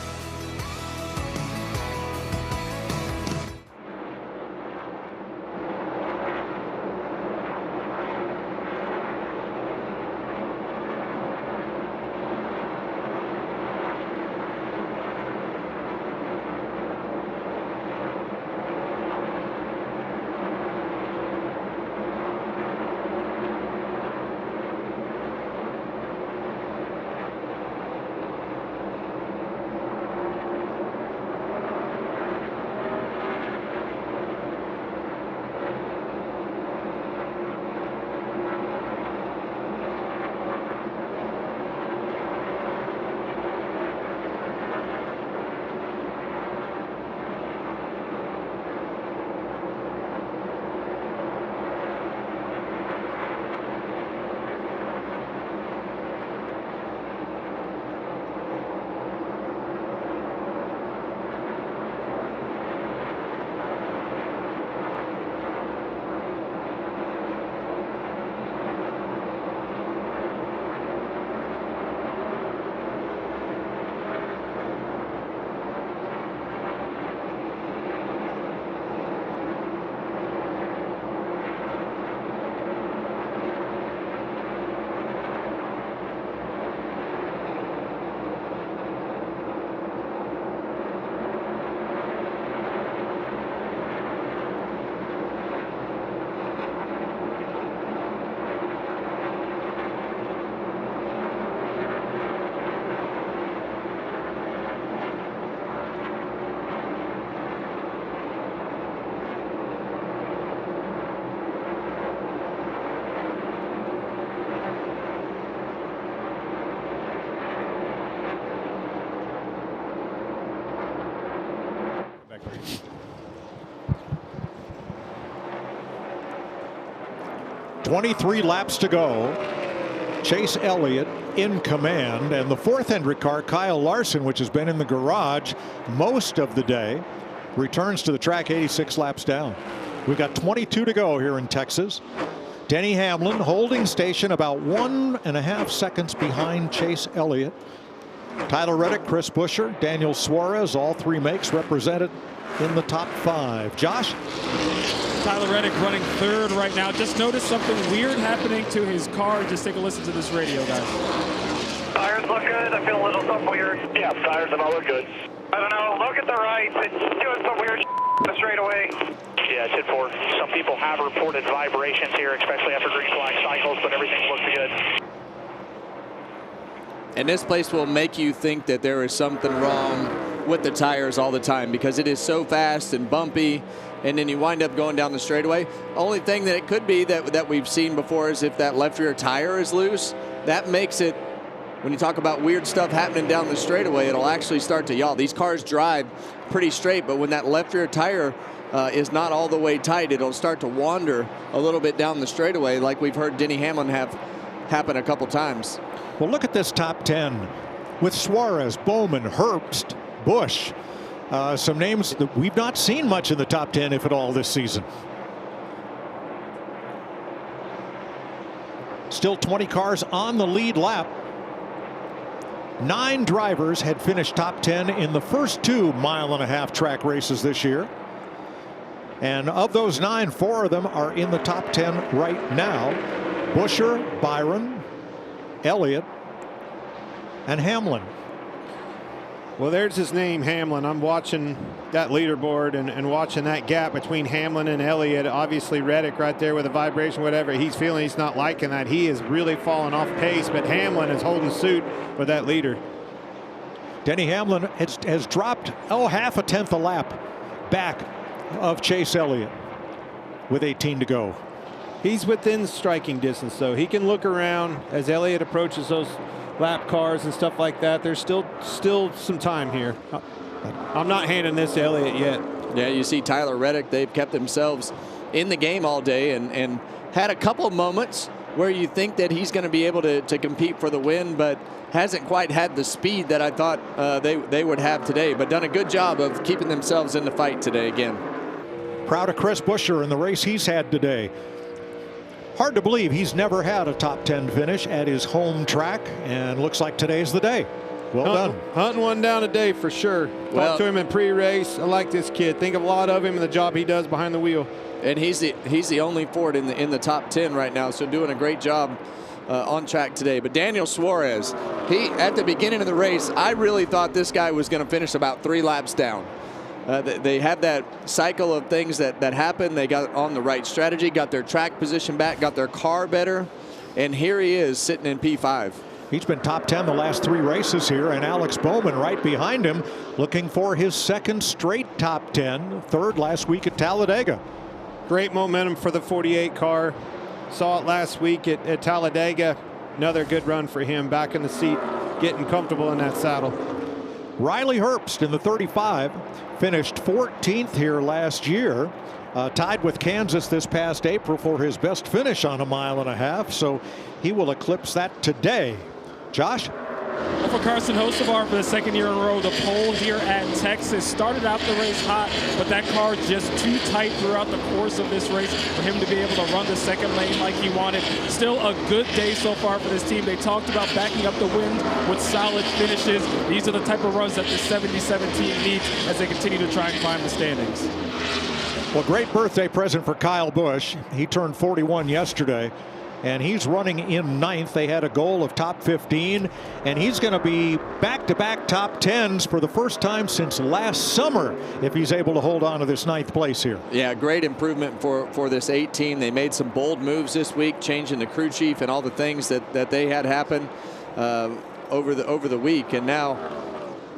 .23 laps to go. Chase Elliott in command, and the fourth Hendrick car, Kyle Larson, which has been in the garage most of the day, returns to the track 86 laps down. We've got 22 to go here in Texas. Denny Hamlin holding station about 1.5 seconds behind Chase Elliott. Tyler Reddick, Chris Buescher, Daniel Suarez, all three makes represented in the top 5. Josh? Tyler Reddick running third right now. Just noticed something weird happening to his car. Just take a listen to this radio, guys. Tires look good. I feel a little something weird. Yeah, tires and all look good. I don't know. Look at the right. It's doing some weird straight away. Yeah, it's hit for. Some people have reported vibrations here, especially after green flag cycles, but everything looks good. And this place will make you think that there is something wrong with the tires all the time because it is so fast and bumpy, and then you wind up going down the straightaway. Only thing that it could be that we've seen before is if that left rear tire is loose. That makes it, when you talk about weird stuff happening down the straightaway, it'll actually start to yaw. These cars drive pretty straight, but when that left rear tire is not all the way tight, it'll start to wander a little bit down the straightaway, like we've heard Denny Hamlin have happen a couple times. Well, look at this top 10 with Suarez, Bowman, Herbst, Busch. Some names that we've not seen much in the top 10, if at all, this season. Still 20 cars on the lead lap. 9 drivers had finished top 10 in the first 2 mile-and-a-half track races this year. And of those 9, 4 of them are in the top 10 right now. Buescher, Byron, Elliott, and Hamlin. Well, there's his name, Hamlin. I'm watching that leaderboard and watching that gap between Hamlin and Elliott. Obviously, Reddick right there with a vibration, whatever he's feeling, he's not liking that. He is really falling off pace, but Hamlin is holding suit with that leader. Denny Hamlin has dropped, half a tenth a lap back of Chase Elliott with 18 to go. He's within striking distance, though. He can look around as Elliott approaches those lap cars and stuff like that. There's still some time here. I'm not handing this to Elliott yet. Yeah, you see Tyler Reddick, they've kept themselves in the game all day and had a couple of moments where you think that he's going to be able to compete for the win, but hasn't quite had the speed that I thought they would have today, but done a good job of keeping themselves in the fight today again. Proud of Chris Buescher in the race he's had today. Hard to believe he's never had a top 10 finish at his home track, and looks like today's the day. Well done. Hunting one down today for sure. Talked to him in pre-race. I like this kid. Think a lot of him and the job he does behind the wheel. And he's the only Ford in the top 10 right now, so doing a great job on track today. But Daniel Suarez, at the beginning of the race, I really thought this guy was going to finish about 3 laps down. They had that cycle of things that happened. They got on the right strategy, got their track position back, got their car better, and here he is sitting in P5. He's been top 10 the last 3 races here, and Alex Bowman right behind him, looking for his 2nd straight top 10, 3rd last week at Talladega. Great momentum for the 48 car. Saw it last week at Talladega. Another good run for him, back in the seat, getting comfortable in that saddle. Riley Herbst in the 35 finished 14th here last year, tied with Kansas this past April for his best finish on a 1.5 miles, so he will eclipse that today. Josh? Well, for Carson Hocevar for the 2nd year in a row, the pole here at Texas started out the race hot, but that car just too tight throughout the course of this race for him to be able to run the 2nd lane like he wanted. Still a good day so far for this team. They talked about backing up the wind with solid finishes. These are the type of runs that the 77 team needs as they continue to try and climb the standings. Well, great birthday present for Kyle Busch. He turned 41 yesterday, and he's running in 9th. They had a goal of top 15, and he's going to be back-to-back top 10s for the first time since last summer if he's able to hold on to this 9th place here. Yeah, great improvement for this 8 team. They made some bold moves this week, changing the crew chief and all the things that they had happen over the week. And now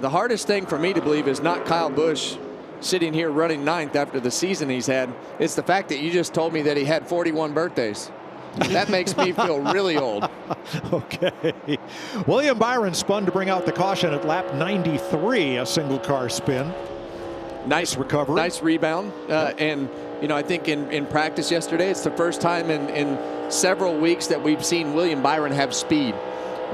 the hardest thing for me to believe is not Kyle Busch sitting here running 9th after the season he's had. It's the fact that you just told me that he had 41 birthdays. That makes me feel really old. Okay. William Byron spun to bring out the caution at lap 93, a single car spin. Nice recovery. Nice rebound. And, you know, I think in practice yesterday, it's the first time in several weeks that we've seen William Byron have speed.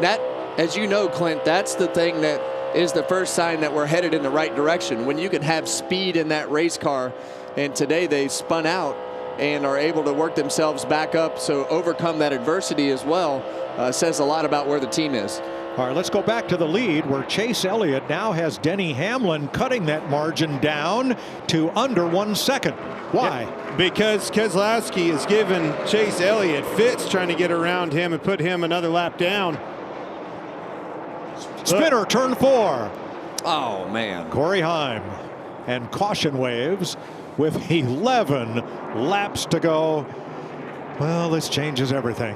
That, as you know, Clint, that's the thing that is the first sign that we're headed in the right direction. When you can have speed in that race car, and today they spun out and are able to work themselves back up, so overcome that adversity as well, says a lot about where the team is. All right, let's go back to the lead where Chase Elliott now has Denny Hamlin cutting that margin down to under 1 second. Why? Yeah, because Keselowski has given Chase Elliott fits trying to get around him and put him another lap down. Spinner, turn 4. Oh, man. Corey Heim and caution waves with 11 laps to go. Well, this changes everything.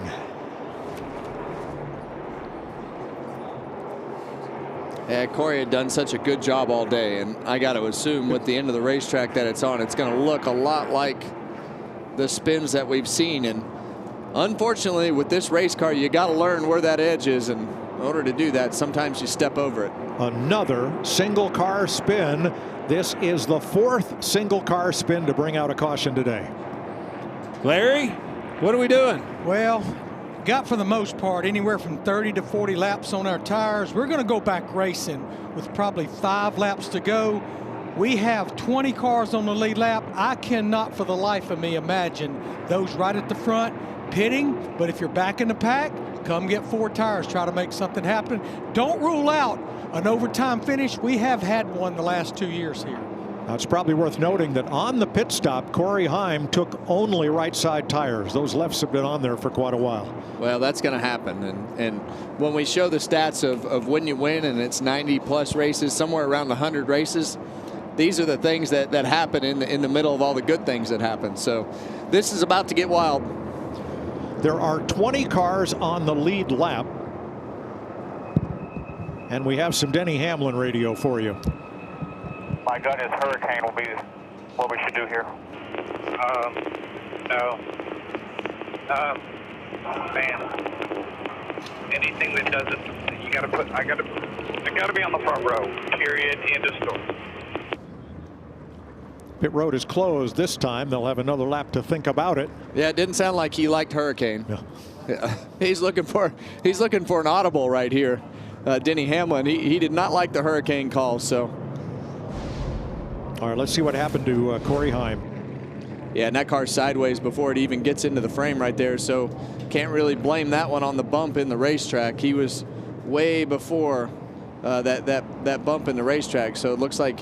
Yeah, Corey had done such a good job all day, and I got to assume with the end of the racetrack that it's on, it's going to look a lot like the spins that we've seen. And unfortunately, with this race car, you got to learn where that edge is, and in order to do that, sometimes you step over it. Another single car spin. This is the 4th single car spin to bring out a caution today. Larry, what are we doing? Well, got for the most part anywhere from 30 to 40 laps on our tires. We're going to go back racing with probably 5 laps to go. We have 20 cars on the lead lap. I cannot for the life of me imagine those right at the front pitting, but if you're back in the pack, come get 4 tires, try to make something happen. Don't rule out an overtime finish. We have had one the last 2 years here. Now, it's probably worth noting that on the pit stop, Corey Heim took only right side tires. Those lefts have been on there for quite a while. Well, that's going to happen. And when we show the stats of when you win and it's 90+ races, somewhere around 100 races, these are the things that happen in the middle of all the good things that happen. So this is about to get wild. There are 20 cars on the lead lap. And we have some Denny Hamlin radio for you. My gut is hurricane will be what we should do here. No. Man, anything that doesn't, you gotta put, I gotta be on the front row, period, end of story. Pit road is closed this time. They'll have another lap to think about it. Yeah, it didn't sound like he liked Hurricane. Yeah. He's looking for an audible right here. Denny Hamlin, he did not like the Hurricane call. So, all right, let's see what happened to Corey Heim. Yeah, and that car's sideways before it even gets into the frame right there. So can't really blame that one on the bump in the racetrack. He was way before that bump in the racetrack. So it looks like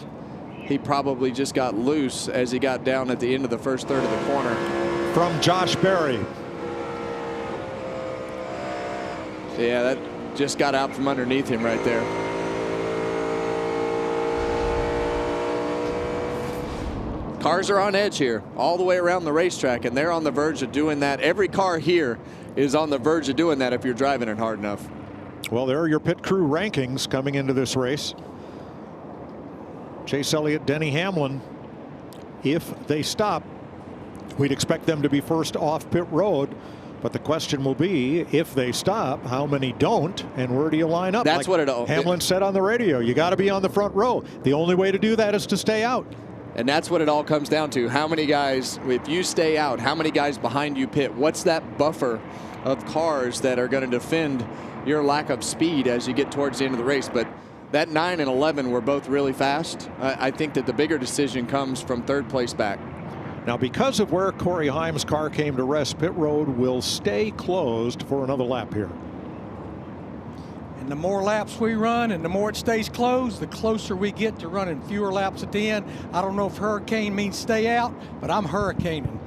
he probably just got loose as he got down at the end of the first third of the corner. From Josh Berry. Yeah, that just got out from underneath him right there. Cars are on edge here all the way around the racetrack, and they're on the verge of doing that. Every car here is on the verge of doing that if you're driving it hard enough. Well, there are your pit crew rankings coming into this race. Chase Elliott, Denny Hamlin, if they stop, we'd expect them to be first off pit road. But the question will be, if they stop, how many don't, and where do you line up? That's like what Hamlin said on the radio. You got to be on the front row. The only way to do that is to stay out. And that's what it all comes down to. How many guys, if you stay out, how many guys behind you pit? What's that buffer of cars that are going to defend your lack of speed as you get towards the end of the race? But that 9 and 11 were both really fast. I think that the bigger decision comes from third place back. Now, because of where Corey Heim's car came to rest, pit road will stay closed for another lap here. And the more laps we run and the more it stays closed, the closer we get to running fewer laps at the end. I don't know if hurricane means stay out, but I'm hurricaning.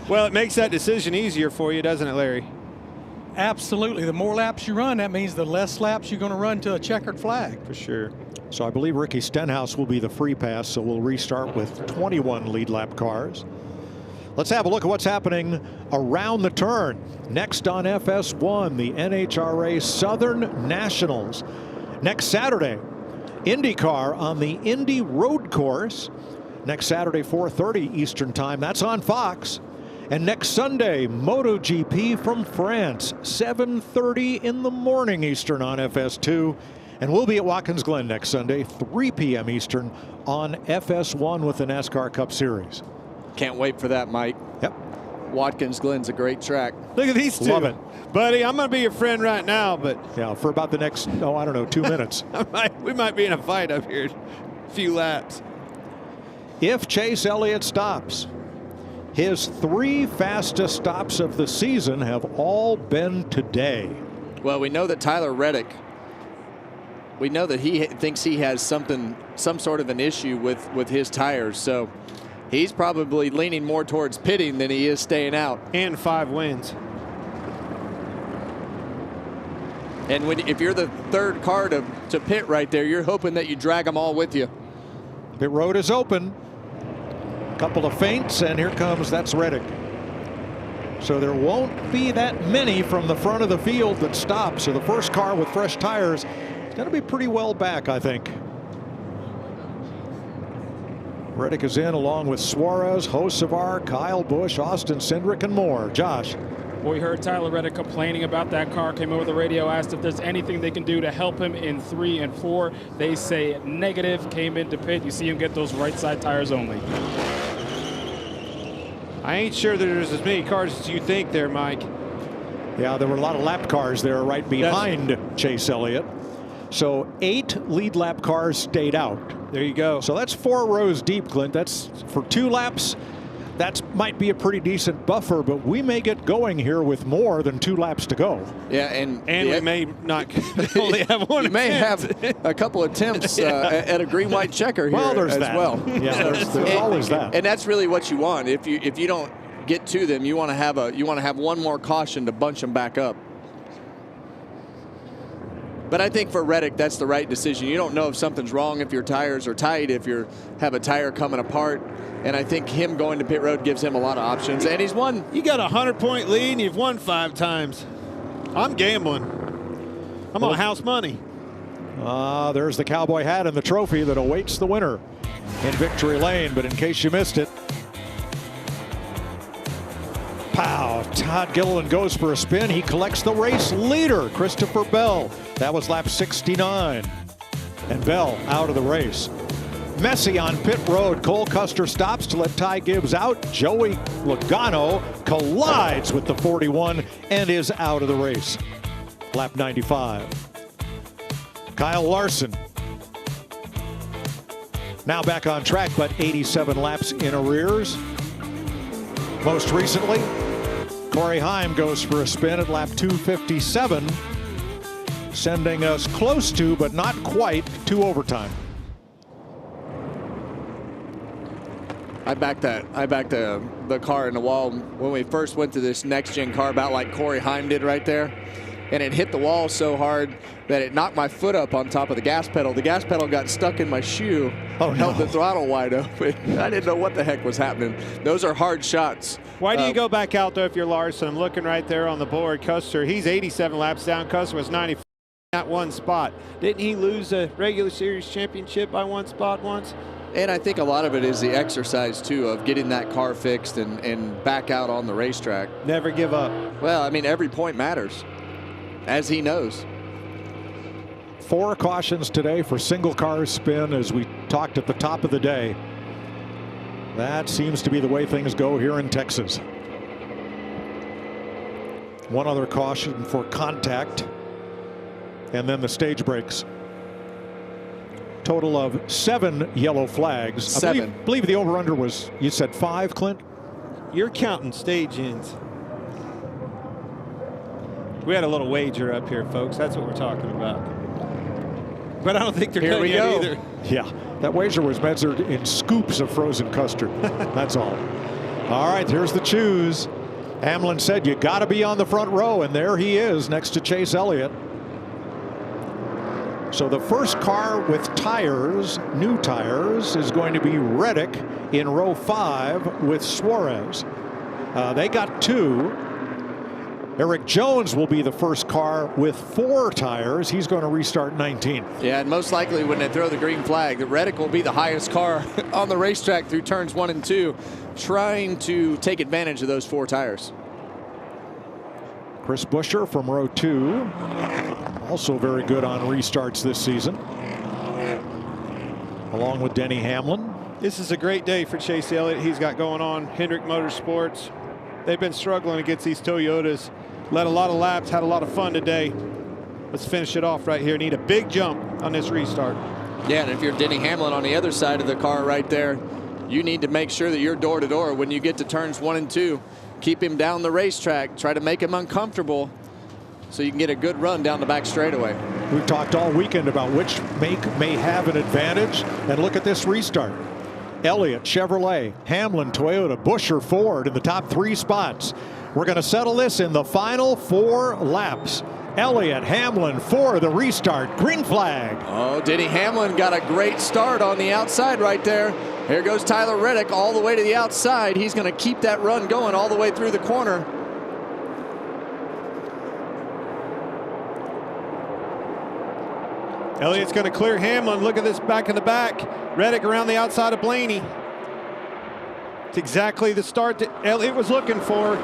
Well, it makes that decision easier for you, doesn't it, Larry? Absolutely. The more laps you run, that means the less laps you're going to run to a checkered flag. For sure. So I believe Ricky Stenhouse will be the free pass, so we'll restart with 21 lead lap cars. Let's have a look at what's happening around the turn. Next on FS1, the NHRA Southern Nationals. Next Saturday, IndyCar on the Indy Road Course. Next Saturday, 4:30 Eastern Time. That's on Fox. And next Sunday, MotoGP from France, 7:30 in the morning Eastern on FS2. And we'll be at Watkins Glen next Sunday, 3 p.m. Eastern on FS1 with the NASCAR Cup Series. Can't wait for that, Mike. Yep. Watkins Glen's a great track. Look at these two. Love it. Buddy, I'm going to be your friend right now, but... Yeah, for about the next, 2 minutes. We might be in a fight up here. A few laps. If Chase Elliott stops, his 3 fastest stops of the season have all been today. Well, we know that Tyler Reddick, we know that he thinks he has some sort of an issue with his tires. So he's probably leaning more towards pitting than he is staying out. And 5 wins. And if you're the third car to pit right there, you're hoping that you drag them all with you. Pit road is open. Couple of feints, and here comes, that's Reddick. So there won't be that many from the front of the field that stop. So the first car with fresh tires is going to be pretty well back, I think. Reddick is in along with Suarez, Hocevar, Kyle Busch, Austin Cindric, and more. Josh. Well, we heard Tyler Reddick complaining about that car, came over the radio, asked if there's anything they can do to help him in 3 and 4. They say negative, came into pit. You see him get those right side tires only. I ain't sure that there's as many cars as you think there, Mike. Yeah, there were a lot of lap cars there right behind Chase Elliott. So 8 lead lap cars stayed out. There you go. So that's 4 rows deep, Clint. That's for 2 laps. That might be a pretty decent buffer, but we may get going here with more than 2 laps to go. Yeah, and we may not only have one. You may have a couple attempts at a green-white checker here there's as that. well. Yeah, there's always that. And that's really what you want. If you don't get to them, you want to have one more caution to bunch them back up. But I think for Reddick, that's the right decision. You don't know if something's wrong, if your tires are tight, if you have a tire coming apart. And I think him going to pit road gives him a lot of options. And he's won. You got a 100-point lead and you've won 5 times. I'm gambling. I'm on house money. There's the cowboy hat and the trophy that awaits the winner in victory lane. But in case you missed it, Pow! Todd Gilliland goes for a spin. He collects the race leader, Christopher Bell. That was lap 69. And Bell out of the race. Messy on pit road. Cole Custer stops to let Ty Gibbs out. Joey Logano collides with the 41 and is out of the race. Lap 95. Kyle Larson now back on track, but 87 laps in arrears. Most recently, Corey Heim goes for a spin at lap 257, sending us close to, but not quite, to overtime. I backed the car in the wall when we first went to this next-gen car, about like Corey Heim did right there. And it hit the wall so hard that it knocked my foot up on top of the gas pedal. The gas pedal got stuck in my shoe, held the throttle wide open. I didn't know what the heck was happening. Those are hard shots. Why do you go back out, though, if you're Larson? I'm looking right there on the board. Custer, he's 87 laps down. Custer was 94 at one spot. Didn't he lose a regular series championship by one spot once? And I think a lot of it is the exercise, too, of getting that car fixed and back out on the racetrack. Never give up. Well, I mean, every point matters, as he knows. 4 cautions today for single car spin, as we talked at the top of the day. That seems to be the way things go here in Texas. 1 other caution for contact, and then the stage breaks. Total of 7 yellow flags. 7. I believe the over-under was, you said 5, Clint? You're counting stage ends. We had a little wager up here, folks. That's what we're talking about. But I don't think they're here we go either. Yeah, that wager was measured in scoops of frozen custard. That's all. All right, here's the choose. Hamlin said you got to be on the front row, and there he is next to Chase Elliott. So the first car with tires, new tires, is going to be Reddick in row 5 with Suarez. They got 2. Eric Jones will be the first car with 4 tires. He's going to restart 19th. Yeah, and most likely when they throw the green flag, the Reddick will be the highest car on the racetrack through turns 1 and 2, trying to take advantage of those 4 tires. Chris Buescher from row 2, also very good on restarts this season, along with Denny Hamlin. This is a great day for Chase Elliott. He's got going on Hendrick Motorsports. They've been struggling against these Toyotas. Led a lot of laps, had a lot of fun today. Let's finish it off right here. Need a big jump on this restart. Yeah, and if you're Denny Hamlin on the other side of the car right there, you need to make sure that you're door to door when you get to turns 1 and 2. Keep him down the racetrack. Try to make him uncomfortable so you can get a good run down the back straightaway. We've talked all weekend about which make may have an advantage, and look at this restart. Elliott, Chevrolet, Hamlin, Toyota, Buescher, Ford in the top 3 spots. We're going to settle this in the final 4 laps. Elliott, Hamlin for the restart. Green flag. Oh, Denny Hamlin got a great start on the outside right there. Here goes Tyler Reddick all the way to the outside. He's going to keep that run going all the way through the corner. Elliott's going to clear Hamlin. Look at this back in the back. Reddick around the outside of Blaney. It's exactly the start that Elliott was looking for.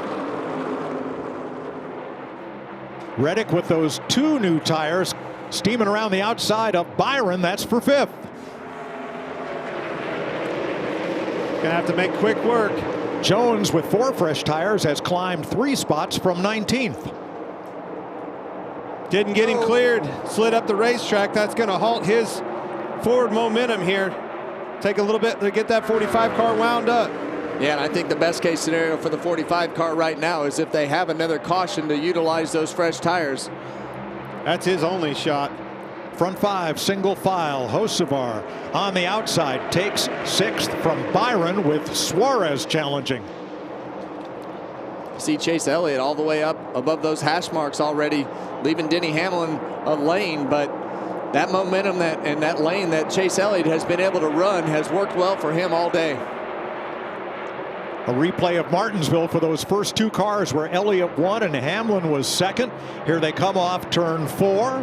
Reddick with those 2 new tires, steaming around the outside of Byron. That's for 5th. Gonna have to make quick work. Jones with 4 fresh tires has climbed 3 spots from 19th. Didn't get him cleared. Slid up the racetrack. That's going to halt his forward momentum here. Take a little bit to get that 45 car wound up. Yeah, and I think the best case scenario for the 45 car right now is if they have another caution to utilize those fresh tires. That's his only shot. Front 5 single file. Hocevar on the outside takes 6th from Byron with Suarez challenging. See Chase Elliott all the way up above those hash marks already, leaving Denny Hamlin a lane, but that momentum and that lane that Chase Elliott has been able to run has worked well for him all day. A replay of Martinsville for those first 2 cars where Elliott won and Hamlin was 2nd. Here they come off turn 4.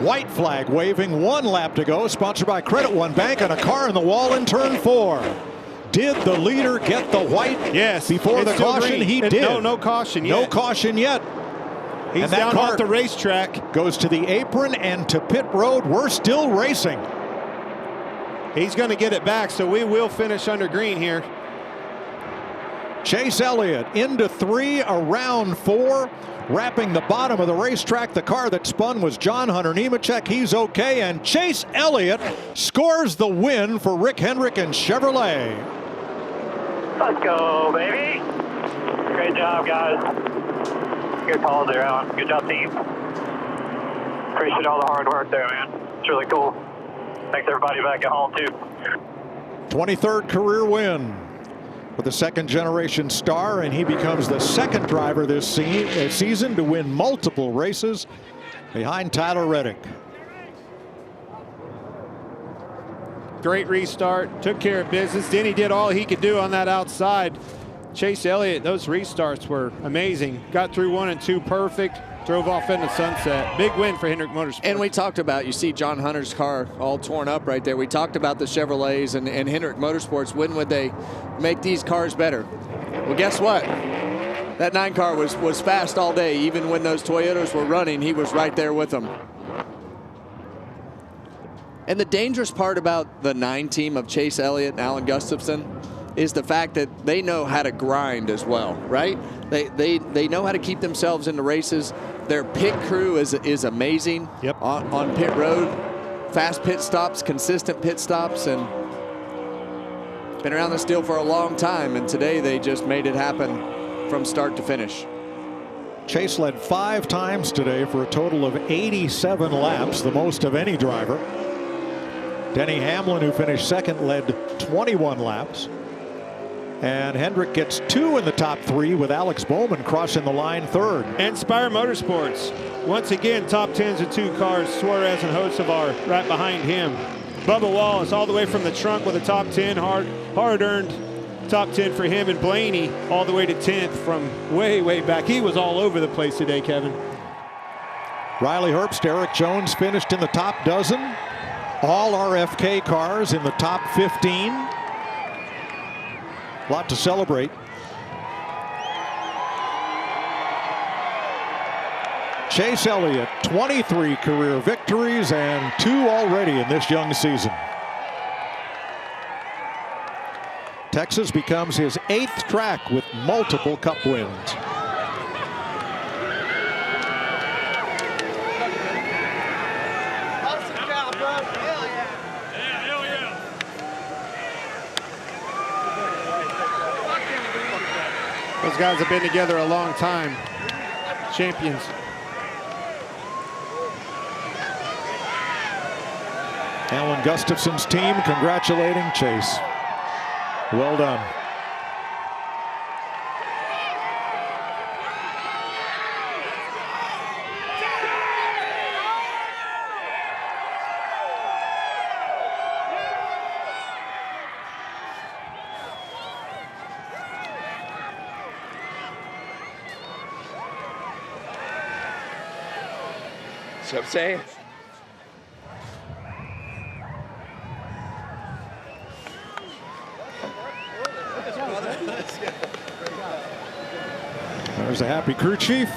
White flag waving, 1 lap to go. Sponsored by Credit One Bank, and a car in the wall in turn 4. Did the leader get the white before the caution? He did. No caution yet. No caution yet. He's down off the racetrack. Goes to the apron and to pit road. We're still racing. He's going to get it back, so we will finish under green here. Chase Elliott into 3, around 4. Wrapping the bottom of the racetrack. The car that spun was John Hunter Nemechek. He's okay. And Chase Elliott scores the win for Rick Hendrick and Chevrolet. Let's go, baby. Great job, guys. Good call there, Alan. Good job, team. Appreciate all the hard work there, man. It's really cool. Thanks everybody back at home, too. 23rd career win for the second-generation star, and he becomes the second driver this season to win multiple races behind Tyler Reddick. Great restart, took care of business. Denny did all he could do on that outside. Chase Elliott, those restarts were amazing. Got through 1 and 2 perfect. Drove off into sunset. Big win for Hendrick Motorsports. And we talked about, you see John Hunter's car all torn up right there. We talked about the Chevrolets and Hendrick Motorsports. When would they make these cars better? Well, guess what? That 9 car was fast all day. Even when those Toyotas were running, he was right there with them. And the dangerous part about the 9 team of Chase Elliott and Alan Gustafson is the fact that they know how to grind as well, right? They know how to keep themselves in the races. Their pit crew is amazing. Yep. On pit road. Fast pit stops, consistent pit stops, and been around this deal for a long time, and today they just made it happen from start to finish. Chase led 5 times today for a total of 87 laps, the most of any driver. Denny Hamlin, who finished second, led 21 laps. And Hendrick gets 2 in the top 3 with Alex Bowman crossing the line third. And Spire Motorsports, once again, top 10s of 2 cars, Suarez and Hocevar right behind him. Bubba Wallace all the way from the trunk with a top 10, hard-earned top 10 for him. And Blaney all the way to 10th from way, way back. He was all over the place today, Kevin. Riley Herbst, Eric Jones finished in the top dozen. All RFK cars in the top 15. A lot to celebrate. Chase Elliott, 23 career victories and 2 already in this young season. Texas becomes his 8th track with multiple Cup wins. Those guys have been together a long time. Champions. Alan Gustafson's team congratulating Chase. Well done. That's what I'm saying. There's a happy crew chief.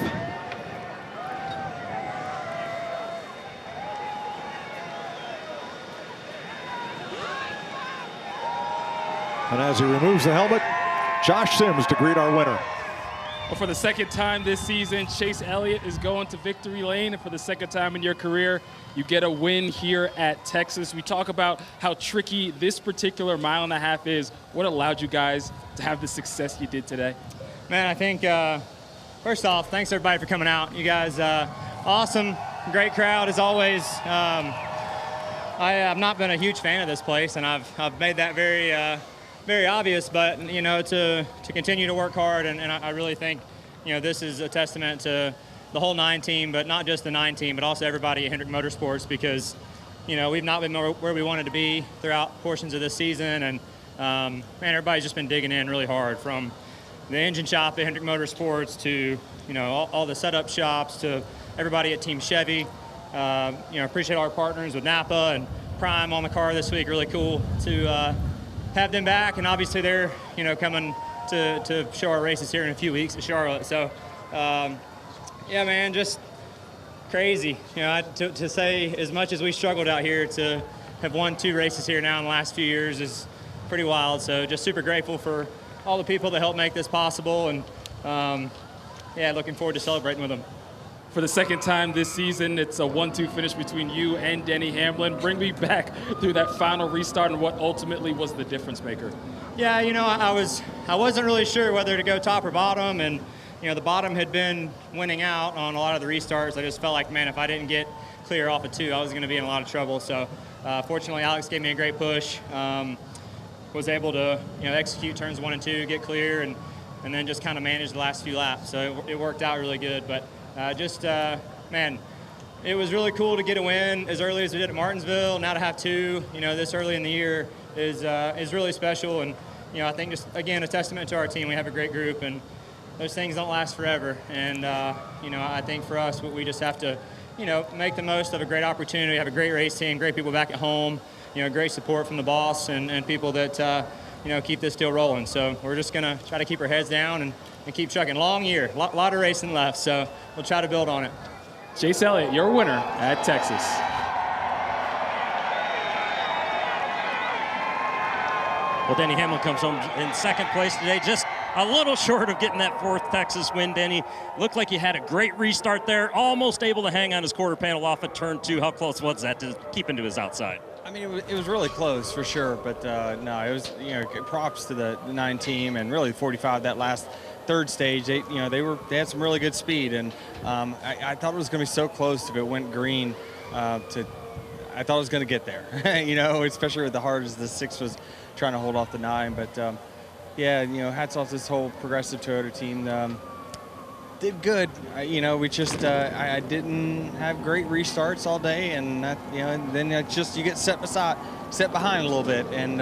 And as he removes the helmet, Josh Sims to greet our winner. Well, for the second time this season, Chase Elliott is going to victory lane. And for the second time in your career, you get a win here at Texas. We talk about how tricky this particular mile-and-a-half is. What allowed you guys to have the success you did today? Man, I think, first off, thanks everybody for coming out. You guys, awesome, great crowd as always. I have not been a huge fan of this place, and I've made that very obvious, but you know, to continue to work hard, and I really think, you know, this is a testament to the whole 9 team, but not just the 9 team, but also everybody at Hendrick Motorsports, because, you know, we've not been where we wanted to be throughout portions of this season, and man, everybody's just been digging in really hard, from the engine shop at Hendrick Motorsports to, you know, all the setup shops, to everybody at Team Chevy. You know, appreciate our partners with Napa and Prime on the car this week. Really cool to have them back, and obviously they're coming to show our races here in a few weeks at Charlotte. So yeah, man, just crazy. To say as much as we struggled out here, to have won 2 races here now in the last few years is pretty wild. So just super grateful for all the people that helped make this possible, and yeah, looking forward to celebrating with them. For the second time this season, it's a 1-2 finish between you and Denny Hamlin. Bring me back through that final restart and what ultimately was the difference maker. Yeah, I wasn't really sure whether to go top or bottom, and the bottom had been winning out on a lot of the restarts. I just felt like, man, if I didn't get clear off of 2, I was going to be in a lot of trouble. So fortunately, Alex gave me a great push. Was able to execute turns 1 and 2, get clear, and then just kind of manage the last few laps. So it worked out really good. But man, it was really cool to get a win as early as we did at Martinsville. Now to have 2, this early in the year is really special. And I think just again a testament to our team. We have a great group, and those things don't last forever. And I think for us, we just have to make the most of a great opportunity. Have a great race team, great people back at home. Great support from the boss and people that keep this deal rolling. So we're just gonna try to keep our heads down and keep chugging. Long year, lot of racing left, so we'll try to build on it. Chase Elliott, your winner at Texas. Well, Denny Hamlin comes home in second place today, just a little short of getting that 4th Texas win, Denny. Looked like he had a great restart there, almost able to hang on his quarter panel off at turn 2. How close was that to keep into his outside? I mean, it was really close for sure, but no, it was, props to the 9 team and really 45, that last 3rd stage. They had some really good speed, and I thought it was going to be so close if it went green. I thought it was going to get there, especially with the hard as the 6 was trying to hold off the 9. But yeah, hats off to this whole Progressive Toyota team. Did good. We just I didn't have great restarts all day, and then you get set behind a little bit, and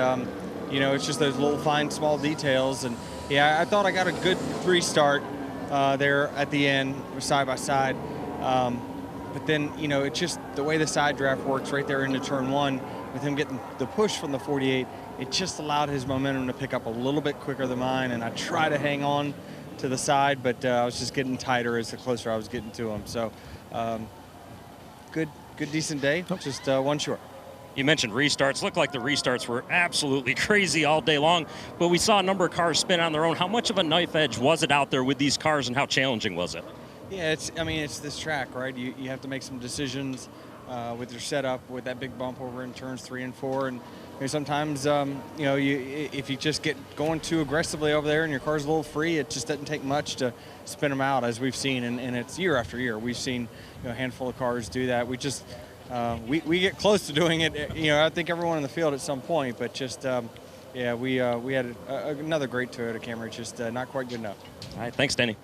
it's just those little fine small details. And yeah, I thought I got a good restart there at the end, side by side. But then it's just the way the side draft works right there into turn 1 with him getting the push from the 48. It just allowed his momentum to pick up a little bit quicker than mine, and I try to hang on to the side, but I was just getting tighter as the closer I was getting to him. So good decent day, just 1 short. You mentioned restarts. Looked like the restarts were absolutely crazy all day long, but we saw a number of cars spin on their own. How much of a knife edge was it out there with these cars, and how challenging was it? Yeah, it's this track, right? You have to make some decisions with your setup, with that big bump over in turns 3 and 4, and sometimes if you just get going too aggressively over there and your car's a little free, it just doesn't take much to spin them out, as we've seen, and it's year after year. We've seen a handful of cars do that. We just we get close to doing it. I think everyone in the field at some point, but just yeah, we had another great Toyota Camry, just not quite good enough. All right, thanks, Denny.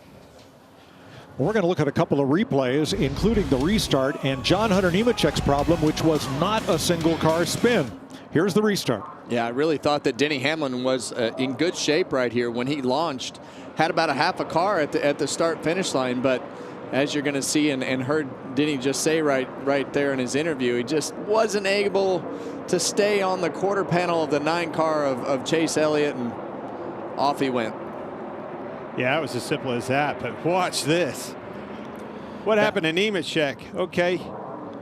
We're going to look at a couple of replays, including the restart and John Hunter Nemechek's problem, which was not a single car spin. Here's the restart. Yeah, I really thought that Denny Hamlin was in good shape right here when he launched. Had about a half a car at the start-finish line, but as you're going to see and heard Denny just say right there in his interview, he just wasn't able to stay on the quarter panel of the 9 car of Chase Elliott, and off he went. Yeah, it was as simple as that, but watch this. What happened to Nemechek? Okay.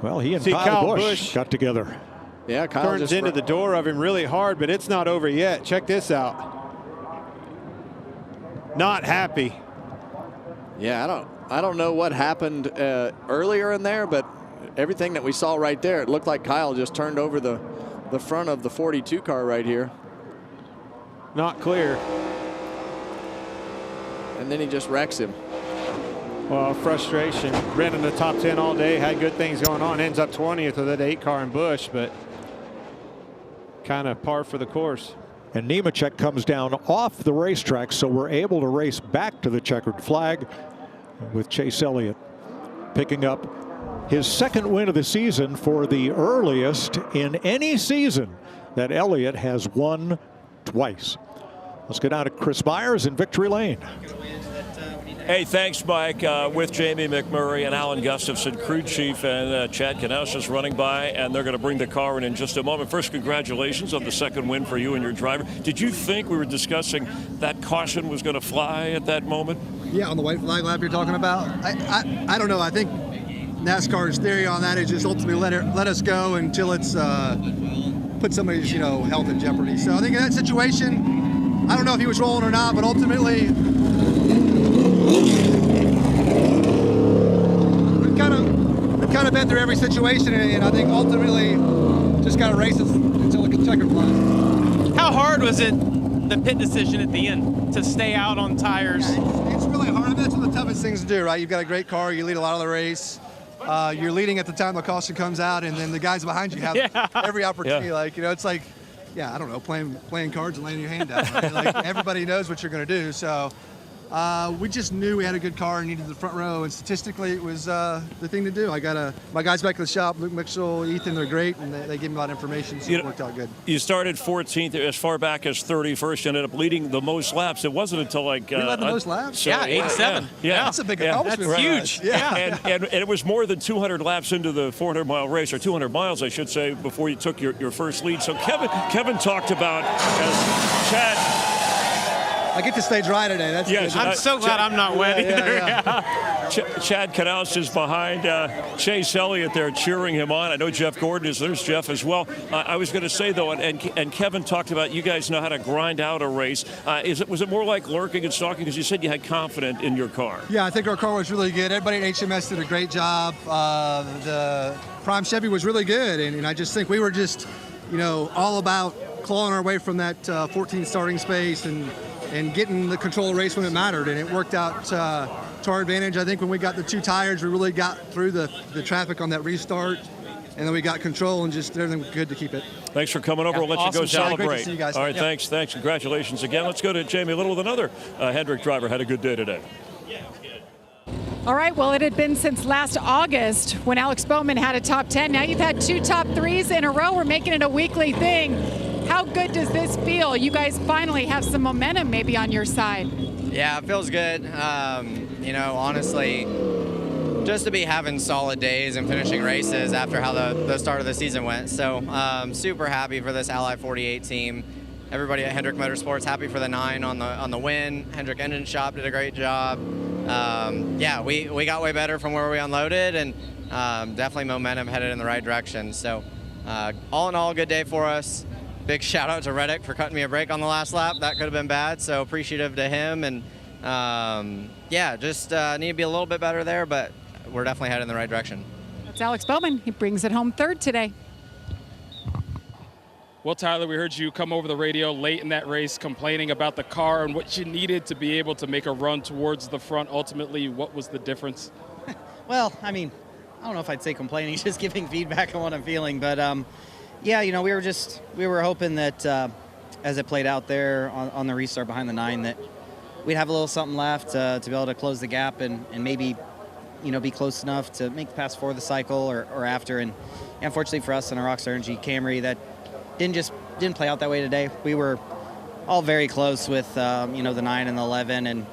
Well, he and Kyle Busch got together. Yeah, Kyle turns into the door of him really hard, but it's not over yet. Check this out. Not happy. Yeah, I don't know what happened earlier in there, but everything that we saw right there, it looked like Kyle just turned over the front of the 42 car right here. Not clear. And then he just wrecks him. Well, frustration. Ran in the top 10 all day, had good things going on. Ends up 20th with that 8 car in Busch, but kind of par for the course. And Nemechek comes down off the racetrack, so we're able to race back to the checkered flag with Chase Elliott picking up his 2nd win of the season for the earliest in any season that Elliott has won twice. Let's get out to Chris Myers in victory lane. Hey, thanks, Mike. With Jamie McMurray and Alan Gustafson, crew chief, and Chad Knaus is running by, and they're going to bring the car in just a moment. First, congratulations on the second win for you and your driver. Did you think, we were discussing, that caution was going to fly at that moment? Yeah, on the white flag lap you're talking about. I don't know. I think NASCAR's theory on that is just ultimately let us go until it's put somebody's health in jeopardy. So I think in that situation, I don't know if he was rolling or not, but ultimately we've kind of been through every situation, and I think ultimately just got to race until the checker flies. How hard was it, the pit decision at the end, to stay out on tires? Yeah, it's really hard. I mean, that's one of the toughest things to do, right? You've got a great car, you lead a lot of the race. You're leading at the time the caution comes out, and then the guys behind you have every opportunity. It's like, I don't know, playing cards and laying your hand down. Right? Like everybody knows what you're going to do. So we just knew we had a good car and needed the front row, and statistically it was the thing to do. I got my guys back at the shop, Luke Mitchell, Ethan, they're great, and they gave me a lot of information, so it worked out good. You started 14th, as far back as 31st, ended up leading the most laps. It wasn't until we led the most laps? So, 87. Yeah, that's a big accomplishment. That's huge. Yeah. And it was more than 200 laps into the 400-mile race, or 200 miles, I should say, before you took your first lead. So Kevin talked about, as Chad... I get to stay dry today. That's good. I'm so glad I'm not wet either. Chad Knaus is behind Chase Elliott there cheering him on. I know Jeff Gordon is. There's Jeff as well. I was going to say, though, and Kevin talked about you guys know how to grind out a race. Was it more like lurking and stalking? Because you said you had confidence in your car. Yeah, I think our car was really good. Everybody at HMS did a great job. The Prime Chevy was really good. And I just think we were just, all about clawing our way from that 14 starting space and getting the control of the race when it mattered, and it worked out to our advantage. I think when we got the two tires, we really got through the traffic on that restart, and then we got control and just everything was good to keep it. Thanks for coming over. We'll let you go celebrate. Great to see you guys. All right, thanks. Congratulations again. Let's go to Jamie Little with another Hendrick driver. Had a good day today. All right, well, it had been since last August when Alex Bowman had a top 10. Now you've had 2 top 3s in a row. We're making it a weekly thing. How good does this feel? You guys finally have some momentum maybe on your side. Yeah, it feels good. Honestly, just to be having solid days and finishing races after how the start of the season went. So super happy for this Ally 48 team. Everybody at Hendrick Motorsports happy for the 9 on the win. Hendrick Engine Shop did a great job. We got way better from where we unloaded, and definitely momentum headed in the right direction. So all in all, a good day for us. Big shout out to Reddick for cutting me a break on the last lap. That could have been bad, so appreciative to him. And just need to be a little bit better there, but we're definitely headed in the right direction. That's Alex Bowman. He brings it home 3rd today. Well, Tyler, we heard you come over the radio late in that race complaining about the car and what you needed to be able to make a run towards the front. Ultimately, what was the difference? Well, I mean, I don't know if I'd say complaining, just giving feedback on what I'm feeling. But, we were hoping that as it played out there on the restart behind the 9 that we'd have a little something left to be able to close the gap and maybe, be close enough to make the pass for the cycle or after. And unfortunately for us in our Rockstar Energy Camry, that didn't play out that way today. We were all very close with, the 9 and the 11, and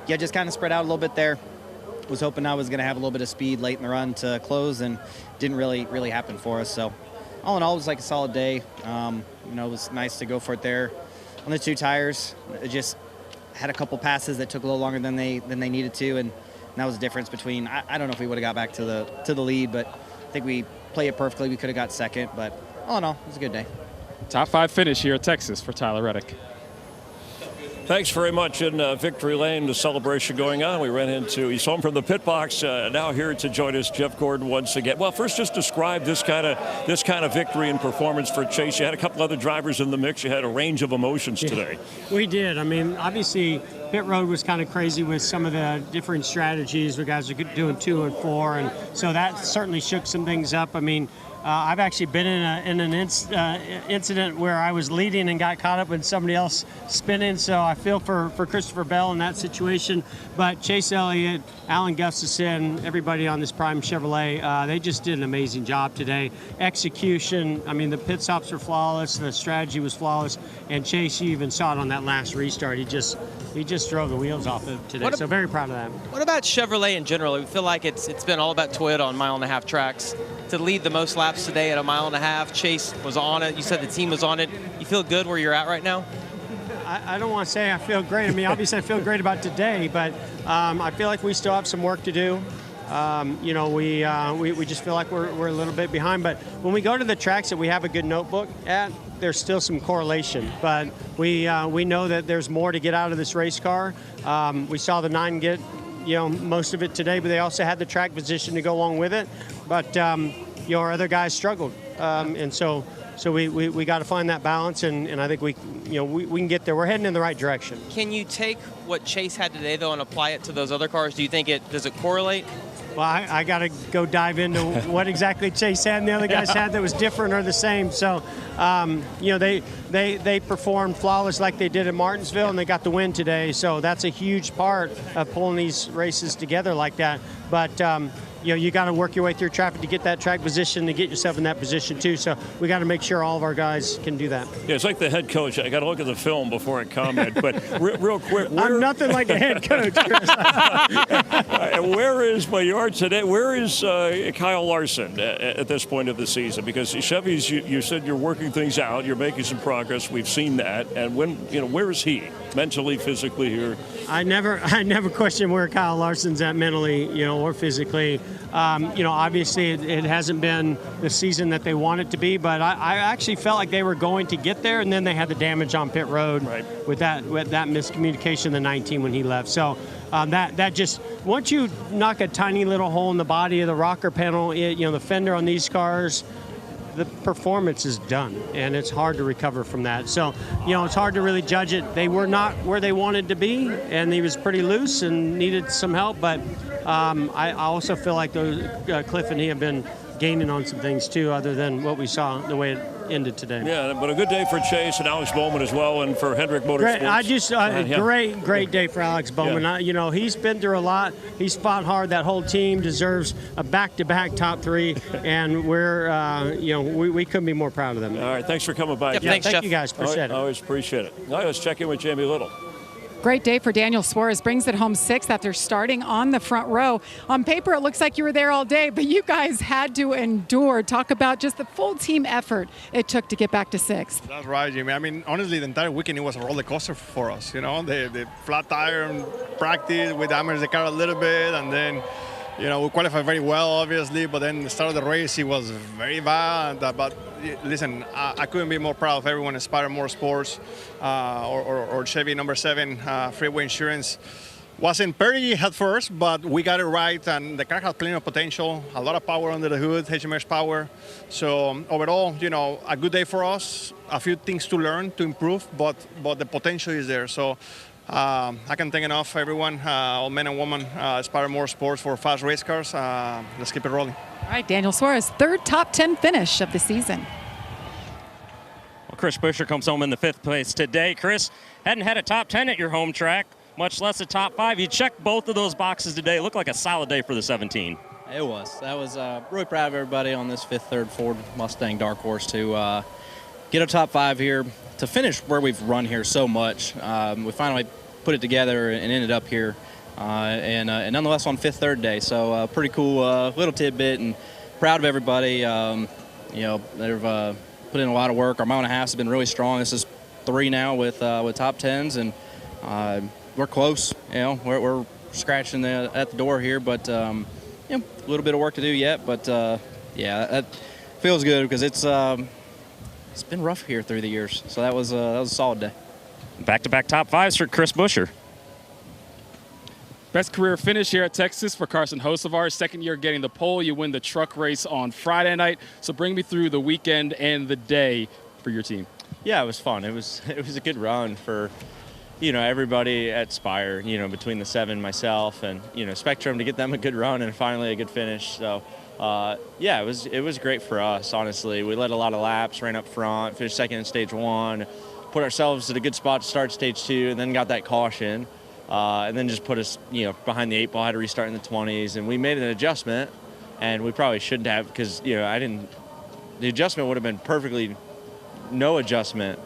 just kind of spread out a little bit there. Was hoping I was going to have a little bit of speed late in the run to close, and didn't really happen for us. So all in all, it was like a solid day. It was nice to go for it there on the 2 tires. It just had a couple passes that took a little longer than they needed to, and that was the difference between. I don't know if we would have got back to the lead, but I think we played it perfectly. We could have got second, but all in all, it was a good day. Top 5 finish here at Texas for Tyler Reddick. Thanks very much. In Victory Lane, the celebration going on. We ran into, he's home from the pit box. Now here to join us, Jeff Gordon once again. Well, first, just describe this kind of victory and performance for Chase. You had a couple other drivers in the mix. You had a range of emotions today. We did. I mean, obviously, pit road was kind of crazy with some of the different strategies. The guys are doing 2 and 4, and so that certainly shook some things up. I mean, I've actually been in an incident where I was leading and got caught up with somebody else spinning, so I feel for Christopher Bell in that situation. But Chase Elliott, Alan Gustafson, everybody on this Prime Chevrolet, they just did an amazing job today. Execution, I mean, the pit stops were flawless, the strategy was flawless, and Chase, you even saw it on that last restart. He just drove the wheels off of it today, so very proud of that. What about Chevrolet in general? We feel like it's been all about Toyota on 1.5 mile tracks. To lead the most laps today at 1.5 mile, Chase was on it. You said the team was on it. You feel good where you're at right now? I don't want to say I feel great. I mean, obviously I feel great about today, but I feel like we still have some work to do. You know, we just feel like we're a little bit behind. But when we go to the tracks that we have a good notebook at, there's still some correlation. But we know that there's more to get out of this race car. We saw the 9 get, you know, most of it today, but they also had the track position to go along with it. But you know, our other guys struggled, and so we got to find that balance, and I think we can get there. We're heading in the right direction. Can you take what Chase had today though and apply it to those other cars? Do you think does it correlate? Well, I got to go dive into what exactly Chase had and the other guys had that was different or the same. So, you know, they performed flawless like they did at Martinsville, and they got the win today. So that's a huge part of pulling these races together like that. But you know, you got to work your way through traffic to get that track position, to get yourself in that position too. So we got to make sure all of our guys can do that. Yeah, it's like the head coach. I got to look at the film before I comment. But real quick, I'm nothing like a head coach, Chris. Where is Maillard today? Where is Kyle Larson at this point of the season? Because Chevy's, you said you're working things out. You're making some progress. We've seen that. And where is he mentally, physically here? I never question where Kyle Larson's at mentally, you know, or physically. You know, obviously it hasn't been the season that they want it to be, but I actually felt like they were going to get there, and then they had the damage on pit road with that miscommunication in the 19 when he left. So that just, once you knock a tiny little hole in the body of the rocker panel, you know, the fender on these cars, the performance is done, and it's hard to recover from that. So, you know, it's hard to really judge it. They were not where they wanted to be, and he was pretty loose and needed some help, but I also feel like Cliff and he have been gaining on some things too, other than what we saw the way it ended today. Yeah, but a good day for Chase and Alex Bowman as well, and for Hendrick Motorsports. Great day for Alex Bowman. Yeah. You know, he's been through a lot. He's fought hard. That whole team deserves a back-to-back top 3, and we're, you know, we couldn't be more proud of them. All right, thanks for coming by. Thank you guys. Appreciate it. Always appreciate it. All right, let's check in with Jamie Little. Great day for Daniel Suarez. Brings it home 6th after starting on the front row. On paper, it looks like you were there all day, but you guys had to endure. Talk about just the full team effort it took to get back to 6th. That's right, Jimmy. I mean, honestly, the entire weekend it was a roller coaster for us. You know, the flat tire in practice, we damaged the car a little bit, and then, you know, we qualified very well, obviously, but then the start of the race, it was very bad. But listen, I couldn't be more proud of everyone at Spire Motorsports or Chevy number 7, Freeway Insurance. Wasn't pretty at first, but we got it right, and the car had plenty of potential, a lot of power under the hood, HMS power. So overall, you know, a good day for us, a few things to learn, to improve, but the potential is there. So I can thank enough everyone, all men and women, Spire Motorsports for fast race cars. Let's keep it rolling. All right, Daniel Suarez, 3rd top 10 finish of the season. Well, Chris Buescher comes home in the 5th place today. Chris, hadn't had a top 10 at your home track, much less a top 5. You checked both of those boxes today. It looked like a solid day for the 17. It was. That was really proud of everybody on this 5th, 3rd Ford Mustang Dark Horse to get a top 5 here, to finish where we've run here so much. We finally put it together and ended up here. And nonetheless on 5th, 3rd day. So pretty cool little tidbit, and proud of everybody. You know, they've put in a lot of work. Our 1.5 miles has been really strong. This is 3 now with top 10s, and we're close. You know, we're scratching at the door here, but you know, a little bit of work to do yet. But yeah, that feels good because it's been rough here through the years. So that was a solid day. Back-to-back top 5s for Chris Buescher. Best career finish here at Texas for Carson Hocevar. 2nd year getting the pole. You win the truck race on Friday night. So bring me through the weekend and the day for your team. Yeah, it was fun. It was a good run for, you know, everybody at Spire, you know, between the 7, myself, and, you know, Spectrum, to get them a good run and finally a good finish. So yeah, it was great for us, honestly. We led a lot of laps, ran up front, finished second in stage 1, put ourselves at a good spot to start stage 2, and then got that caution, and then just put us, behind the 8 ball, had to restart in the 20s, and we made an adjustment, and we probably shouldn't have, because, the adjustment would have been perfectly no adjustment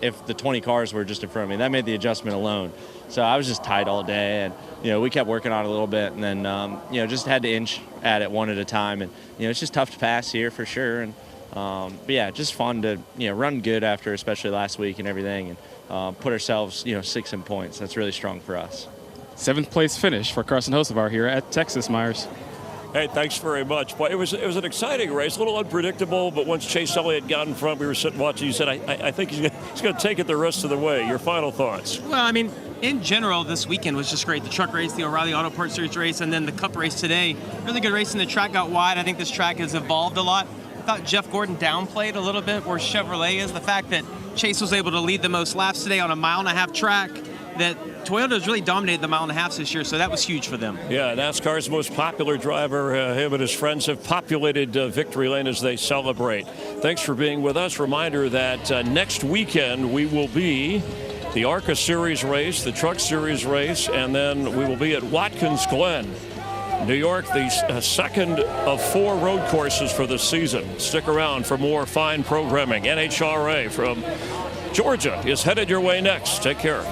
if the 20 cars were just in front of me. That made the adjustment alone. So I was just tight all day, and we kept working on it a little bit, and then just had to inch at it one at a time, and it's just tough to pass here for sure, and but yeah, just fun to run good after, especially last week and everything, and put ourselves 6 in points. That's really strong for us. 7th place finish for Carson Hocevar here at Texas, Myers. Hey, thanks very much. Boy, it was an exciting race, a little unpredictable, but once Chase Elliott got in front, we were sitting watching. You said, I think he's going to take it the rest of the way. Your final thoughts? Well, I mean, in general, this weekend was just great. The truck race, the O'Reilly Auto Parts Series race, and then the Cup race today. Really good race, and the track got wide. I think this track has evolved a lot. I thought Jeff Gordon downplayed a little bit where Chevrolet is. The fact that Chase was able to lead the most laps today on a 1.5 mile track, that Toyota's really dominated the 1.5 miles this year, so that was huge for them. Yeah, NASCAR's most popular driver, him and his friends have populated Victory Lane as they celebrate. Thanks for being with us. Reminder that next weekend we will be the ARCA Series race, the Truck Series race, and then we will be at Watkins Glen, New York, the second of 4 road courses for the season. Stick around for more fine programming. NHRA from Georgia is headed your way next. Take care.